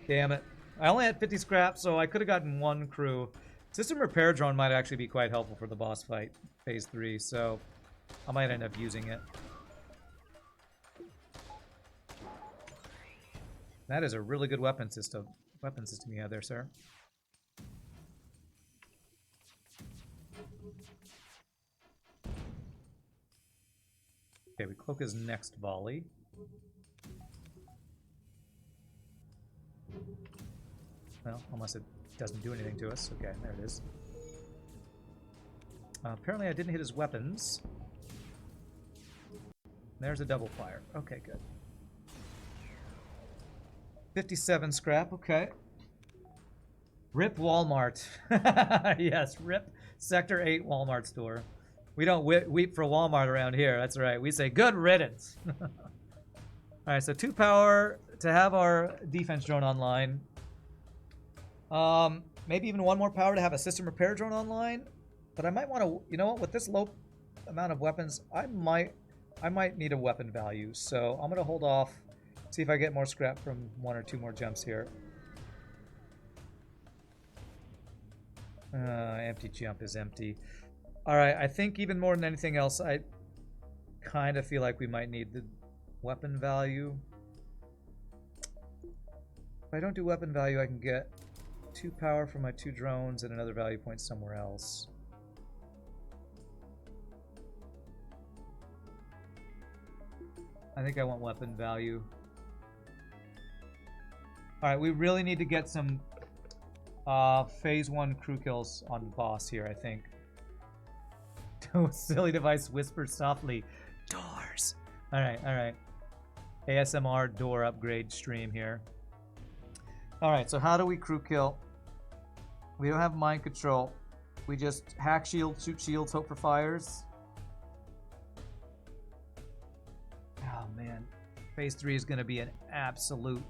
Speaker 1: Damn it. I only had 50 scraps, so I could have gotten one crew. System repair drone might actually be quite helpful for the boss fight, phase 3, so I might end up using it. That is a really good weapon system you have there, sir. Okay, we cloak his next volley. Well, unless it doesn't do anything to us. Okay, there it is. Apparently I didn't hit his weapons. There's a double fire. Okay, good. 57 scrap, okay. Rip Walmart. Yes, rip Sector 8 Walmart store. We don't weep for Walmart around here. That's right. We say good riddance. Alright, so 2 power to have our defense drone online. Maybe even 1 more power to have a system repair drone online. But I might want to, you know what, with this low amount of weapons, I might need a weapon value. So I'm going to hold off, see if I get more scrap from 1 or 2 more jumps here. Empty jump is empty. Alright, I think even more than anything else, I kind of feel like we might need the weapon value. If I don't do weapon value, I can get 2 power from my 2 drones and another value point somewhere else. I think I want weapon value. Alright, we really need to get some phase 1 crew kills on the boss here, I think. Silly device whispers softly. Doors! Alright, alright. ASMR door upgrade stream here. Alright, so how do we crew kill? We don't have mind control. We just hack shields, shoot shields, hope for fires. Oh man. Phase 3 is going to be an absolute...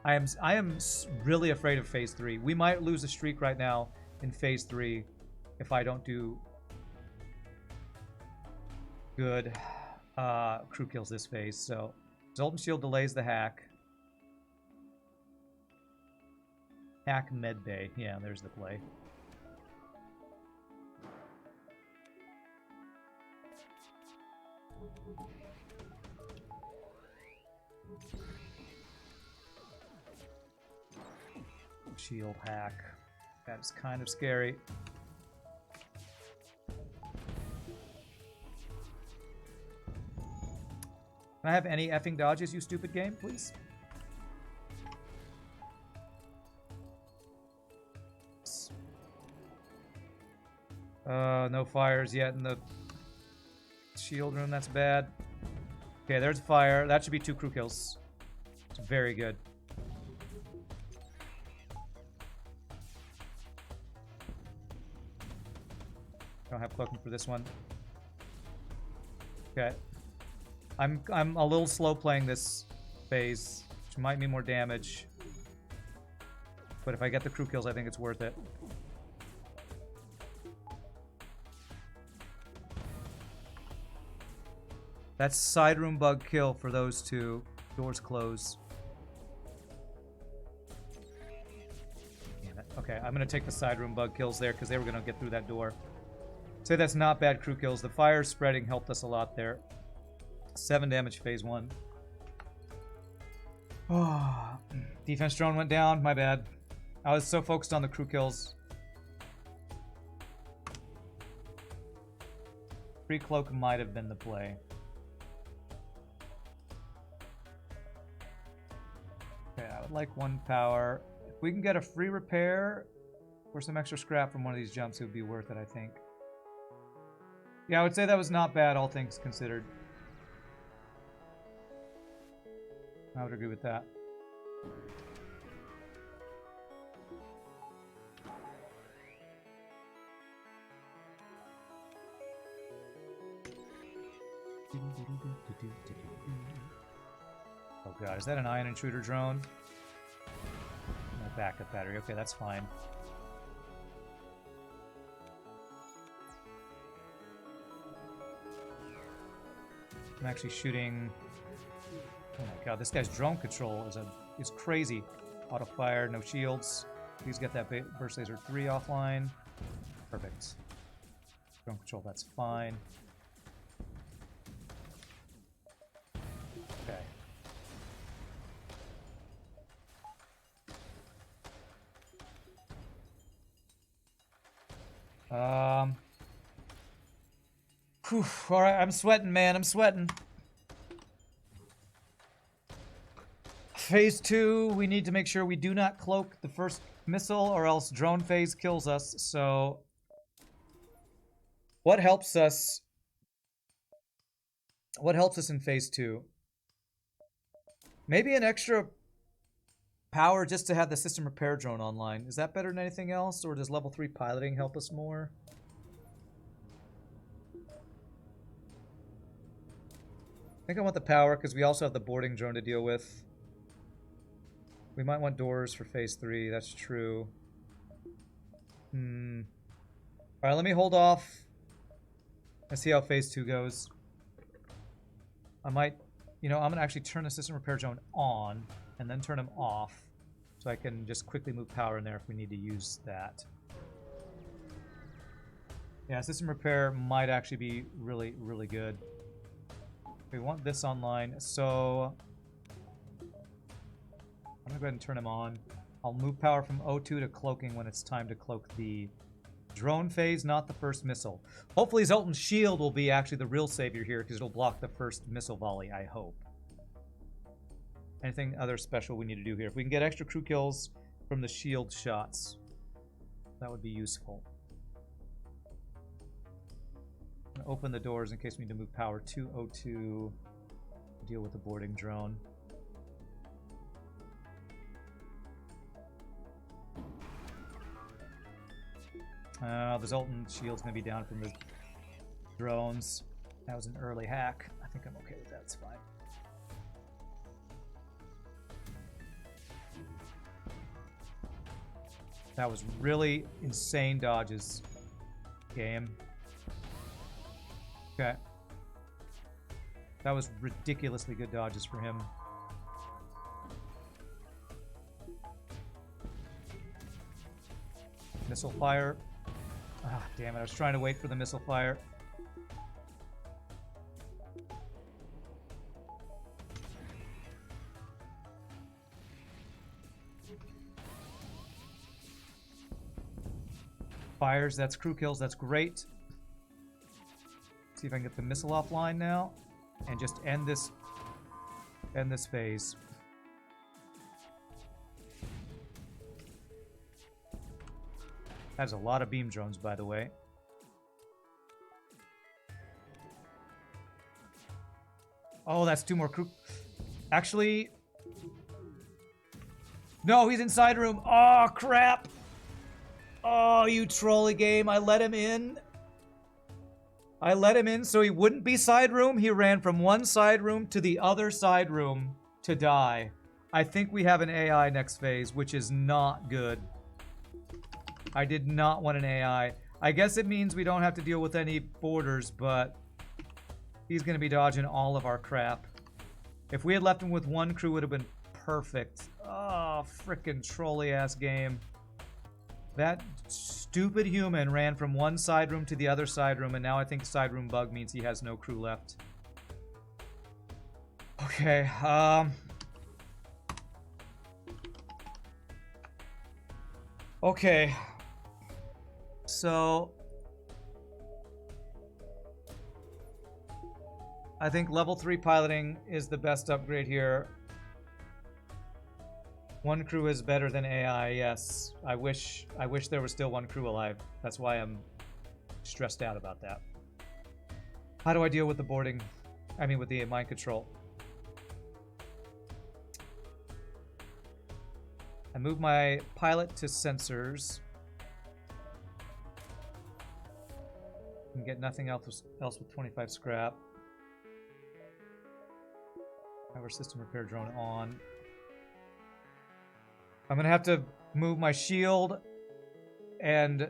Speaker 1: I am really afraid of Phase 3. We might lose a streak right now in Phase 3 if I don't do good crew kills this phase. So, Zoltan Shield delays the hack. Hack Medbay. Yeah, there's the play. Shield hack. That's kind of scary. Can I have any effing dodges, you stupid game, please? No fires yet in the shield room. That's bad. Okay, there's fire. That should be 2 crew kills. It's very good. Don't have cloaking for this one. Okay. I'm a little slow playing this phase, which might mean more damage. But if I get the crew kills, I think it's worth it. That's side room bug kill for those 2. Doors close. Damn it. Okay, I'm going to take the side room bug kills there because they were going to get through that door. Say that's not bad crew kills. The fire spreading helped us a lot there. 7 damage phase 1. Oh, defense drone went down. My bad. I was so focused on the crew kills. Free cloak might have been the play. Okay, I would like 1 power. If we can get a free repair or some extra scrap from one of these jumps, it would be worth it, I think. Yeah, I would say that was not bad, all things considered. I would agree with that. Oh god, is that an ion intruder drone? No backup battery. Okay, that's fine. I'm actually shooting... Oh my god, this guy's drone control is crazy. Auto fire, no shields. Please get that burst laser 3 offline. Perfect. Drone control, that's fine. Okay. Whew, alright, I'm sweating, man. I'm sweating. Phase 2, we need to make sure we do not cloak the first missile or else drone phase kills us. So, what helps us? What helps us in phase 2? Maybe an extra power just to have the system repair drone online. Is that better than anything else, or does level 3 piloting help us more? I think I want the power because we also have the boarding drone to deal with. We might want doors for phase 3, that's true. Alright, let me hold off and see how phase 2 goes. I might, you know, I'm going to actually turn the system repair drone on and then turn him off so I can just quickly move power in there if we need to use that. Yeah, system repair might actually be really, really good. We want this online, so I'm gonna go ahead and turn him on. I'll move power from O2 to cloaking when it's time to cloak the drone phase, not the first missile. Hopefully Zoltan's shield will be actually the real savior here because it'll block the first missile volley, I hope. Anything other special we need to do here? If we can get extra crew kills from the shield shots, that would be useful. I'm gonna open the doors in case we need to move power to O2 to deal with the boarding drone. The Zoltan shield's gonna be down from the drones. That was an early hack. I think I'm okay with that, it's fine. That was really insane dodges, game. Okay. That was ridiculously good dodges for him. Missile fire. Ah, damn it. I was trying to wait for the missile fire. Fires, that's crew kills, that's great. See if I can get the missile offline now and just end this phase. That's a lot of beam drones, by the way. Oh, that's 2 more crew. Actually, no, he's inside room. Oh, crap. Oh, you trolley game. I let him in. I let him in so he wouldn't be side room. He ran from one side room to the other side room to die. I think we have an AI next phase, which is not good. I did not want an AI. I guess it means we don't have to deal with any borders, but he's going to be dodging all of our crap. If we had left him with 1 crew, it would have been perfect. Oh, frickin' trolley-ass game. That stupid human ran from one side room to the other side room, and now I think side room bug means he has no crew left. Okay, okay. So I think level 3 piloting is the best upgrade here. 1 crew is better than AI, yes. I wish there was still 1 crew alive. That's why I'm stressed out about that. How do I deal with the boarding? I mean, with the mind control. I move my pilot to sensors. And get nothing else with 25 scrap. Have our system repair drone on. I'm gonna have to move my shield and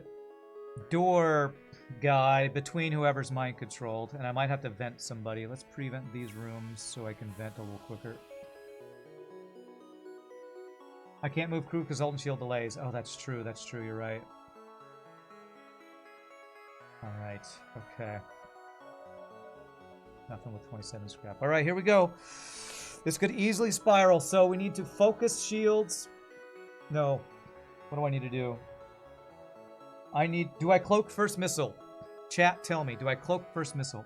Speaker 1: door guy between whoever's mind controlled, and I might have to vent somebody. Let's prevent these rooms so I can vent a little quicker. I can't move crew because Zoltan shield delays. Oh, that's true, you're right. Alright, okay. Nothing with 27 scrap. Alright, here we go. This could easily spiral, so we need to focus shields. No. What do I need to do? Do I cloak first missile? Chat, tell me, do I cloak first missile?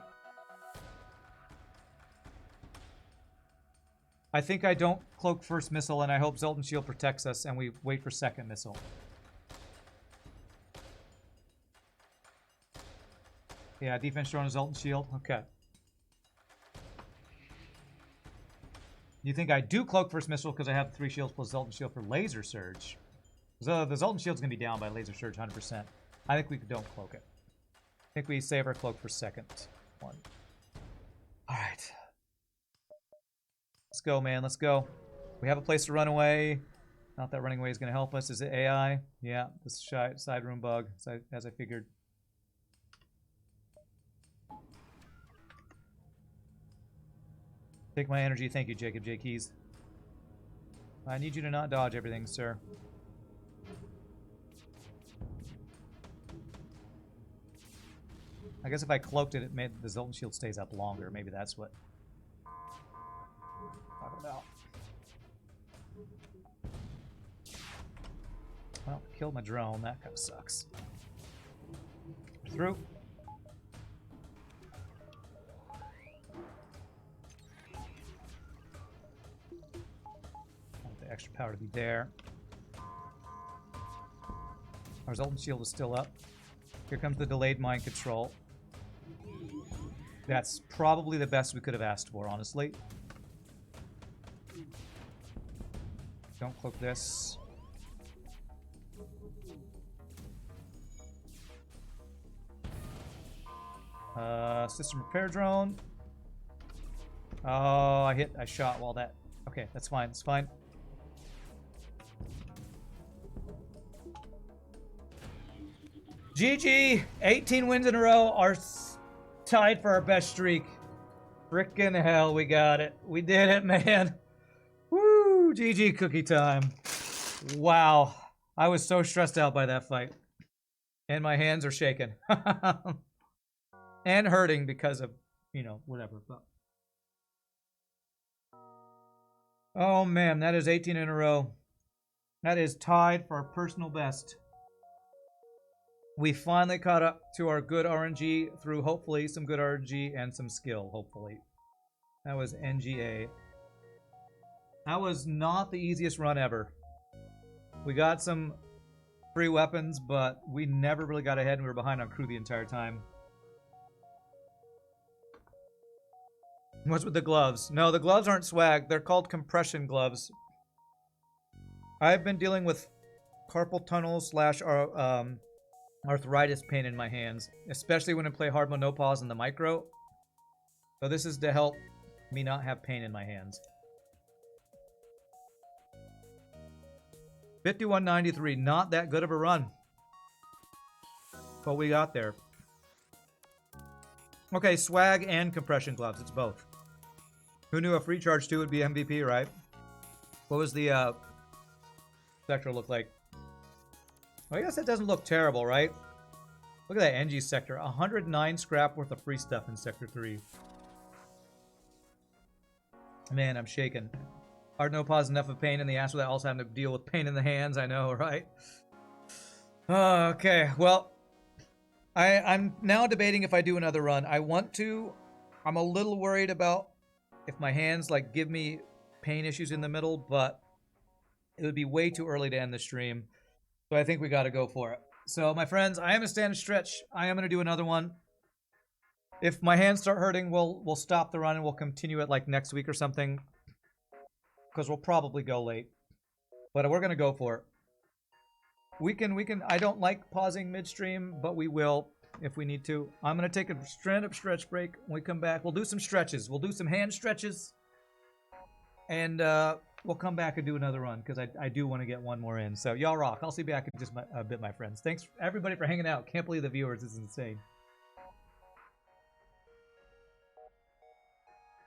Speaker 1: I think I don't cloak first missile, and I hope Zoltan shield protects us, and we wait for second missile. Yeah, defense drone is Zoltan shield. Okay. You think I do cloak first missile because I have 3 shields plus Zoltan shield for laser surge? So the Zoltan shield's going to be down by laser surge 100%. I think we don't cloak it. I think we save our cloak for second one. Alright. Let's go, man. Let's go. We have a place to run away. Not that running away is going to help us. Is it AI? Yeah, this side room bug, as I figured. Take my energy. Thank you, Jacob J. Keys. I need you to not dodge everything, sir. I guess if I cloaked it, it made the Zoltan shield stays up longer. Maybe that's what I'm talking about. Well, killed my drone. That kind of sucks. Through. Want the extra power to be there. Our Zoltan shield is still up. Here comes the delayed mind control. That's probably the best we could have asked for, honestly. Don't cloak this. System repair drone. Oh, I shot while that... Okay, that's fine, that's fine. GG! 18 wins in a row are tied for our best streak. Frickin' hell, we got it. We did it, man. Woo! GG cookie time. Wow. I was so stressed out by that fight. And my hands are shaking. And hurting because of, you know, whatever. But... Oh, man, that is 18 in a row. That is tied for our personal best. We finally caught up to our good RNG through hopefully some good RNG and some skill, hopefully. That was Engi A. That was not the easiest run ever. We got some free weapons, but we never really got ahead and we were behind on crew the entire time. What's with the gloves? No, the gloves aren't swag. They're called compression gloves. I've been dealing with carpal tunnel slash arthritis pain in my hands, especially when I play hard mode no pause in the micro. So this is to help me not have pain in my hands. 51.93, not that good of a run. But we got there. Okay, swag and compression gloves, it's both. Who knew a free charge 2 would be MVP, right? What was the sector look like? Well, I guess that doesn't look terrible, right? Look at that Engi sector. 109 scrap worth of free stuff in sector 3. Man, I'm shaking. Hard no pause, enough of pain in the ass without also having to deal with pain in the hands. I know, right? Okay, well, I'm now debating if I do another run. I want to. I'm a little worried about if my hands like give me pain issues in the middle, but it would be way too early to end the stream. So I think we got to go for it. So my friends, I am a stand and stretch. I am going to do another one. If my hands start hurting, we'll stop the run and we'll continue it like next week or something. Because we'll probably go late. But we're going to go for it. We can, I don't like pausing midstream, but we will if we need to. I'm going to take a stand-up stretch break. When we come back, we'll do some stretches. We'll do some hand stretches. And we'll come back and do another run because I do want to get one more in. So y'all rock. I'll see you back in just a bit, my friends. Thanks everybody for hanging out. Can't believe the viewers. This is insane.